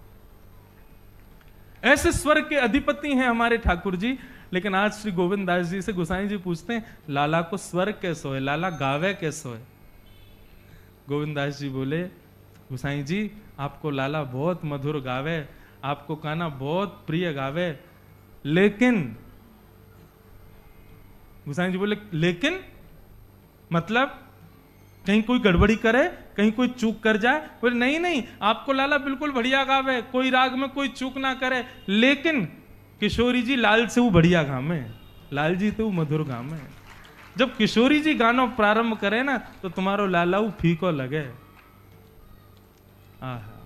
ऐसे स्वर के अधिपति हैं हमारे ठाकुर जी। लेकिन आज श्री गोविंद दास जी से गोसाई जी पूछते हैं लाला को स्वर कैसो है, लाला गावे कैसो है। गोविंद दास जी बोले गोसाई जी आपको लाला बहुत मधुर गावे, आपको गाना बहुत प्रिय गावे, लेकिन गोसाई जी बोले लेकिन मतलब कहीं कोई गड़बड़ी करे, कहीं कोई चूक कर जाए। बोले नहीं नहीं, आपको लाला बिल्कुल बढ़िया गावे, कोई राग में कोई चूक ना करे, लेकिन किशोरी जी लाल से वो बढ़िया गावे, लाल जी तो वो मधुर गावे। जब किशोरी जी गाना प्रारंभ करे ना तो तुम्हारो लाला वो फीको लगे। आहा,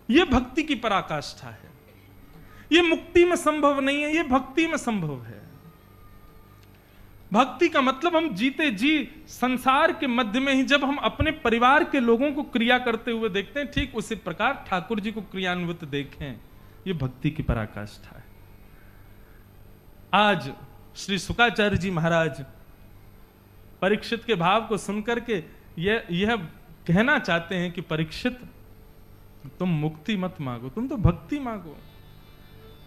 ये भक्ति की पराकाष्ठा है। ये मुक्ति में संभव नहीं है, ये भक्ति में संभव है। भक्ति का मतलब हम जीते जी संसार के मध्य में ही जब हम अपने परिवार के लोगों को क्रिया करते हुए देखते हैं, ठीक उसी प्रकार ठाकुर जी को क्रियान्वित देखें। ये भक्ति की पराकाष्ठा है। आज श्री शुकाचार्य जी महाराज परीक्षित के भाव को सुनकर के यह कहना चाहते हैं कि परीक्षित तुम मुक्ति मत मांगो, तुम तो भक्ति मांगो।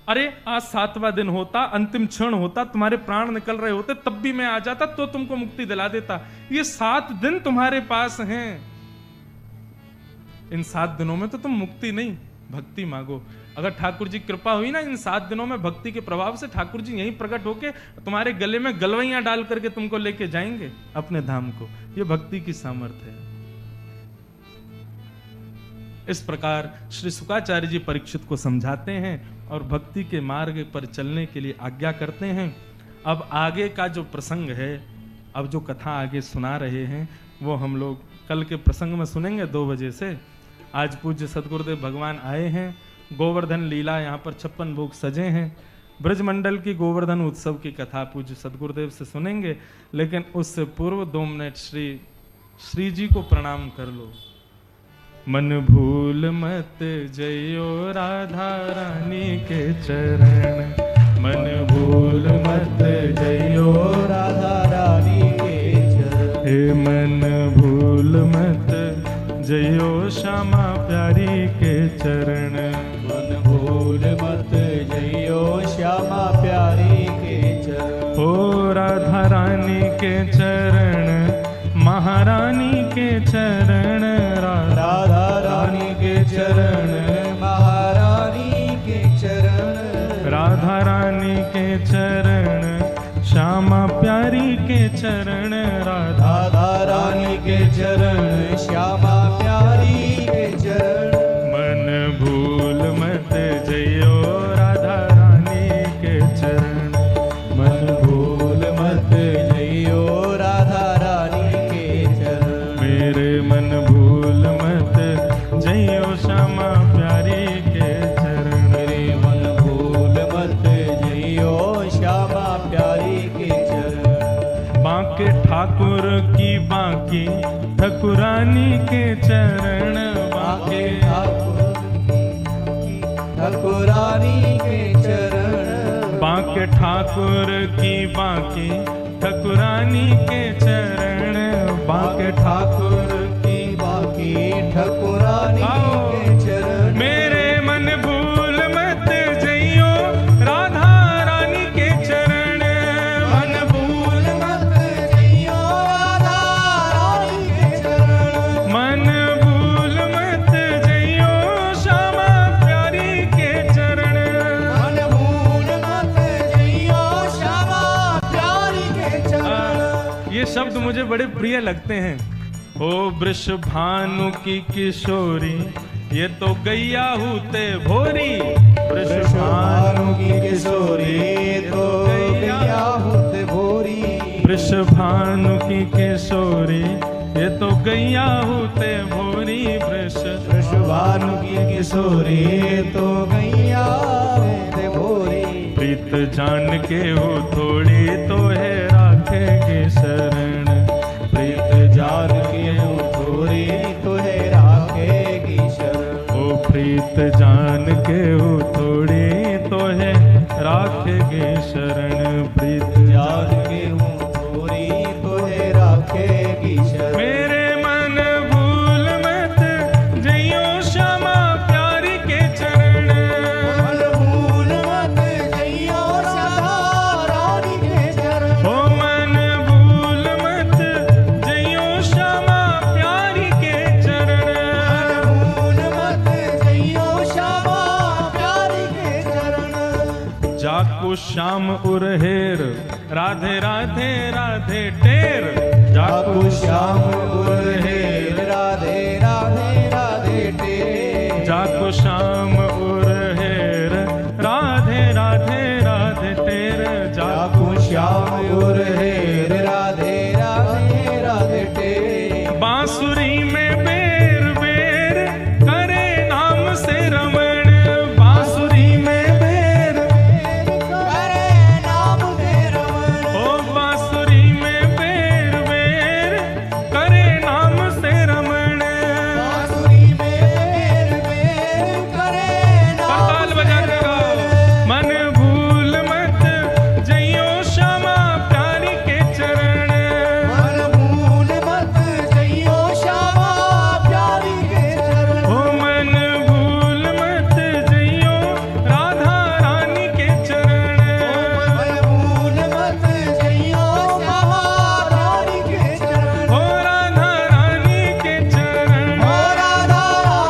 अरे आज 7वां दिन होता, अंतिम क्षण होता, तुम्हारे प्राण निकल रहे होते, तब भी मैं आ जाता तो तुमको मुक्ति दिला देता। ये 7 दिन तुम्हारे पास हैं, इन 7 दिनों में तो तुम मुक्ति नहीं भक्ति मांगो। अगर ठाकुर जी कृपा हुई ना इन 7 दिनों में भक्ति के प्रभाव से, ठाकुर जी यहीं प्रकट होके तुम्हारे गले में गलवैयां डाल करके तुमको लेके जाएंगे अपने धाम को। ये भक्ति की सामर्थ्य है। इस प्रकार श्री शुकाचार्य जी परीक्षित को समझाते हैं और भक्ति के मार्ग पर चलने के लिए आज्ञा करते हैं। अब आगे का जो प्रसंग है, अब जो कथा आगे सुना रहे हैं वो हम लोग कल के प्रसंग में सुनेंगे 2 बजे से। आज पूज्य सदगुरुदेव भगवान आए हैं, गोवर्धन लीला यहाँ पर 56 भोग सजे हैं। ब्रजमंडल की गोवर्धन उत्सव की कथा पूज्य सदगुरुदेव से सुनेंगे, लेकिन उससे पूर्व 2 मिनट श्री जी को प्रणाम कर लो। मन भूल मत जइयो राधा रानी के चरण, मन भूल मत जइयो राधा रानी के चरण। हे मन भूल मत जइयो श्यामा प्यारी के चरण, मन भूल मत जइयो श्यामा प्यारी के चरण। हो राधा रानी के चरण, महारानी के चरण, राधा रानी के चरण, महारानी के चरण। राधा रानी के चरण, श्यामा प्यारी के चरण, राधा रानी के चरण, श्यामा प्यारी के चरण। मन भूल मत जइयो राधा रानी के चरण, मन भूल मत जइयो राधा रानी के चरण। मेरे मन भूल मत जइयो श्यामा प्यारी के चरण, मेरे मन भूल मत जइयो श्यामा प्यारी के चरण। बांके ठाकुर की बांकी ठकुरानी के चरण, बांके ठाकुरानी के चरण। बांके ठाकुर की बांकी ठकुरानी के चरण, बांके ठाकुर की बाकी ठकुरानी के चरण। मेरे मन भूल मत जइयो राधा रानी के चरण, मन भूल मत जइयो राधा रानी के चरण। मन भूल मत जइयो श्यामा प्यारी के चरण, मन भूल मत जइयो श्यामा प्यारी के चरण। ये शब्द मुझे बड़े प्रिय लगते हैं। ओ वृषभानु की किशोरी, ये तो गैया हूते भोरी। वृषभानु की किशोरी, ये तो गैया हूते भोरी। वृषभानु की किशोरी, ये तो गैया हूते भोरी। वृषभानु की किशोरी, ये तो गैया हूते भोरी। प्रीत प्रीत जान के हो थोड़ी तो है राखेगे शरण। प्रीत जान के हो थोड़ी तो है राखेगी शरण। ओ प्रीत जान के हो थोड़ी तो है राखेगे शरण। प्रीत जान के हो थोड़ी तो है राखेगी शरण। मेरे मन भूल मत जइयो श्यामा प्यारी के चरण। मन भूल मत जइयो सदा रानी के चरण। ओ मन भूल मत जइयो श्यामा प्यारी के चरण। मन भूल मत जइयो श्यामा प्यारी के चरण। जाको श्याम उरहेर राधे राधे राधे टेर। जाको श्याम उरहेर राधे राधे राधे टेर। जाको श्याम उरहेर राधे राधे राधे टेर। जाको श्याम उरहेर राधे राधे राधे टेर। बांसुरी में बेर बेर करे नाम से रमण। बांसुरी में बेर करे नाम से रमण। ओ बांसुरी में बेर बेर करे नाम से रमण। बांसुरी में बेर बेर करे नाम करताल बजा के गाओ। मन भूल मत जइयो श्यामा प्यारी के चरण। मन भूल मत जइयो श्यामा प्यारी के चरण। ओ मन भूल मत जइयो राधा रानी के चरण। मन भूल मत जइयो श्यामा रानी के चरण। ओ राधा रानी के चरण। ओ राधा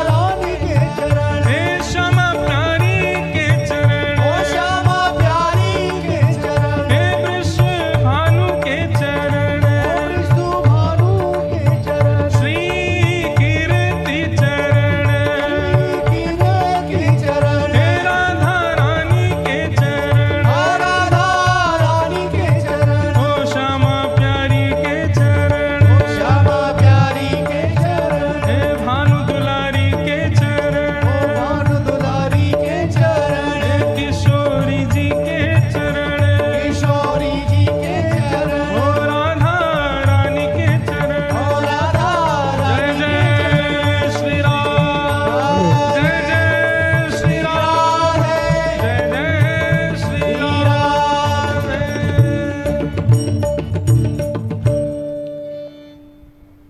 रानी के चरण। हे श्यामा प्यारी के चरण। ओ श्यामा प्यारी के चरण। हे वृष भानु के चरण। ओ विष्णु भानु के चरण। श्री कीर्ति चरण। के चरण। हे राधा रानी के चरण। ओ राधा रानी के चरण। ओ श्यामा प्यारी के चरण। ओ श्यामा प्यारी के चरण। हे भानु दुलारी के चरण। ओ भानु दुलारी के चरण। हे किशोरी जी के चरण। किशोरी जी के चरण। ओ राधा रानी के चरण। ओ राधा जय रानी जय श्री राम। जय जय श्री राम। जय जय श्री राम।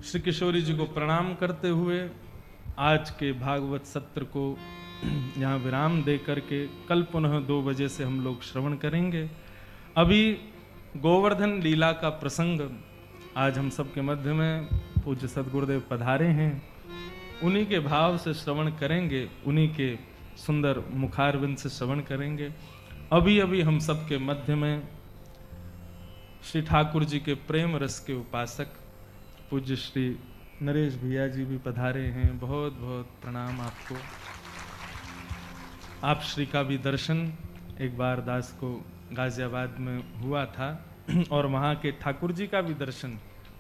श्री किशोरी जी को प्रणाम करते हुए आज के भागवत सत्र को यहाँ विराम दे करके कल पुनः 2 बजे से हम लोग श्रवण करेंगे। अभी गोवर्धन लीला का प्रसंग आज हम सबके मध्य में पूज्य सद्गुरुदेव पधारे हैं। उन्हीं के भाव से श्रवण करेंगे, उन्हीं के सुंदर मुखारविंद से श्रवण करेंगे। अभी अभी हम सबके मध्य में श्री ठाकुर जी के प्रेम रस के उपासक पूज्य श्री नरेश भैया जी भी पधारे हैं। बहुत बहुत प्रणाम आपको। आप श्री का भी दर्शन एक बार दास को गाजियाबाद में हुआ था और वहाँ के ठाकुर जी का भी दर्शन,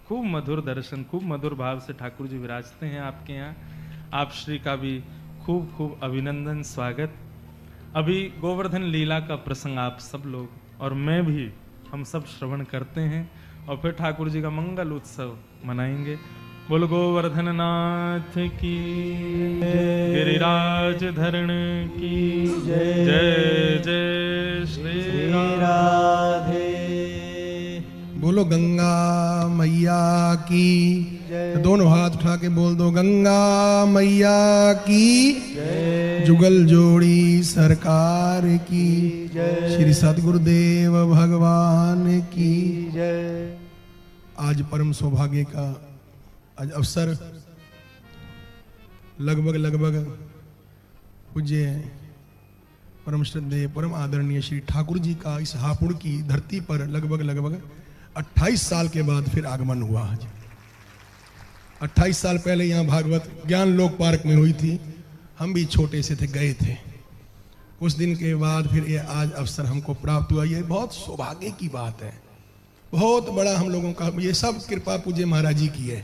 खूब मधुर दर्शन, खूब मधुर भाव से ठाकुर जी विराजते हैं आपके यहाँ। आप श्री का भी खूब खूब अभिनंदन, स्वागत। अभी गोवर्धन लीला का प्रसंग आप सब लोग और मैं भी हम सब श्रवण करते हैं और फिर ठाकुर जी का मंगल उत्सव मनाएंगे। बोल गोवर्धन नाथ की, गिरिराज धरण की जय। जय श्री राधे। बोलो गंगा मैया की। दोनों हाथ उठा के बोल दो गंगा मैया की। जुगल जोड़ी सरकार की श्री सद्गुरुदेव भगवान की जय। आज परम सौभाग्य का आज अवसर लगभग पूज्य परम श्रद्धेय परम आदरणीय श्री ठाकुर जी का इस हापुड़ की धरती पर लगभग 28 साल के बाद फिर आगमन हुआ। आज 28 साल पहले यहाँ भागवत ज्ञान लोक पार्क में हुई थी। हम भी छोटे से थे, गए थे। उस दिन के बाद फिर ये आज अवसर हमको प्राप्त हुआ। ये बहुत सौभाग्य की बात है, बहुत बड़ा हम लोगों का। ये सब कृपा पूज्य महाराज जी की है।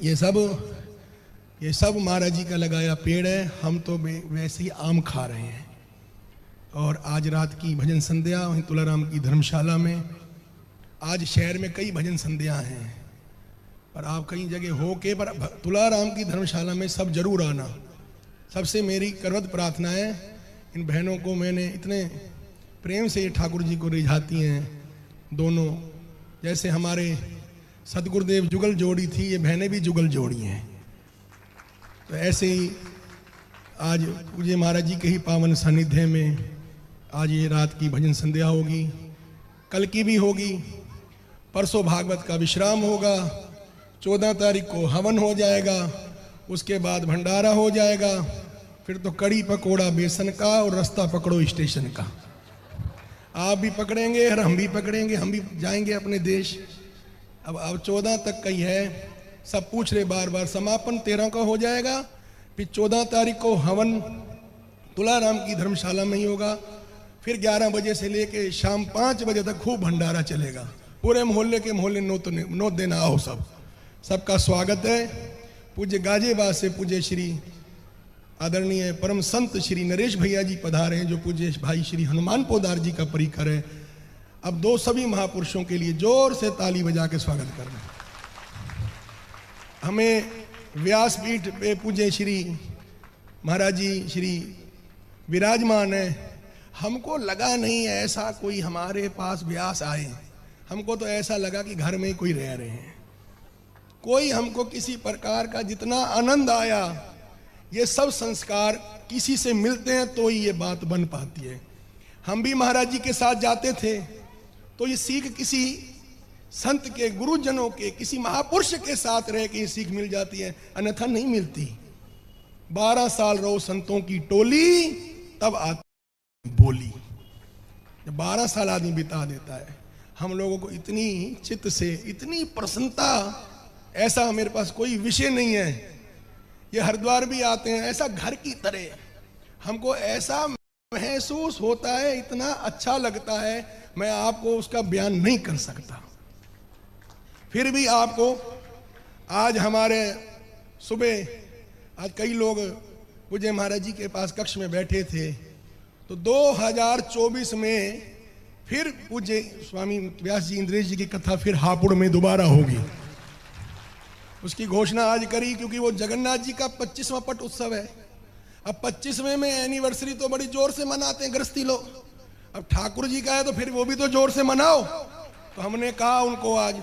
ये सब महाराज जी का लगाया पेड़ है। हम तो वैसे ही आम खा रहे हैं। और आज रात की भजन संध्या वहीं तुलाराम की धर्मशाला में। आज शहर में कई भजन संध्या हैं, पर आप कई जगह हो के पर तुलाराम की धर्मशाला में सब जरूर आना। सबसे मेरी करवत प्रार्थना है, इन बहनों को मैंने इतने प्रेम से ये ठाकुर जी को रिझाती हैं दोनों, जैसे हमारे सतगुरुदेव जुगल जोड़ी थी, ये बहनें भी जुगल जोड़ी हैं। तो ऐसे ही आज पूज्य महाराज जी के ही पावन सानिध्य में आज ये रात की भजन संध्या होगी, कल की भी होगी, परसों भागवत का विश्राम होगा, 14 तारीख को हवन हो जाएगा, उसके बाद भंडारा हो जाएगा, फिर तो कड़ी पकोड़ा बेसन का और रास्ता पकड़ो स्टेशन का। आप भी पकड़ेंगे और हम भी पकड़ेंगे, हम भी जाएंगे अपने देश। अब 14 तक का ही है, सब पूछ रहे बार बार। समापन 13 का हो जाएगा, फिर 14 तारीख को हवन तुलाराम की धर्मशाला में ही होगा, फिर 11 बजे से लेके शाम 5 बजे तक खूब भंडारा चलेगा। पूरे मोहल्ले के मोहल्ले नोट देना आओ, सबका स्वागत है। पूज्य गाजियाबाद से पूज्य श्री आदरणीय परम संत श्री नरेश भैया जी पधारे हैं, जो पूज्य भाई श्री हनुमान पोदार जी का परिकर है। अब दो सभी महापुरुषों के लिए जोर से ताली बजा के स्वागत करना। हमें व्यासपीठ पे पूज्य श्री महाराज जी श्री विराजमान है। हमको लगा नहीं ऐसा कोई हमारे पास व्यास आए, हमको तो ऐसा लगा कि घर में ही कोई रह रहे हैं। कोई हमको किसी प्रकार का जितना आनंद आया, ये सब संस्कार किसी से मिलते हैं तो ही ये बात बन पाती है। हम भी महाराज जी के साथ जाते थे तो ये सीख किसी संत के, गुरुजनों के, किसी महापुरुष के साथ रह के ये सीख मिल जाती है, अन्यथा नहीं मिलती। 12 साल रहो संतों की टोली, तब आती बोली। जब 12 साल आदमी बिता देता है, हम लोगों को इतनी चित्त से, इतनी प्रसन्नता, ऐसा मेरे पास कोई विषय नहीं है। ये हरिद्वार भी आते हैं, ऐसा घर की तरह हमको ऐसा महसूस होता है, इतना अच्छा लगता है, मैं आपको उसका बयान नहीं कर सकता। फिर भी आपको आज हमारे सुबह आज कई लोग पूज्य महाराज जी के पास कक्ष में बैठे थे, तो 2024 में फिर पूज्य स्वामी व्यास जी इंद्रेश जी की कथा फिर हापुड़ में दोबारा होगी। उसकी घोषणा आज करी, क्योंकि वो जगन्नाथ जी का 25वां पट उत्सव है। अब 25वें में एनिवर्सरी तो बड़ी जोर से मनाते हैं गृहस्थी लोग, अब ठाकुर जी का है तो फिर वो भी तो जोर से मनाओ। तो हमने कहा उनको आज,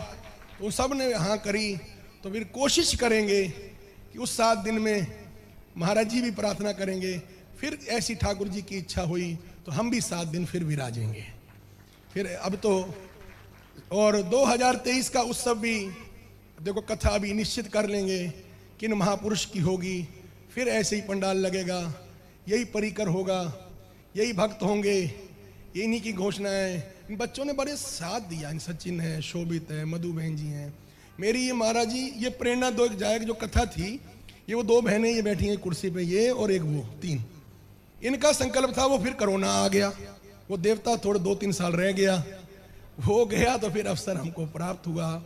तो सब ने हाँ करी। तो फिर कोशिश करेंगे कि उस 7 दिन में महाराज जी भी प्रार्थना करेंगे, फिर ऐसी ठाकुर जी की इच्छा हुई तो हम भी 7 दिन फिर विराजेंगे। फिर अब तो और 2023 का उत्सव भी देखो, कथा भी निश्चित कर लेंगे किन महापुरुष की होगी, फिर ऐसे ही पंडाल लगेगा, यही परिकर होगा, यही भक्त होंगे, इन्हीं की घोषणा है। इन बच्चों ने बड़े साथ दिया, इन सचिन है, शोभित है, मधु बहन जी हैं, मेरी ये महाराज जी, ये प्रेरणा दो जाएगी जो कथा थी, ये वो 2 बहनें ये बैठी हैं कुर्सी पे, ये और एक वो 3, इनका संकल्प था। वो फिर कोरोना आ गया, वो देवता थोड़े 2-3 साल रह गया, हो गया तो फिर अवसर हमको प्राप्त हुआ।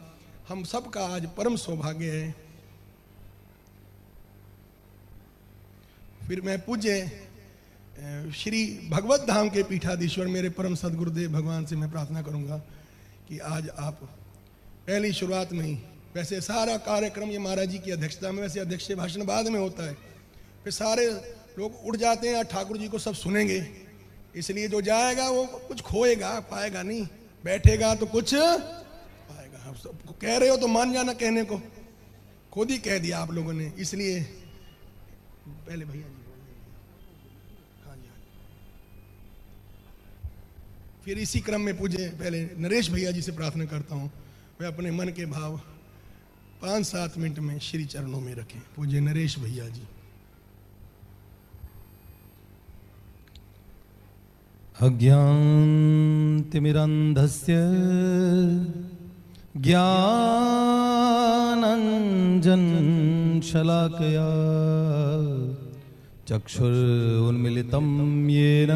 हम सबका आज परम सौभाग्य है। फिर मैं पूज्य श्री भगवत धाम के पीठाधीश्वर मेरे परम सदगुरुदेव भगवान से मैं प्रार्थना करूंगा कि आज आप पहली शुरुआत में ही, वैसे सारा कार्यक्रम ये महाराज जी की अध्यक्षता में, वैसे अध्यक्ष भाषण बाद में होता है, फिर सारे लोग उठ जाते हैं, ठाकुर जी को सब सुनेंगे, इसलिए जो जाएगा वो कुछ खोएगा, पाएगा नहीं, बैठेगा तो कुछ पाएगा। आप सबको कह रहे हो तो मान जाना, कहने को खुद ही कह दिया आप लोगों ने, इसलिए पहले भैया जी बोल देंगे। हाँ जी, हाँ। फिर इसी क्रम में पूज्य पहले नरेश भैया जी से प्रार्थना करता हूँ, मैं अपने मन के भाव 5-7 मिनट में श्री चरणों में रखें। पूज्य नरेश भैया जी। अज्ञानतिमिरन्धस्य ज्ञानाञ्जनशलाकया चक्षुरुन्मिलितं येन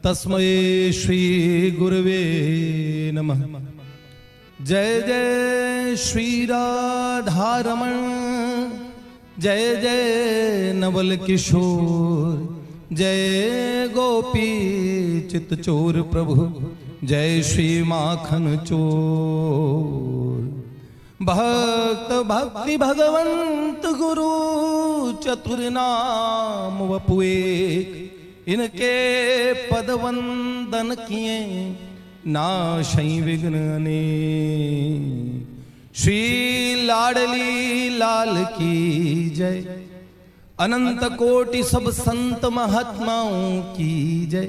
तस्मै श्रीगुरवे नमः। जय जय श्री राधारमण, जय जय नवल किशोर, जय गोपी चित चोर प्रभु, जय श्री माखन चोर। भक्त भक्ति भगवंत गुरु, चतुर नाम वपुए, इनके पद वंदन किए, नाशई विघ्न अनेक। श्री लाडली लाल की जय, अनंत कोटि सब संत महात्माओं की जय,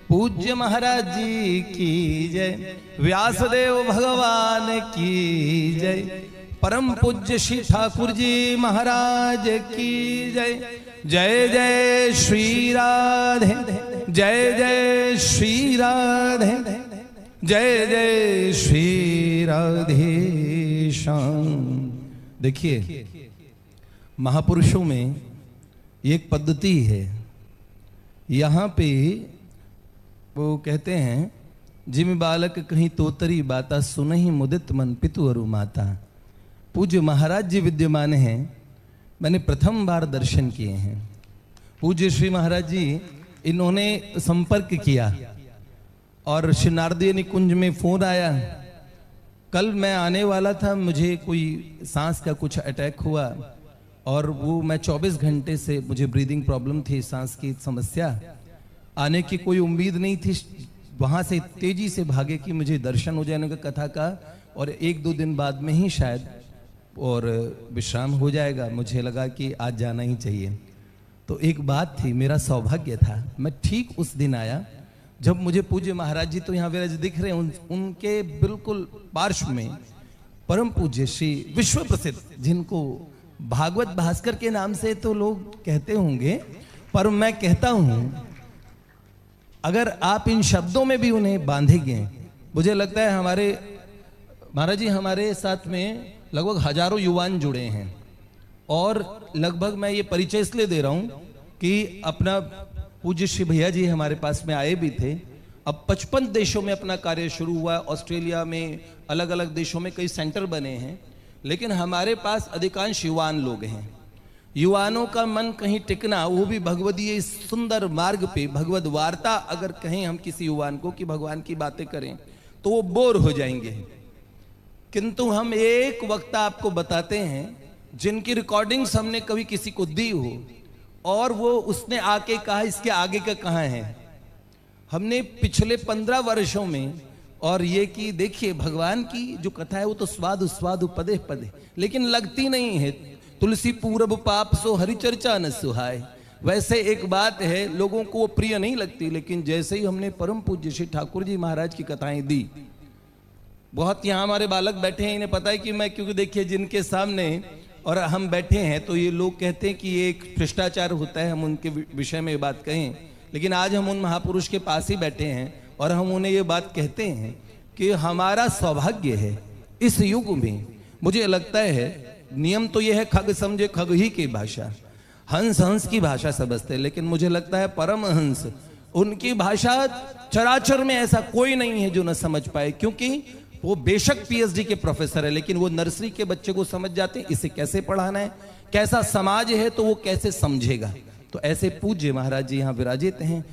पूज्य महाराज जी की जय, व्यासदेव भगवान की जय, परम पूज्य श्री ठाकुर जी महाराज की जय। जय जय श्री राधे, जय जय श्री राधे, जय जय श्री राधे श्याम। देखिए, महापुरुषों में एक पद्धति है, यहाँ पे वो कहते हैं, जिम बालक कहीं तोतरी बाता, सुनहि मुदित मन पितु अरु माता। पूज्य महाराज जी विद्यमान हैं, मैंने प्रथम बार दर्शन किए हैं। पूज्य श्री महाराज जी, इन्होंने संपर्क किया और श्री नारदीय निकुंज में फोन आया। कल मैं आने वाला था, मुझे कोई सांस का कुछ अटैक हुआ और वो मैं 24 घंटे से, मुझे ब्रीदिंग प्रॉब्लम थी, सांस की समस्या, आने की कोई उम्मीद नहीं थी। वहाँ से तेजी से भागे कि मुझे दर्शन हो जाने का कथा का, और 1-2 दिन बाद में ही शायद और विश्राम हो जाएगा। मुझे लगा कि आज जाना ही चाहिए। तो एक बात थी, मेरा सौभाग्य था, मैं ठीक उस दिन आया जब मुझे पूज्य महाराज जी तो यहाँ विराज दिख रहे हैं, उनके बिल्कुल पार्श्व में परम पूज्य श्री विश्व प्रसिद्ध, जिनको भागवत भास्कर के नाम से तो लोग कहते होंगे, पर मैं कहता हूं अगर आप इन शब्दों में भी उन्हें बांधेंगे, मुझे लगता है हमारे महाराज जी हमारे साथ में लगभग हजारों युवान जुड़े हैं। और लगभग मैं ये परिचय इसलिए दे रहा हूं कि अपना पूज्य श्री भैया जी हमारे पास में आए भी थे। अब 55 देशों में अपना कार्य शुरू हुआ, ऑस्ट्रेलिया में, अलग अलग देशों में कई सेंटर बने हैं, लेकिन हमारे पास अधिकांश युवान लोग हैं। युवानों का मन कहीं टिकना, वो भी भगवदीय सुंदर मार्ग पे, भगवद वार्ता अगर कहें हम किसी युवान को कि भगवान की बातें करें तो वो बोर हो जाएंगे। किंतु हम एक वक्ता आपको बताते हैं जिनकी रिकॉर्डिंग्स हमने कभी किसी को दी हो और वो उसने आके कहा इसके आगे का कहाँ है। हमने पिछले 15 वर्षों में, और ये कि देखिए भगवान की जो कथा है वो तो स्वादु स्वादु पदे पदे, लेकिन लगती नहीं है। तुलसी पूरब पाप सो हरि चर्चा न सुहाय, वैसे एक बात है, लोगों को वो प्रिय नहीं लगती, लेकिन जैसे ही हमने परम पूज्य श्री ठाकुर जी महाराज की कथाएं दी, बहुत यहाँ हमारे बालक बैठे हैं, इन्हें पता है कि मैं, क्योंकि देखिए जिनके सामने और हम बैठे हैं तो ये लोग कहते हैं कि ये एक भ्रष्टाचार होता है, हम उनके विषय में बात कहें, लेकिन आज हम उन महापुरुष के पास ही बैठे हैं और हम उन्हें ये बात कहते हैं कि हमारा सौभाग्य है इस युग में। मुझे लगता है नियम तो यह है, खग समझे खग ही की भाषा, हंस हंस की भाषा समझते, लेकिन मुझे लगता है परम हंस उनकी भाषा चराचर में ऐसा कोई नहीं है जो न समझ पाए, क्योंकि वो बेशक पीएचडी के प्रोफेसर है, लेकिन वो नर्सरी के बच्चे को समझ जाते हैं इसे कैसे पढ़ाना है, कैसा समाज है तो वो कैसे समझेगा। तो ऐसे पूज्य महाराज जी यहाँ विराजित हैं।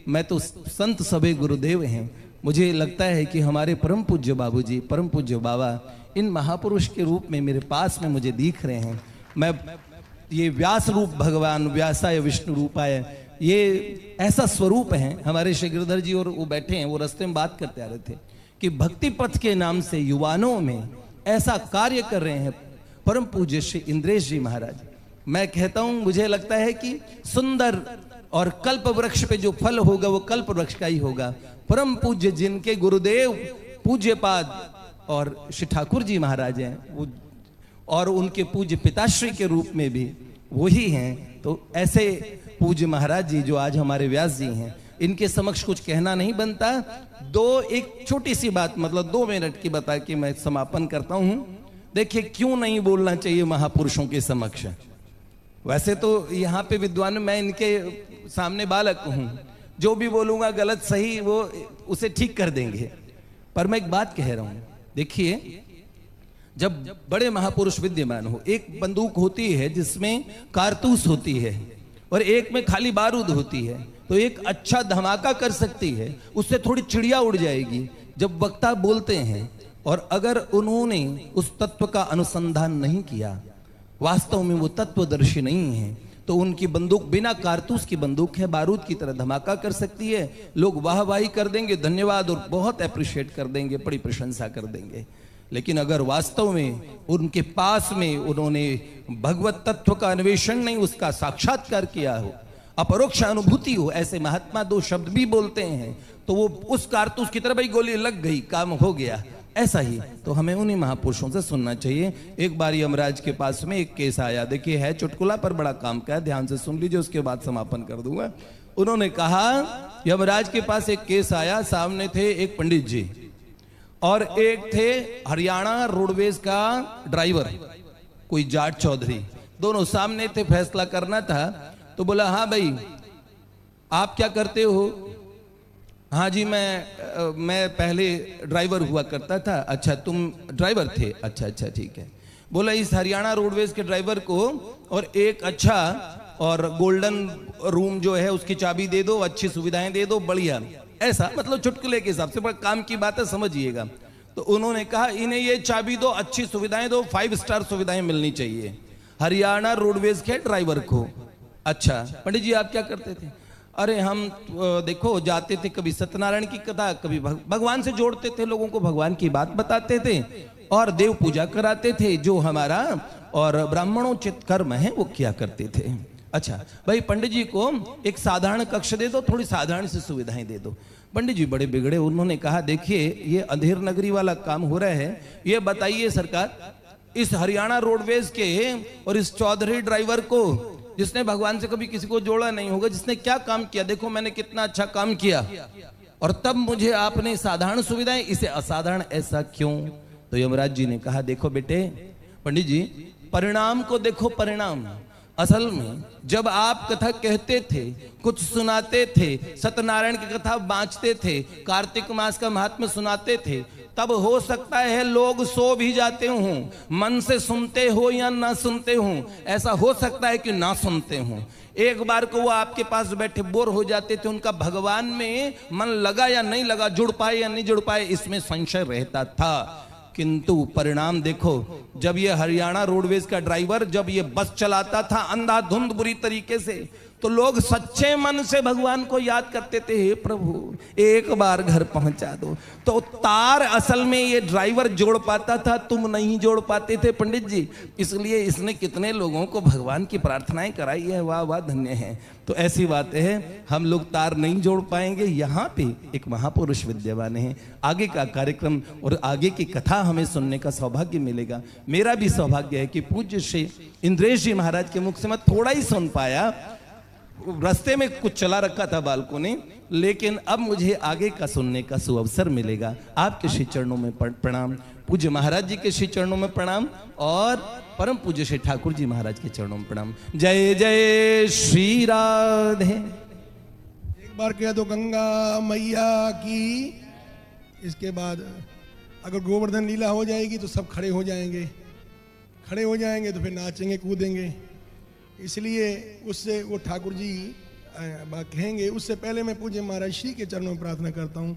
मैं तो संत सभे गुरुदेव हैं। मुझे लगता है कि हमारे परम पूज्य बाबूजी, परम पूज्य बाबा इन महापुरुष के रूप में मेरे पास में मुझे दिख रहे हैं। मैं ये व्यास रूप भगवान, व्यासाय विष्णु रूपाय, ये ऐसा स्वरूप है। हमारे श्री गिरधर जी और वो बैठे हैं, वो रास्ते में बात करते आ रहे थे कि भक्ति पथ के नाम से युवानों में ऐसा कार्य कर रहे हैं परम पूज्य श्री इंद्रेश जी महाराज। मैं कहता हूं मुझे लगता है कि सुंदर और कल्प वृक्ष पे जो फल होगा वो कल्प वृक्ष का ही होगा। परम पूज्य जिनके गुरुदेव पूज्य पाद और श्री ठाकुर जी महाराज हैं, वो और उनके पूज्य पिताश्री के रूप में भी वही हैं। तो ऐसे पूज्य महाराज जी जो आज हमारे व्यास जी हैं, इनके समक्ष कुछ कहना नहीं बनता। एक छोटी सी बात, मतलब 2 मिनट की बता के मैं समापन करता हूं। देखिए क्यों नहीं बोलना चाहिए महापुरुषों के समक्ष। वैसे तो यहाँ पे विद्वान, मैं इनके सामने बालक हूं, जो भी बोलूंगा गलत सही वो उसे ठीक कर देंगे, पर मैं एक बात कह रहा हूं। देखिए जब बड़े महापुरुष विद्यमान हो, एक बंदूक होती है जिसमें कारतूस होती है और एक में खाली बारूद होती है, तो एक अच्छा धमाका कर सकती है, उससे थोड़ी चिड़िया उड़ जाएगी। जब वक्ता बोलते हैं और अगर उन्होंने उस तत्व का अनुसंधान नहीं किया, वास्तव में वो तत्वदर्शी नहीं है, तो उनकी बंदूक बिना कारतूस की बंदूक है, बारूद की तरह धमाका कर सकती है। लोग वाहवाही कर देंगे, धन्यवाद और बहुत अप्रिशिएट कर देंगे, बड़ी प्रशंसा कर देंगे। लेकिन अगर वास्तव में उनके पास में उन्होंने भगवत तत्व का अन्वेषण नहीं, उसका साक्षात्कार किया हो, अपरोक्ष अनुभूति हो, ऐसे महात्मा दो शब्द भी बोलते हैं, तो वो उस कारतूस की तरह भाई गोली लग गई, काम हो गया, ऐसा ही तो हमें उन्हीं महापुरुषों से सुनना चाहिए। एक बार यमराज के पास में एक केस आया, देखिए है चुटकुला पर बड़ा काम का है, ध्यान से सुन लीजिए, उसके बाद समापन कर दूंगा। उन्होंने कहा यमराज के पास एक केस आया, सामने थे एक पंडित जी और एक थे हरियाणा रोडवेज का ड्राइवर, कोई जाट चौधरी, दोनों सामने थे, फैसला करना था। तो बोला हाँ भाई आप क्या करते हो? हाँ जी मैं पहले ड्राइवर हुआ करता था। अच्छा तुम ड्राइवर थे, अच्छा अच्छा ठीक है। बोला इस हरियाणा रोडवेज के ड्राइवर को और एक अच्छा और गोल्डन रूम जो है उसकी चाबी दे दो, अच्छी सुविधाएं दे दो, बढ़िया, ऐसा मतलब चुटकुले के हिसाब से, बड़ा काम की बात है, समझिएगा। तो उन्होंने कहा इन्हें ये चाबी दो, अच्छी सुविधाएं दो, 5 स्टार सुविधाएं मिलनी चाहिए हरियाणा रोडवेज के ड्राइवर को। अच्छा पंडित जी आप क्या करते थे? अरे हम देखो जाते थे, कभी सत्यनारायण की कथा, कभी भगवान से जोड़ते थे, लोगों को भगवान की बात बताते थे और देव पूजा कराते थे, जो हमारा और ब्राह्मणोचित कर्म है वो किया करते थे। अच्छा भाई पंडित जी को एक साधारण कक्ष दे दो, थोड़ी साधारण सी सुविधाएं दे दो। पंडित जी बड़े बिगड़े, उन्होंने कहा देखिए ये अंधेर नगरी वाला काम हो रहा है, ये बताइए सरकार इस हरियाणा रोडवेज के और इस चौधरी ड्राइवर को, जिसने भगवान से कभी किसी को जोड़ा नहीं होगा, जिसने क्या काम किया, देखो मैंने कितना अच्छा काम किया और तब मुझे आपने साधारण सुविधाएं, इसे असाधारण ऐसा क्यों? तो यमराज जी ने कहा देखो बेटे पंडित जी, परिणाम को देखो, परिणाम असल में जब आप कथा कहते थे, कुछ सुनाते थे, सत्यनारायण की कथा बांचते थे, कार्तिक मास का महात्म्य सुनाते थे, तब हो सकता है लोग सो भी जाते हों, मन से सुनते हो या ना सुनते हो, ऐसा हो सकता है कि ना सुनते हो। एक बार को वो आपके पास बैठे बोर हो जाते थे, उनका भगवान में मन लगा या नहीं लगा, जुड़ पाए या नहीं जुड़ पाए, इसमें संशय रहता था। किंतु परिणाम देखो, जब ये हरियाणा रोडवेज का ड्राइवर जब ये बस चलाता था अंधाधुंध बुरी तरीके से, तो लोग सच्चे मन से भगवान को याद करते थे, हे प्रभु एक बार घर पहुंचा दो। तो तार असल में ये ड्राइवर जोड़ पाता था, तुम नहीं जोड़ पाते थे पंडित जी, इसलिए इसने कितने लोगों को भगवान की प्रार्थनाएं कराई है, वाह वाह धन्य है। तो ऐसी बात है, हम लोग तार नहीं जोड़ पाएंगे। यहाँ पे एक महापुरुष विद्यमान है, आगे का कार्यक्रम और आगे की कथा हमें सुनने का सौभाग्य मिलेगा। मेरा भी सौभाग्य है कि पूज्य श्री इंद्रेश जी महाराज के मुख से मैं थोड़ा ही सुन पाया, रास्ते में कुछ चला रखा था बालकों ने, लेकिन अब मुझे आगे का सुनने का सुअवसर मिलेगा। आपके श्री चरणों में प्रणाम, पूज्य महाराज जी के श्री चरणों में प्रणाम और परम पूज्य श्री ठाकुर जी महाराज के चरणों में प्रणाम। जय जय श्री राधे। एक बार कह दो गंगा मैया की। इसके बाद अगर गोवर्धन लीला हो जाएगी तो सब खड़े हो जाएंगे, खड़े हो जाएंगे तो फिर नाचेंगे कूदेंगे, इसलिए उससे वो ठाकुर जी कहेंगे। उससे पहले मैं पूज्य महाराज श्री के चरणों में प्रार्थना करता हूँ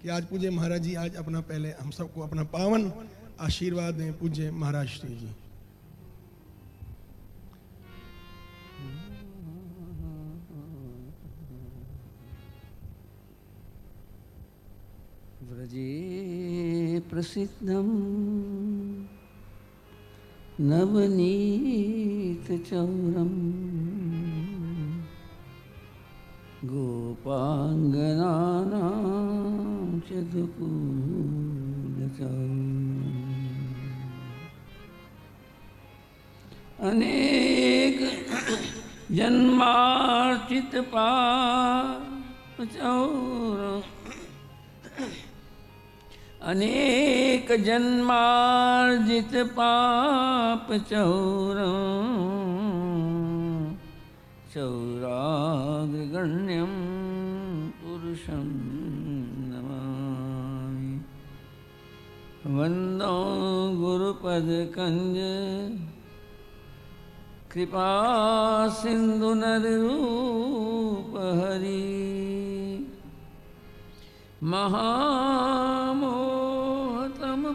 कि आज पूज्य महाराज जी आज अपना पहले हम सबको अपना पावन आशीर्वाद दें। पूज्य महाराज श्री जी। व्रजे प्रसिद्धं नवनीत चौरम गोपांगनानां अनेक जन्मार्चित पाप चौरम, अनेक जन्मार्जित पाप चौरम चौराग्रगण्यं पुरुषं नमामि। वन्दो गुरुपदकञ्ज कृपा सिंधु नर रूप हरि महामोहतम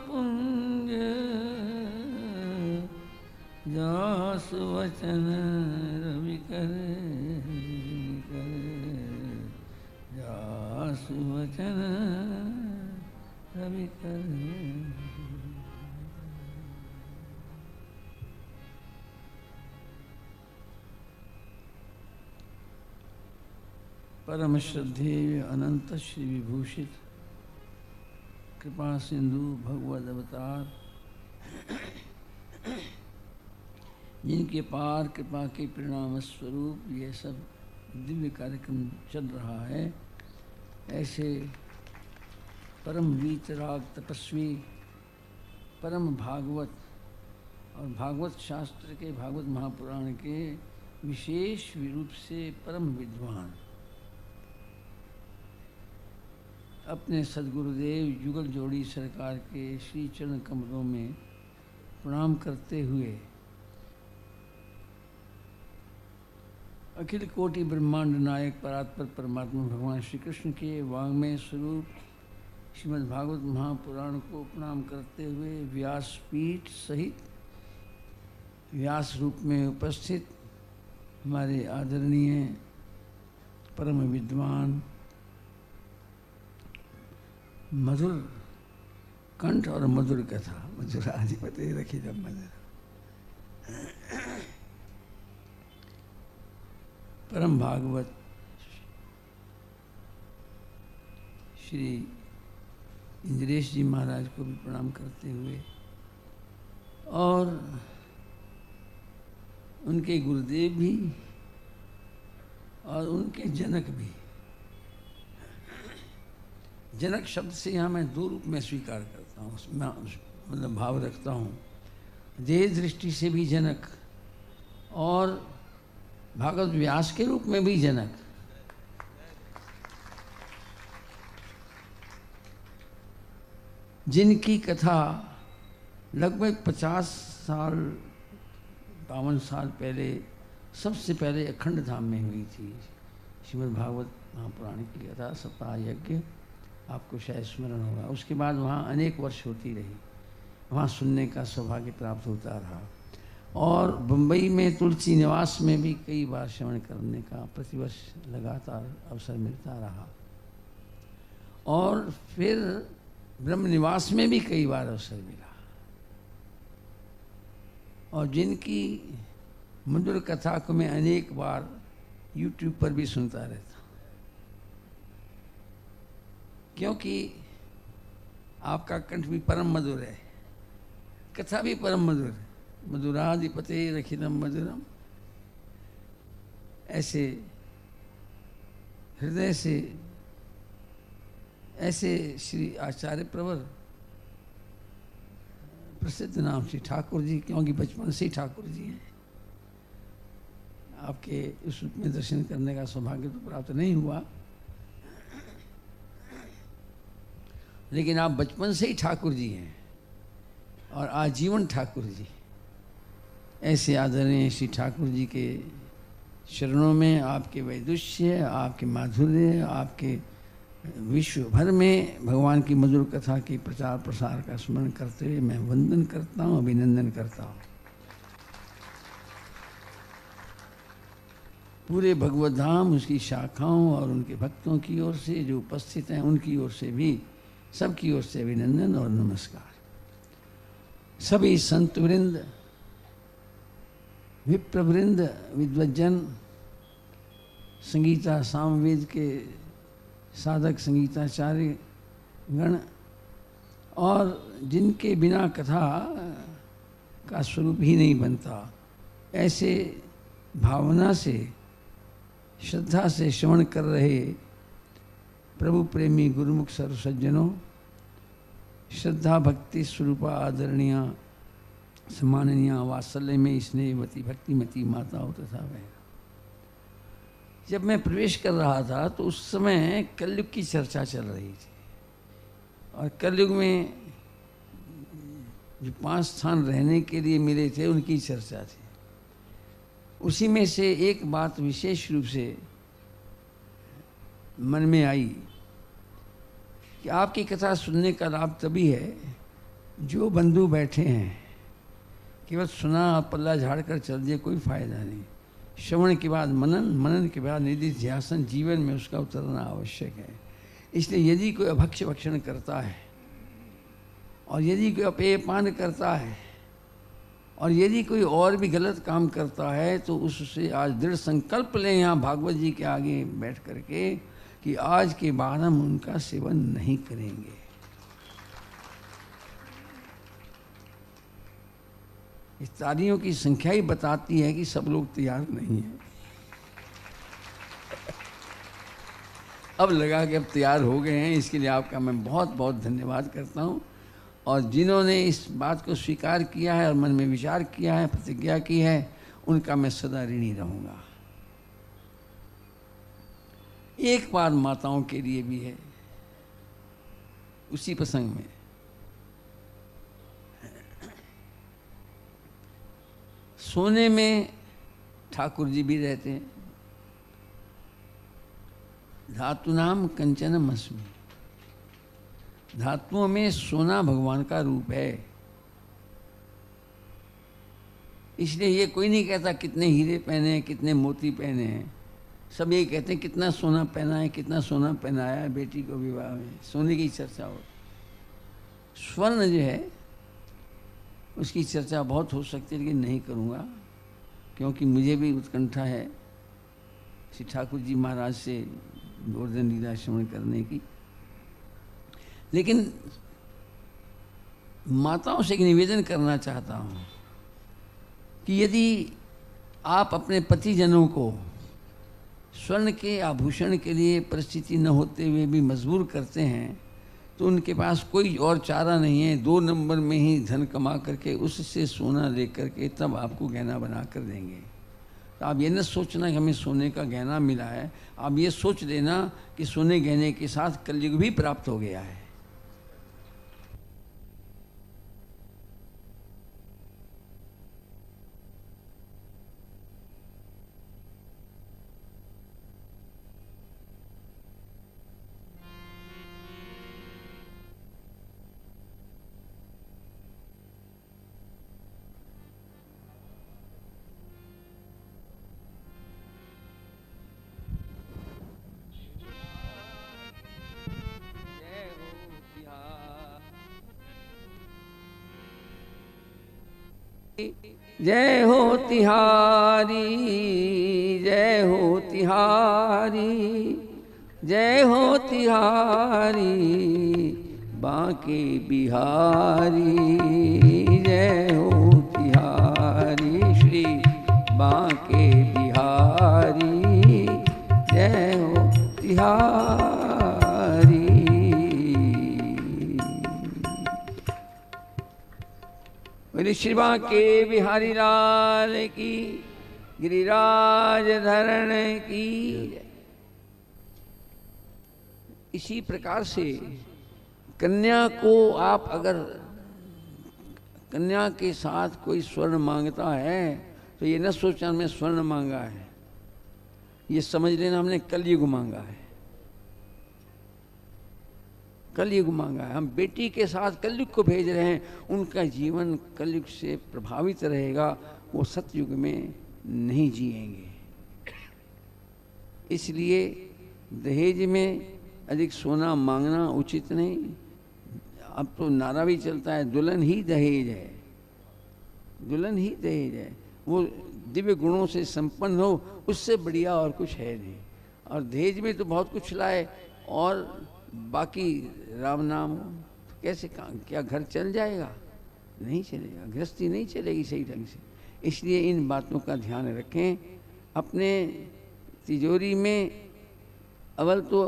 पुंज जासु वचन रवि कर जासु वचन रवि कर। परम श्रद्धेय अनंत श्री विभूषित कृपा सिंधु भगवद अवतार जिनके पार कृपा के परिणाम स्वरूप ये सब दिव्य कार्यक्रम चल रहा है, ऐसे परम वीतराग तपस्वी परम भागवत और भागवत शास्त्र के भागवत महापुराण के विशेष रूप से परम विद्वान अपने सद्गुरुदेव युगल जोड़ी सरकार के श्री चरण कमलों में प्रणाम करते हुए अखिल कोटि ब्रह्मांड नायक परात्पर परमात्मा भगवान श्री कृष्ण के वाङ्मय स्वरूप श्रीमद् भागवत महापुराण को प्रणाम करते हुए व्यासपीठ सहित व्यास रूप में उपस्थित हमारे आदरणीय परम विद्वान मधुर कंठ और मधुर कथा मधुर अधिपति रखी जब मधुर परम भागवत श्री इंद्रेश जी महाराज को भी प्रणाम करते हुए और उनके गुरुदेव भी और उनके जनक भी। जनक शब्द से यहाँ मैं दो रूप में स्वीकार करता हूँ, उसमें मतलब भाव रखता हूँ, देह दृष्टि से भी जनक और भागवत व्यास के रूप में भी जनक। जिनकी कथा लगभग 50 साल 52 साल पहले सबसे पहले अखंड धाम में हुई थी। श्रीमद् भागवत महापुराण की कथा सप्ताह यज्ञ आपको शायद स्मरण होगा। उसके बाद वहाँ अनेक वर्ष होती रही, वहाँ सुनने का सौभाग्य प्राप्त होता रहा और बम्बई में तुलसी निवास में भी कई बार श्रवण करने का प्रतिवर्ष लगातार अवसर मिलता रहा और फिर ब्रह्म निवास में भी कई बार अवसर मिला। और जिनकी मधुर कथा को मैं अनेक बार YouTube पर भी सुनता रहता, क्योंकि आपका कंठ भी परम मधुर है, कथा भी परम मधुर है। मधुराधिपते रखिदम मधुरम, ऐसे हृदय से ऐसे श्री आचार्य प्रवर प्रसिद्ध नाम श्री ठाकुर जी, क्योंकि बचपन से ही ठाकुर जी हैं। आपके उस रूप में दर्शन करने का सौभाग्य तो प्राप्त नहीं हुआ, लेकिन आप बचपन से ही ठाकुर जी हैं और आजीवन ठाकुर जी। ऐसे आदरणीय श्री ठाकुर जी के शरणों में आपके वैदुष्य, आपके माधुर्य, आपके विश्व भर में भगवान की मधुर कथा के प्रचार प्रसार का स्मरण करते हुए मैं वंदन करता हूँ, अभिनंदन करता हूँ। पूरे भगवत धाम, उसकी शाखाओं और उनके भक्तों की ओर से जो उपस्थित हैं उनकी ओर से भी सबकी ओर से अभिनंदन और नमस्कार। सभी संत वृंद, विप्र वृंद, विद्वज्जन, संगीता सामवेद के साधक संगीताचार्य गण और जिनके बिना कथा का स्वरूप ही नहीं बनता, ऐसे भावना से श्रद्धा से श्रवण कर रहे प्रभु प्रेमी गुरुमुख सर्व सज्जनों, श्रद्धा भक्ति स्वरूपा आदरणीय सम्माननीय वात्सल्य में स्नेहवती भक्तिमती माताओं तथा बहनों, जब मैं प्रवेश कर रहा था तो उस समय कलयुग की चर्चा चल रही थी और कलयुग में जो 5 स्थान रहने के लिए मिले थे उनकी चर्चा थी। उसी में से एक बात विशेष रूप से मन में आई कि आपकी कथा सुनने का लाभ तभी है जो बंधु बैठे हैं केवल सुना पल्ला झाड़ कर चल दिए, कोई फायदा नहीं। श्रवण के बाद मनन, मनन के बाद निधिध्यासन, जीवन में उसका उतरना आवश्यक है। इसलिए यदि कोई अभक्ष्य भक्षण करता है और यदि कोई अपेयपान करता है और यदि कोई और भी गलत काम करता है तो उससे आज दृढ़ संकल्प लें यहाँ भागवत जी के आगे बैठ करके कि आज के बाद हम उनका सेवन नहीं करेंगे। इस तालियों की संख्या ही बताती है कि सब लोग तैयार नहीं हैं। अब लगा कि अब तैयार हो गए हैं, इसके लिए आपका मैं बहुत बहुत धन्यवाद करता हूँ। और जिन्होंने इस बात को स्वीकार किया है और मन में विचार किया है, प्रतिज्ञा की है, उनका मैं सदा ऋणी रहूँगा। एक बार माताओं के लिए भी है उसी प्रसंग में। सोने में ठाकुर जी भी रहते हैं। धातु नाम कंचनम अस्मि, धातुओं में सोना भगवान का रूप है। इसलिए ये कोई नहीं कहता कितने हीरे पहने हैं, कितने मोती पहने हैं। सब ये कहते हैं कितना सोना पहना है, कितना सोना पहनाया है बेटी को विवाह में। सोने की चर्चा हो। स्वर्ण जो है उसकी चर्चा बहुत हो सकती है, लेकिन नहीं करूँगा क्योंकि मुझे भी उत्कंठा है श्री ठाकुर जी महाराज से गोवर्धन लीला श्रवण करने की। लेकिन माताओं से एक निवेदन करना चाहता हूँ कि यदि आप अपने पतिजनों को स्वर्ण के आभूषण के लिए परिस्थिति न होते हुए भी मजबूर करते हैं तो उनके पास कोई और चारा नहीं है, 2 नंबर में ही धन कमा करके उससे सोना ले करके तब आपको गहना बना कर देंगे। तो आप ये न सोचना कि हमें सोने का गहना मिला है, आप ये सोच लेना कि सोने गहने के साथ कलयुग भी प्राप्त हो गया है। जय हो तिहारी, जय हो तिहारी, जय हो तिहारी बांके बिहारी, जय हो तिहारी श्री बांके बिहारी, जय हो तिहारी। बोले श्री बांके बिहारी लाल की, गिरिराज धरण की। इसी प्रकार से कन्या को आप अगर कन्या के साथ कोई स्वर्ण मांगता है तो ये न सोचना हमने स्वर्ण मांगा है, ये समझ लेना हमने कलयुग मांगा है। कलयुग मांगा है। हम बेटी के साथ कलयुग को भेज रहे हैं, उनका जीवन कलयुग से प्रभावित रहेगा, वो सतयुग में नहीं जिएंगे। इसलिए दहेज में अधिक सोना मांगना उचित नहीं। अब तो नारा भी चलता है दुल्हन ही दहेज है, दुल्हन ही दहेज है। वो दिव्य गुणों से संपन्न हो, उससे बढ़िया और कुछ है नहीं। और दहेज में तो बहुत कुछ लाए और बाकी राम नाम हो, कैसे क्या घर चल जाएगा? नहीं चलेगा, गृहस्थी नहीं चलेगी सही ढंग से। इसलिए इन बातों का ध्यान रखें। अपने तिजोरी में अव्वल तो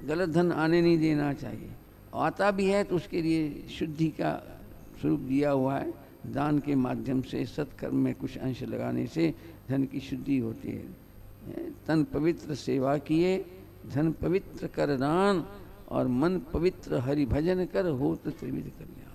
गलत धन आने नहीं देना चाहिए, आता भी है तो उसके लिए शुद्धि का स्वरूप दिया हुआ है। दान के माध्यम से सत्कर्म में कुछ अंश लगाने से धन की शुद्धि होती है। तन पवित्र सेवा किए, धन पवित्र कर दान, और मन पवित्र हरि भजन कर, हो तो त्रिविध कल्याण।